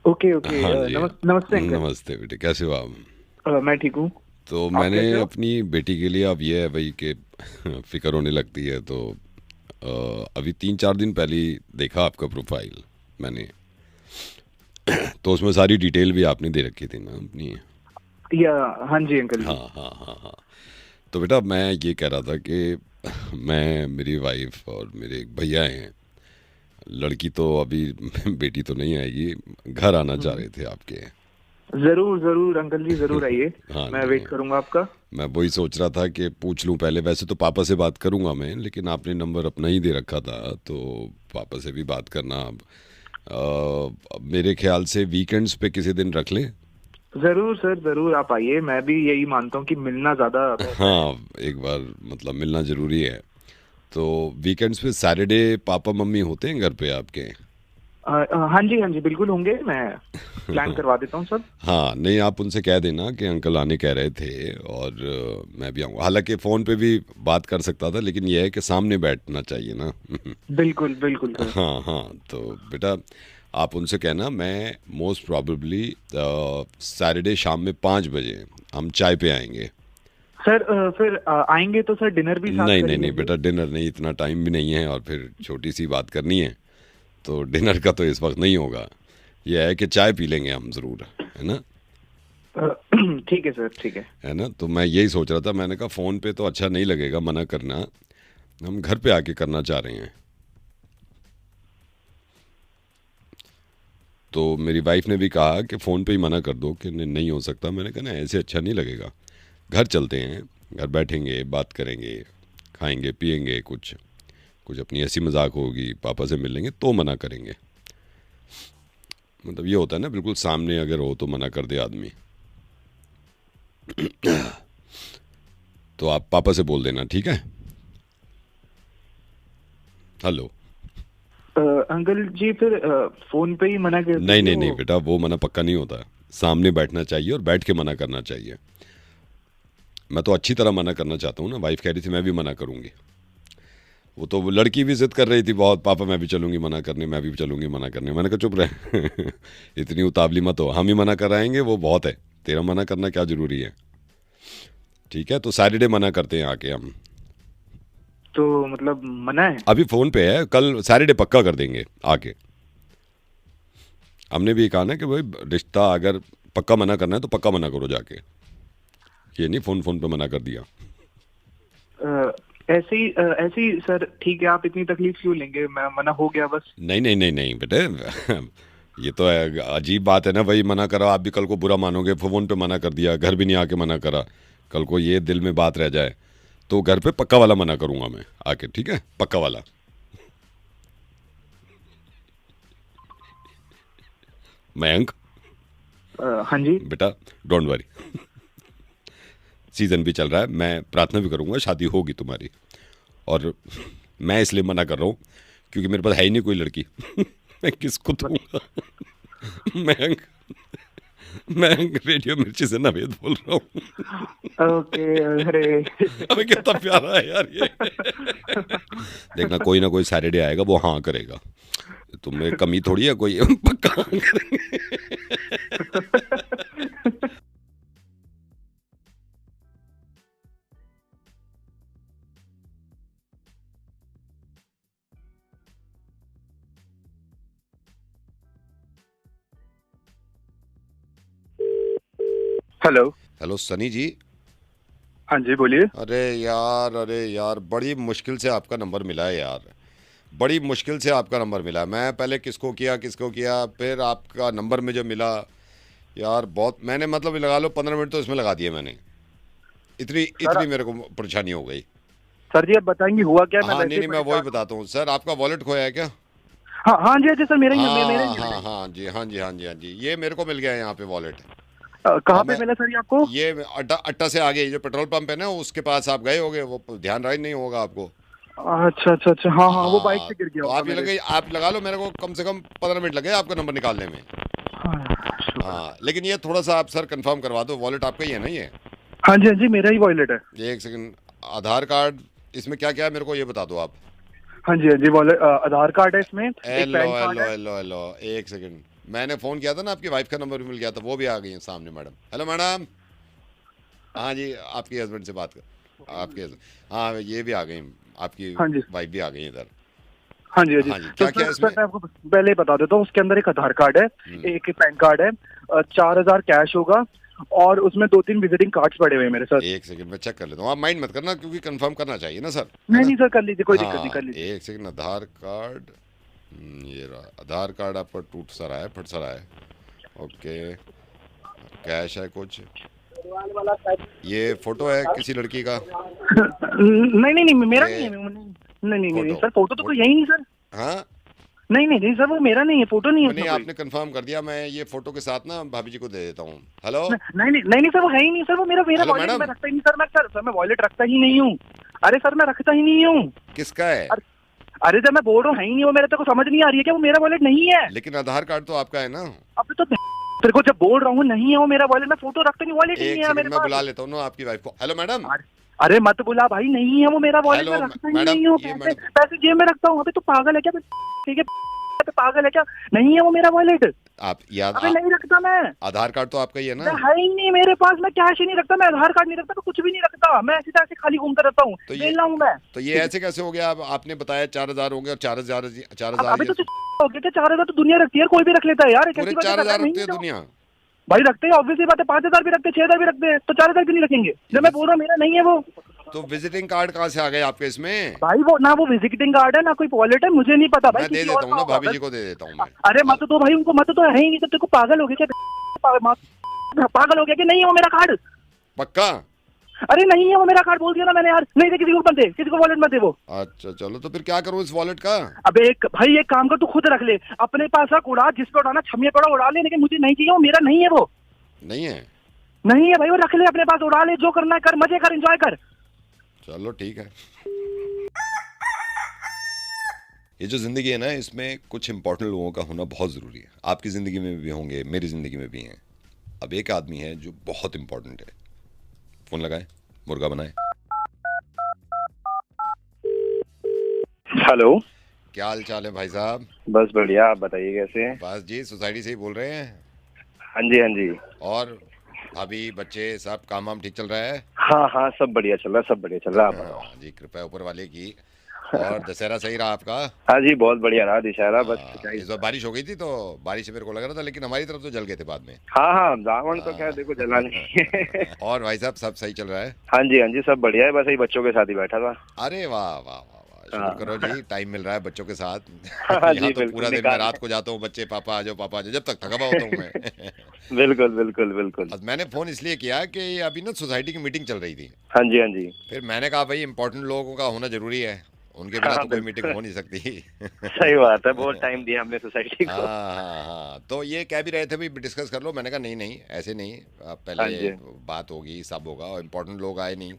ओके, हाँ नमस्ते। नमस्ते बेटे, कैसे हो आप? मैं ठीक हूँ। तो मैंने अपनी बेटी के लिए, अब ये है भाई कि फिक्र होने लगती है, तो अभी 3-4 दिन पहले ही देखा आपका प्रोफाइल मैंने। तो उसमें सारी डिटेल भी आपने दे रखी थी ना अपनी। हाँ जी अंकल। हाँ। तो बेटा मैं ये कह रहा था कि मैं, मेरी वाइफ और मेरे एक भैया हैं, लड़की तो अभी बेटी तो नहीं आएगी, घर आना चाह रहे थे आपके। जरूर अंकल जी, जरूर आइए। हाँ, मैं वेट करूंगा आपका। मैं वही सोच रहा था कि पूछ लूं पहले। वैसे तो पापा से बात करूंगा मैं, लेकिन आपने नंबर अपना ही दे रखा था, तो पापा से भी बात करना। मेरे ख्याल से वीकेंड्स पे किसी दिन रख लें। जरूर सर, जरूर आप आइए। मैं भी यही मानता हूँ कि मिलना ज्यादा। हाँ, एक बार मतलब मिलना जरूरी है। तो वीकेंड्स पे सैटरडे पापा मम्मी होते हैं घर पे आपके? हाँ जी बिल्कुल होंगे। मैं प्लान करवा देता हूँ सब। हाँ, नहीं आप उनसे कह देना कि अंकल आने कह रहे थे, और मैं भी आऊँगा। हालांकि फ़ोन पे भी बात कर सकता था, लेकिन यह है कि सामने बैठना चाहिए ना। बिल्कुल। हाँ, तो बेटा आप उनसे कहना, मैं मोस्ट प्रॉबेबली सैटरडे शाम में 5 बजे हम चाय पे आएंगे। सर फिर आएंगे तो सर डिनर भी साथ करेंगे? नहीं बेटा, डिनर नहीं, इतना टाइम भी नहीं है, और फिर छोटी सी बात करनी है, तो डिनर का तो इस वक्त नहीं होगा। यह है कि चाय पी लेंगे हम ज़रूर, है ना? ठीक है सर, ठीक है ना। तो मैं यही सोच रहा था, मैंने कहा फ़ोन पे तो अच्छा नहीं लगेगा मना करना, हम घर पे आके करना चाह रहे हैं। तो मेरी वाइफ ने भी कहा कि फ़ोन पे ही मना कर दो कि नहीं हो सकता। मैंने कहा ना, ऐसे अच्छा नहीं लगेगा, घर चलते हैं, घर बैठेंगे, बात करेंगे, खाएंगे पिएंगे, कुछ अपनी हंसी मजाक होगी, पापा से मिलेंगे, तो मना करेंगे। मतलब ये होता है ना, बिल्कुल सामने अगर हो तो मना कर दे आदमी। तो आप पापा से बोल देना, ठीक है? हेलो अंकल जी फिर फोन पे ही मना कर नहीं नहीं नहीं बेटा, वो मना पक्का नहीं होता। सामने बैठना चाहिए और बैठ के मना करना चाहिए। मैं तो अच्छी तरह मना करना चाहता हूँ ना। वाइफ कह रही थी मैं भी मना करूँगी। वो लड़की भी जिद कर रही थी बहुत, पापा मैं भी चलूँगी मना करने, मैं भी चलूँगी मना करने। मैंने कहा चुप रहे इतनी उतावली मत हो, हम ही मना कराएंगे वो बहुत है, तेरा मना करना क्या ज़रूरी है। ठीक है, तो सैटरडे मना करते हैं आके हम। तो मतलब मना है? अभी फ़ोन पे है, कल सैटरडे पक्का कर देंगे आके। हमने भी कहा ना कि भाई रिश्ता अगर पक्का मना करना है तो पक्का मना करो जाके, ये नहीं फ़ोन पे मना कर दिया। ऐसे ही सर ठीक है, आप इतनी तकलीफ क्यों लेंगे, मैं मना हो गया बस। नहीं नहीं नहीं नहीं बेटे ये तो अजीब बात है ना भाई, मना करा आप भी कल को बुरा मानोगे। फ़ोन पे मना कर दिया, घर भी नहीं आके मना करा, कल को ये दिल में बात रह जाए। तो घर पे पक्का वाला मना करूंगा मैं आके, ठीक है, पक्का वाला। मयंक हाँ जी बेटा, डोंट वरी, सीजन भी चल रहा है, मैं प्रार्थना भी करूंगा शादी होगी तुम्हारी। और मैं इसलिए मना कर रहा हूँ क्योंकि मेरे पास है ही नहीं कोई लड़की मैं किसको दूंगा। मयंक रेडियो मिर्ची से नवेद बोल रहा हूँ। ओके अरे अबे कितना प्यारा है यार ये। देखना कोई ना कोई सैटरडे आएगा वो हाँ करेगा, तुम्हें कमी थोड़ी है कोई पक्का हाँ करेंगे। हेलो सनी जी। हाँ जी बोलिए। अरे यार बड़ी मुश्किल से आपका नंबर मिला है यार, बड़ी मुश्किल से आपका नंबर मिला। मैं पहले किसको किया फिर आपका नंबर मुझे मिला यार। बहुत मैंने मतलब लगा लो 15 मिनट तो इसमें लगा दिए मैंने, इतनी मेरे को परेशानी हो गई। सर जी अब बताएंगे हुआ क्या? हाँ नहीं मैं वही बताता हूँ सर। आपका वॉलेट खोया है क्या? हाँ जी सर मेरा हाँ जी ये मेरे को मिल गया है यहाँ पे वॉलेट। कहाँ पे मिला सर ये आपको? ये अट्टा से आगे जो पेट्रोल पंप है ना उसके पास आप गए होगे, वो ध्यान रहा नहीं होगा आपको। अच्छा हाँ वो बाइक से गिर गया। तो आप लगा लो मेरे को कम से कम 15 मिनट लगे आपका नंबर निकालने में। हाँ लेकिन ये थोड़ा सा आप सर कंफर्म करवा दो, वॉलेट आपका ही है ना ये? हाँ जी मेरा ही वॉलेट है। एक सेकंड, आधार कार्ड इसमें क्या क्या है मेरे को ये बता दो आप। हाँ जी वॉलेट आधार कार्ड है इसमें। हेलो एक सेकंड, मैंने फ़ोन किया था ना, आपकी वाइफ का नंबर भी मिल गया था, वो भी आ गई है सामने मैडम। Hello madam. हाँ जी आपके हस्बैंड से बात कर, आपके हाँ ये भी आ गई, आपकी वाइफ भी आ गई इधर। हाँ जी क्या क्या इसमें? मैं आपको पहले बता देता हूँ, उसके अंदर एक आधार कार्ड है, एक पैन कार्ड है, 4000 कैश होगा और उसमें 2-3 विजिटिंग कार्ड्स पड़े हुए हैं मेरे साथ। एक सेकंड मैं चेक कर लेता हूँ, आप माइंड मत करना क्योंकि कंफर्म करना चाहिए ना सर। नहीं सर कर लीजिए, कोई दिक्कत नहीं, कर लीजिए। एक सेकंड, आधार कार्ड ये रहा, आधार कार्ड आपका फट सा रहा है। ओके कैश है कुछ, ये फोटो है किसी लड़की का? नहीं मेरा नहीं है। नहीं सर फोटो तो कोई यही नहीं सर। हाँ नहीं सर वो मेरा नहीं है, फोटो नहीं है। नहीं आपने कंफर्म कर दिया, मैं ये फोटो के साथ ना भाभी जी को दे देता हूँ। हेलो नहीं सर वो है ही नहीं सर, वो मेरा वॉलेट मैं रखता ही नहीं सर। मैं वॉलेट रखता ही नहीं हूँ। अरे सर मैं रखता ही नहीं हूँ। किसका है? अरे जब मैं बोल रहा हूँ है ही नहीं, वो मेरे को समझ नहीं आ रही है कि वो मेरा वॉलेट नहीं है। लेकिन आधार कार्ड तो आपका है ना। अब तो तेरे को जब बोल रहा हूँ नहीं है वो मेरा वॉलेट, मैं फोटो रखता नहीं, वॉलेट नहीं है मेरे पास। मैं बुला लेता हूँ ना आपकी वाइफ को। Hello madam. अरे मत बुला भाई, नहीं है वो मेरा वॉलेट, मैं रखता ही नहीं हूँ। पैसे जेब में रखता हूँ। अभी तो पागल है क्या? ठीक है पागल है क्या? नहीं है वो मेरा वॉलेट। आप याद नहीं रखता मैं। आधार कार्ड तो आपका ही है ना? है ही नहीं मेरे पास, मैं कैश ही नहीं रखता, मैं आधार कार्ड नहीं रखता, तो कुछ भी नहीं रखता। मैं ऐसी तरह से खाली घूमता रहता हूँ, वेला हूँ मैं। तो ये ऐसे कैसे हो गया? आपने बताया 4000 होंगे और 4000 अभी तो हो गया क्या? 4000 तो दुनिया रखती है, कोई भी रख लेता है यार। 4000 रखती है दुनिया भाई? रखते हैं ऑब्वियसली बात है, 5000 भी रखते हैं, 6000 भी रखते हैं, तो 4000 क्यों नहीं रखेंगे? जब मैं बोल रहा हूँ मेरा नहीं है वो। तो विजिटिंग कार्ड कहाँ से आ गए आपके इसमें? भाई वो ना वो विजिटिंग कार्ड है ना कोई वॉलेट है, मुझे नहीं पता भाई। मैं दे देता हूँ ना, भाभी जी को दे देता हूँ मैं। अरे मत तो भाई उनको मत तो है ही नहीं, तो तेरे को पागल हो गया क्या? पागल हो गया कि नहीं है वो मेरा कार्ड? पक्का? अरे नहीं है वो मेरा कार्ड, बोल दिया ना मैंने यार। नहीं दे किसी को मत दे, किसी को वॉलेट मत दे वो। अच्छा चलो, तो फिर क्या करूँ इस वॉलेट का? अब भाई एक काम कर, तू खुद रख ले अपने पास, रख, उड़ा, जिस पे उड़ाना छमिया पे उड़ा ले, लेकिन मुझे नहीं चाहिए, वो मेरा नहीं है। वो नहीं है भाई, वो रख ले अपने पास, उड़ा ले, जो करना है कर, मजे कर, एंजॉय कर। चलो ठीक है। ये जो ज़िंदगी है ना, इसमें कुछ इंपॉर्टेंट लोगों का होना बहुत ज़रूरी है। आपकी ज़िंदगी में भी होंगे, मेरी ज़िंदगी में भी हैं। अब एक आदमी है जो बहुत इंपॉर्टेंट है। फ़ोन लगाए, मुर्गा बनाए। हेलो, क्या हाल चाल है भाई साहब? बस बढ़िया, आप बताइए कैसे हैं? बस जी, सोसाइटी से ही बोल रहे हैं। हाँ जी, हाँ जी। और अभी बच्चे सब काम वाम ठीक चल रहा है? हाँ हाँ, सब बढ़िया चल रहा है, सब बढ़िया चल रहा है। हाँ जी, कृपया ऊपर वाले की। और दशहरा सही रहा आपका? हाँ जी, बहुत बढ़िया रहा दशहरा। बस इस बार बारिश हो गई थी, तो बारिश से मेरे को लग रहा था, लेकिन हमारी तरफ तो जल गए थे बाद में। हाँ हाँ, रावण तो क्या देखो जला नहीं। और भाई साहब सब सही चल रहा है? हाँ जी, सब बढ़िया है। बस यही बच्चों के साथ ही बैठा था। अरे वाह वाह वाह वाह, शुक्र करो जी, टाइम मिल रहा है बच्चों के साथ। हाँ जी, तो पूरा दिन मैं रात को जाता हूँ, बच्चे पापा आ जाओ, जब तक थका हुआ होता हूँ मैं। बिल्कुल बिल्कुल बिल्कुल। मैंने फोन इसलिए किया कि अभी ना सोसाइटी की मीटिंग चल रही थी। हाँ जी, हाँ जी। फिर मैंने कहा भाई इंपॉर्टेंट लोगों का होना जरूरी है, उनके बिना तो कोई मीटिंग हो नहीं सकती। सही बात है, बहुत टाइम दिया हमने सोसाइटी को। हाँ, तो ये कह भी रहे थे भाई डिस्कस कर लो। मैंने कहा नहीं ऐसे नहीं, पहले बात होगी, सब होगा, और इम्पोर्टेंट लोग आए नहीं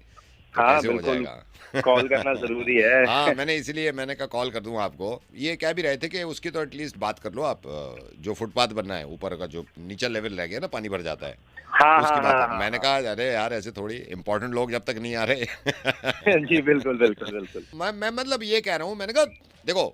तो हाँ, कैसे हो बिल्कुल, जाएगा? कॉल करना जरूरी है। हाँ, मैंने कहा कॉल कर दूं आपको। ये कह भी रहे थे कि उसकी तो एटलीस्ट बात कर लो आप, जो फुटपाथ बनना है ऊपर का, जो नीचे लेवल रह गया ना, पानी भर जाता है, उसकी बात। मैंने कहा अरे यार ऐसे थोड़ी, इम्पोर्टेंट लोग जब तक नहीं आ रहे। जी बिल्कुल बिल्कुल बिल्कुल। मैं मतलब ये कह रहा हूँ, मैंने कहा देखो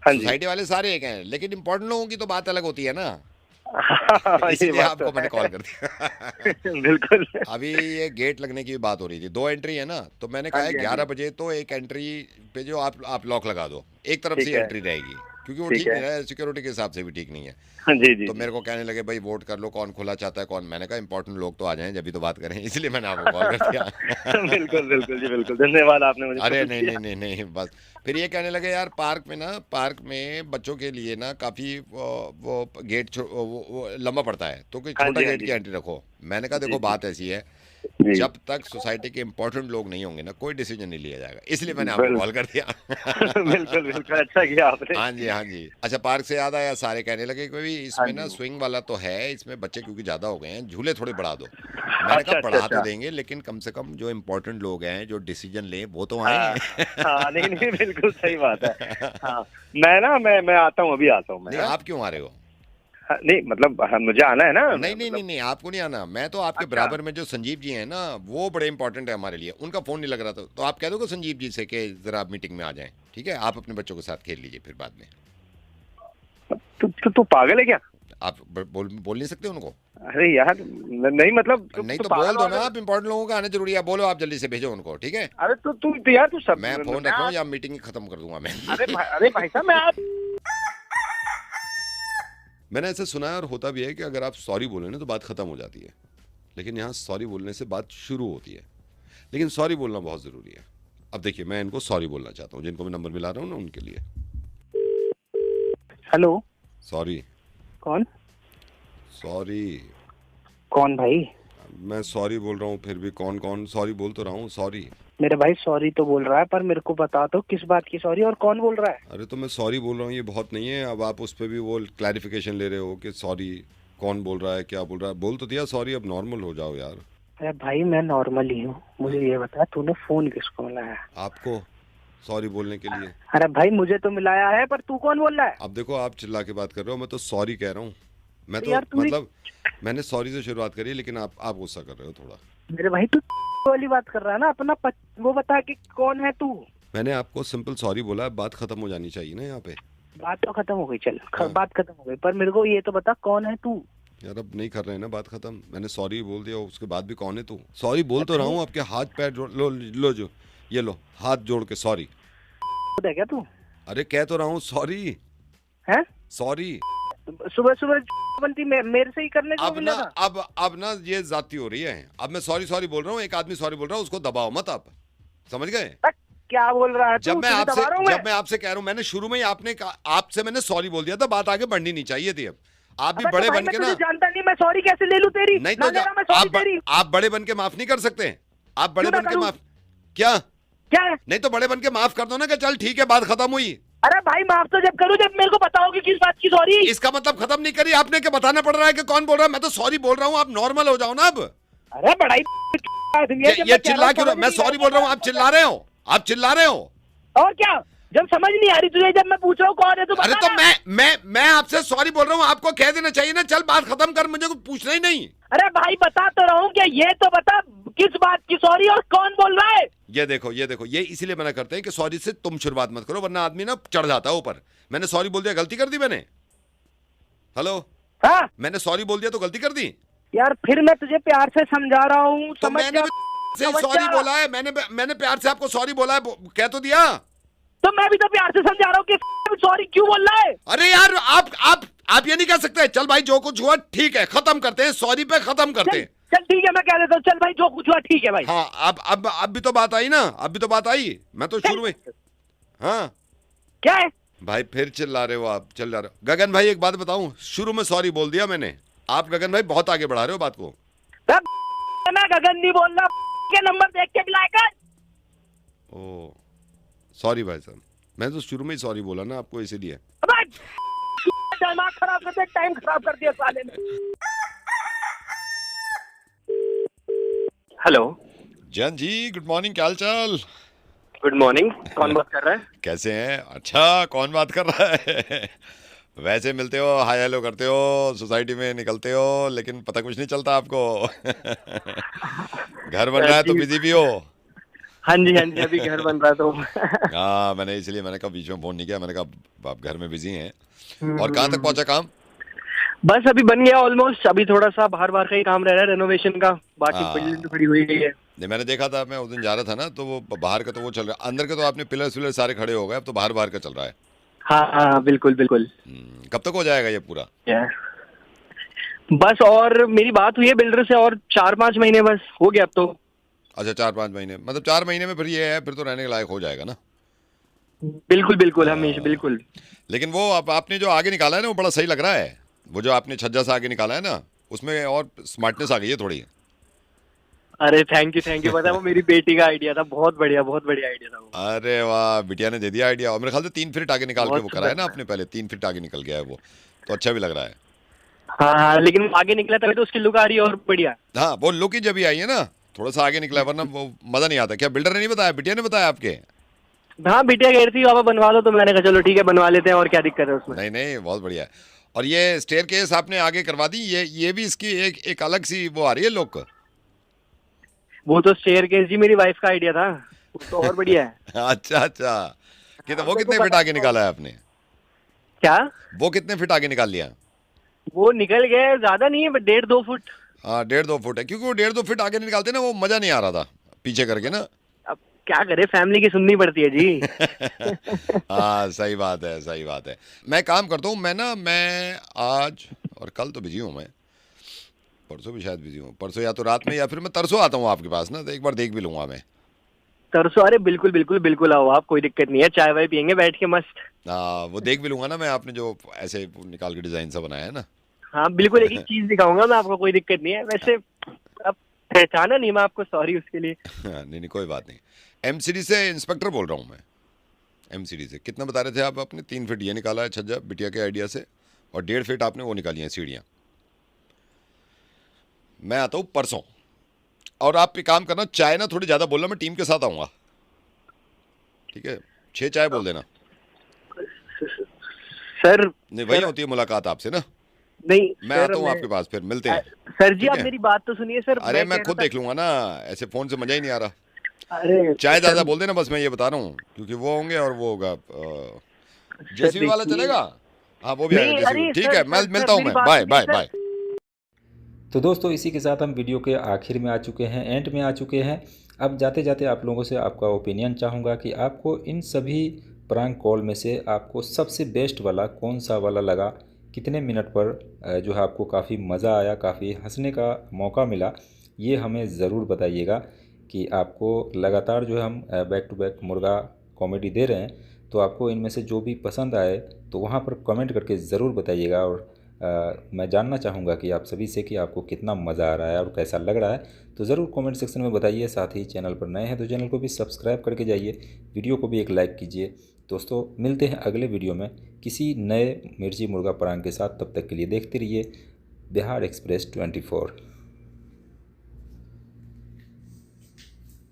सोसाइटी वाले सारे एक हैं, लेकिन इम्पोर्टेंट लोगों की तो बात अलग होती है ना। इसलिए आपको मैंने कॉल कर दिया। बिल्कुल। अभी ये गेट लगने की बात हो रही थी, 2 एंट्री है ना, तो मैंने कहा 11 बजे तो एक एंट्री पे जो आप लॉक लगा दो, एक तरफ से एंट्री रहेगी, क्योंकि वो ठीक नहीं है, सिक्योरिटी के हिसाब से भी ठीक नहीं है। जी। तो मेरे को कहने लगे भाई वोट कर लो, कौन खुला चाहता है कौन। मैंने कहा इंपॉर्टेंट लोग तो आ जाएं, जब भी तो बात करें, इसलिए मैंने आपको कॉल कर दिया। बिल्कुल बिल्कुल जी, बिल्कुल धन्यवाद आपने मुझे। अरे नहीं, बस फिर ये कहने लगे यार पार्क में बच्चों के लिए ना काफी वो गेट वो लंबा पड़ता है, तो कोई छोटा गेट की एंट्री रखो। मैंने कहा देखो बात ऐसी है, जब तक सोसाइटी के इम्पोर्टेंट लोग नहीं होंगे ना, कोई डिसीजन नहीं लिया जाएगा, इसलिए मैंने आपको कॉल कर दिया। बिल्कुल, अच्छा किया आपने। हाँ जी। अच्छा, पार्क से याद आया, सारे कहने लगे कोई इसमें ना स्विंग वाला तो है, इसमें बच्चे क्योंकि ज्यादा हो गए हैं, झूले थोड़े बढ़ा दो। मैंने कहा बढ़ा तो देंगे, लेकिन कम से कम जो इम्पोर्टेंट लोग हैं, जो डिसीजन ले, वो तो आए। नहीं बिल्कुल सही बात है। मैं आता हूँ, अभी आता हूँ मैं। आप क्यों आ रहे हो? नहीं मतलब मुझे आना है ना। नहीं, आपको नहीं आना। मैं तो आपके बराबर में जो संजीव जी हैं ना, वो बड़े इंपॉर्टेंट है हमारे लिए, उनका फोन नहीं लग रहा था, तो आप कह दोगे संजीव जी से कि जरा आप मीटिंग में आ जाएं, ठीक है? आप अपने बच्चों के साथ खेल लीजिए फिर बाद में। तू पागल है क्या? आप बोल नहीं सकते उनको? अरे यार नहीं, मतलब नहीं तो बोल दो ना, आप इंपॉर्टेंट लोगों का आना जरूरी है, बोलो आप जल्दी से भेजो उनको, ठीक है? अरे तू यार तू सब, मैं फोन रख रहा हूँ या मीटिंग खत्म कर दूंगा मैं। अरे भाई साहब, मैंने ऐसा सुना है और होता भी है कि अगर आप सॉरी बोले ना तो बात खत्म हो जाती है, लेकिन यहाँ सॉरी बोलने से बात शुरू होती है, लेकिन सॉरी बोलना बहुत ज़रूरी है। अब देखिए, मैं इनको सॉरी बोलना चाहता हूँ, जिनको मैं नंबर मिला रहा हूँ ना, उनके लिए। Hello, sorry. कौन? सॉरी। कौन भाई? मैं सॉरी बोल रहा हूँ, फिर भी कौन सॉरी बोल तो रहा हूँ, सॉरी। मेरे भाई सॉरी तो बोल रहा है, पर मेरे को बता दो किस बात की सॉरी और कौन बोल रहा है? अरे तो मैं सॉरी बोल रहा हूँ, ये बहुत नहीं है। अब आप उस पर भी वो क्लैरिफिकेशन ले रहे हो कि सॉरी कौन बोल रहा है, क्या बोल रहा है। बोल तो दिया सॉरी, अब नॉर्मल हो जाओ यार। अरे भाई मैं नॉर्मल ही हूँ, मुझे ये बता तूने फोन किसको मिलाया? आपको सॉरी बोलने के लिए। अरे भाई मुझे तो मिलाया है, पर तू कौन बोल रहा है? अब देखो, आप चिल्ला के बात कर रहे हो, मैं तो सॉरी कह रहा हूँ। मैं तो मतलब मैंने सॉरी से शुरुआत करी, लेकिन आप गुस्सा कर रहे हो थोड़ा। मेरे भाई तू वाली बात कर रहा है ना, अपना वो बता कि कौन है तू। मैंने आपको सिंपल सॉरी बोला, बात खत्म हो जानी चाहिए ना यहाँ पे। बात तो खत्म हो गई, चल बात खत्म हो गई, पर मेरे को ये तो बता कौन है तू? यार अब नहीं कर रहे हैं ना बात खत्म, मैंने सॉरी बोल दिया, उसके बाद भी कौन है तू? सॉरी बोल तो रहा हूँ, आपके हाथ पैर लो जो ये लो, हाथ जोड़ के सॉरी। क्या तू? अरे कह तो रहा हूँ सॉरी है, सॉरी। सुबह बनती मेरे से ही करने को अब ना ये जाती हो रही है। अब मैं सॉरी बोल रहा हूँ, एक आदमी सॉरी बोल रहा हूँ, उसको दबाओ मत, आप समझ गए? क्या बोल रहा है? जब मैं आपसे कह रहा हूँ, मैंने शुरू में ही आपसे मैंने सॉरी बोल दिया था, बात आगे बढ़नी नहीं चाहिए थी। अब आप भी बड़े बन के ना, जानता नहीं मैं सॉरी कैसे ले लूं तेरी? नहीं तो आप बड़े बन के माफ नहीं कर सकते? आप बड़े बन के माफ क्या नहीं तो बड़े बन के माफ कर दो ना, कि चल ठीक है बात खत्म हुई। अरे भाई माफ तो जब करूं जब मेरे को बताओगे किस बात की सॉरी। इसका मतलब खत्म नहीं करी आपने, कि बताना पड़ रहा है कि कौन बोल रहा है। मैं तो सॉरी बोल रहा हूँ, आप नॉर्मल हो जाओ ना अब। अरे बड़ाई ये चिल्ला क्यों? मैं सॉरी बोल रहा हूँ, आप चिल्ला रहे हो, आप चिल्ला रहे हो। और क्या? जब समझ नहीं आ रही तुझे, जब मैं पूछ रहा हूँ कौन है तो अरे तो मैं आपसे सॉरी बोल रहा हूँ, आपको कह देना चाहिए ना, चल बात खत्म कर, मुझे कुछ पूछना ही नहीं। अरे भाई बता तो रहा हूँ कि ये तो बता किस बात की सॉरी और कौन बोल रहा है। ये देखो ये इसीलिए मना करते हैं कि सॉरी से तुम शुरुआत मत करो, वरना आदमी ना चढ़ जाता है ऊपर। मैंने सॉरी बोल दिया, गलती कर दी मैंने? हेलो हाँ मैंने सॉरी बोल दिया तो गलती कर दी? यार फिर मैं तुझे प्यार से समझा रहा हूँ, तो मैंने सॉरी बोला है, मैंने प्यार से आपको सॉरी बोला है, कह तो दिया। तो मैं भी तो प्यार से समझा रहा हूँ कि सॉरी क्यों बोल रहा है। अरे यार आप ये नहीं कह सकते। चल भाई जो कुछ हुआ ठीक है, खत्म करते हैं, सॉरी पे खत्म करते हैं। चल ठीक है मैं कह देता हूँ, चल भाई जो कुछ हुआ ठीक है भाई। हाँ अब भी तो बात आई ना, अब भी तो बात आई। मैं तो शुरू में हाँ क्या है भाई, फिर चिल्ला रहे हो आप, चिल्ला रहे हो। गगन भाई एक बात बताऊं, शुरू में सॉरी बोल दिया मैंने, आप गगन भाई बहुत आगे बढ़ा रहे हो बात को। मैं गगन नहीं बोल रहा, के नंबर देख के मिलाया कर। ओ सॉरी भाई साहब, मैं तो शुरू में ही सॉरी बोला ना आपको, इसीलिए। दिमाग खराब कर दिया, टाइम खराब कर दिया साले ने। Hello Jain ji, good morning, क्या हाल चाल? गुड मॉर्निंग, कौन बात कर रहा है? कैसे हैं? अच्छा कौन बात कर रहा है? वैसे मिलते हो, हाय हेलो करते हो, सोसाइटी में निकलते हो, लेकिन पता कुछ नहीं चलता आपको। घर बन रहा है तो बिजी भी हो। हाँ जी अभी घर बन रहा तो। हाँ मैंने कहा बीच में फोन नहीं किया, मैंने कहा आप घर में बिजी हैं। और कहाँ तक पहुंचा काम? बस अभी बन गया ऑलमोस्ट, अभी थोड़ा सा बाहर का ही काम रह रहा है रेनोवेशन का, बाकी बिल्डिंग तो खड़ी हुई है। नहीं मैंने देखा था, मैं उस दिन जा रहा था ना, तो वो बाहर का तो वो चल रहा है, अंदर के तो आपने पिलर सारे खड़े हो गए, अब तो बाहर का चल रहा है। हाँ बिल्कुल बिल्कुल। कब तक हो जाएगा ये पूरा? बस और मेरी बात हुई है बिल्डर से, और 4-5 महीने बस हो गया अब तो। अच्छा 4-5 महीने, मतलब 4 महीने में फिर ये है, फिर तो रहने के लायक हो जाएगा ना? बिल्कुल हमेशा बिल्कुल। लेकिन वो आपने जो आगे निकाला है ना, वो बड़ा सही लग रहा है। वो जो आपने छज्जा से आगे निकाला है ना, उसमें और स्मार्टनेस आ गई है थोड़ी। अरे थैंक यू, पता है वो मेरी बेटी का आइडिया था, बहुत बढ़िया आइडिया था वो। अरे वाह, बिटिया ने दे दिया आइडिया। और मेरे ख्याल से 3 फीट आगे निकाल के वो करा है ना आपने, पहले 3 फीट आगे निकल गया है वो, तो अच्छा भी लग रहा है। हाँ लेकिन आगे निकला तभी तो उसकी लुक आ रही है और बढ़िया। हाँ वो लुक ही जब भी आई है ना, थोड़ा सा आगे निकला है, वरना वो मजा नहीं आता। क्या बिल्डर ने नहीं बताया, बिटिया ने बताया आपके? हाँ बिटिया कह रही थी पापा बनवा दो, तो मैंने कहा चलो ठीक है बनवा लेते हैं, और क्या दिक्कत है उसमें। नहीं बहुत बढ़िया है। और ये स्टेयरकेस आपने आगे करवा दी, ये भी इसकी एक अलग सी वो आ रही है लुक। वो तो स्टेयरकेस जी मेरी वाइफ का आइडिया था, वो तो और बढ़िया है। अच्छा तो वो कितने फीट आगे निकाला है आपने? क्या वो कितने फीट आगे निकाल लिया? वो निकल गए, ज्यादा नहीं है, 1.5-2 फुट। हाँ 1.5-2 फुट है, क्योंकि वो 1.5-2 फीट आगे निकालते ना, वो मजा नहीं आ रहा था पीछे करके ना। अब क्या करे, फैमिली की सुननी पड़ती है जी। हाँ सही बात है। मैं काम करता हूँ, मैं आज और कल तो बिजी हूँ, मैं परसों भी शायद बिजी हूँ, परसों या तो रात में या फिर मैं तरसों आता हूँ आपके पास ना, तो एक बार देख भी लूंगा मैं। तरसों? अरे बिल्कुल आओ आप, कोई दिक्कत नहीं है, चाय वाय पियेंगे बैठ के मस्त। हाँ वो देख भी लूंगा ना मैं, आपने जो ऐसे निकाल के डिजाइन सा बनाया है ना। हाँ बिल्कुल, एक चीज दिखाऊंगा मैं आपको, कोई दिक्कत नहीं है। वैसे अब पहचाना नहीं मैं आपको, सॉरी उसके लिए। नहीं कोई बात नहीं। एमसीडी से इंस्पेक्टर बोल रहा हूँ मैं, एमसीडी से। कितना बता रहे थे आप? अपने 3 फीट ये निकाला है छज्जा बिटिया के आइडिया से, और 1.5 फीट आपने वो निकाली है सीढ़ियाँ। मैं आता हूँ परसों, और आप भी काम करना, चाय ना थोड़ी ज़्यादा बोलना, मैं टीम के साथ आऊँगा, ठीक है? 6 चाय बोल देना सर। नहीं वही होती है मुलाकात आपसे ना। नहीं मैं आता हूँ आपके पास, फिर मिलते हैं। सर जी आप मेरी बात तो सुनिए सर। अरे मैं खुद देख लूंगा ना, ऐसे फोन से मजा ही नहीं आ रहा। अरे चाय ज़्यादा बोल देना बस, मैं ये बता रहा हूँ, क्योंकि वो होंगे और वो होगा। जेसीबी वाला चलेगा? हाँ वो भी आएगा जेसीबी, ठीक है मैं मिलता हूँ मैं, बाय। तो दोस्तों इसी के साथ हम वीडियो के आखिर में आ चुके हैं, एंड में आ चुके हैं। अब जाते जाते आप लोगों से आपका ओपिनियन चाहूँगा कि आपको इन सभी प्रैंक कॉल में से आपको सबसे बेस्ट वाला कौन सा वाला लगा, कितने मिनट पर जो है आपको काफ़ी मज़ा आया, काफ़ी हंसने का मौका मिला, ये हमें ज़रूर बताइएगा। कि आपको लगातार जो है हम बैक टू बैक मुर्गा कॉमेडी दे रहे हैं, तो आपको इनमें से जो भी पसंद आए तो वहाँ पर कमेंट करके ज़रूर बताइएगा। और मैं जानना चाहूँगा कि आप सभी से कि आपको कितना मज़ा आ रहा है और कैसा लग रहा है, तो ज़रूर कमेंट सेक्शन में बताइए। साथ ही चैनल पर नए हैं तो चैनल को भी सब्सक्राइब करके जाइए, वीडियो को भी एक लाइक कीजिए। दोस्तों मिलते हैं अगले वीडियो में किसी नए मिर्ची मुर्गा प्रैंक के साथ, तब तक के लिए देखते रहिए बिहार एक्सप्रेस 24।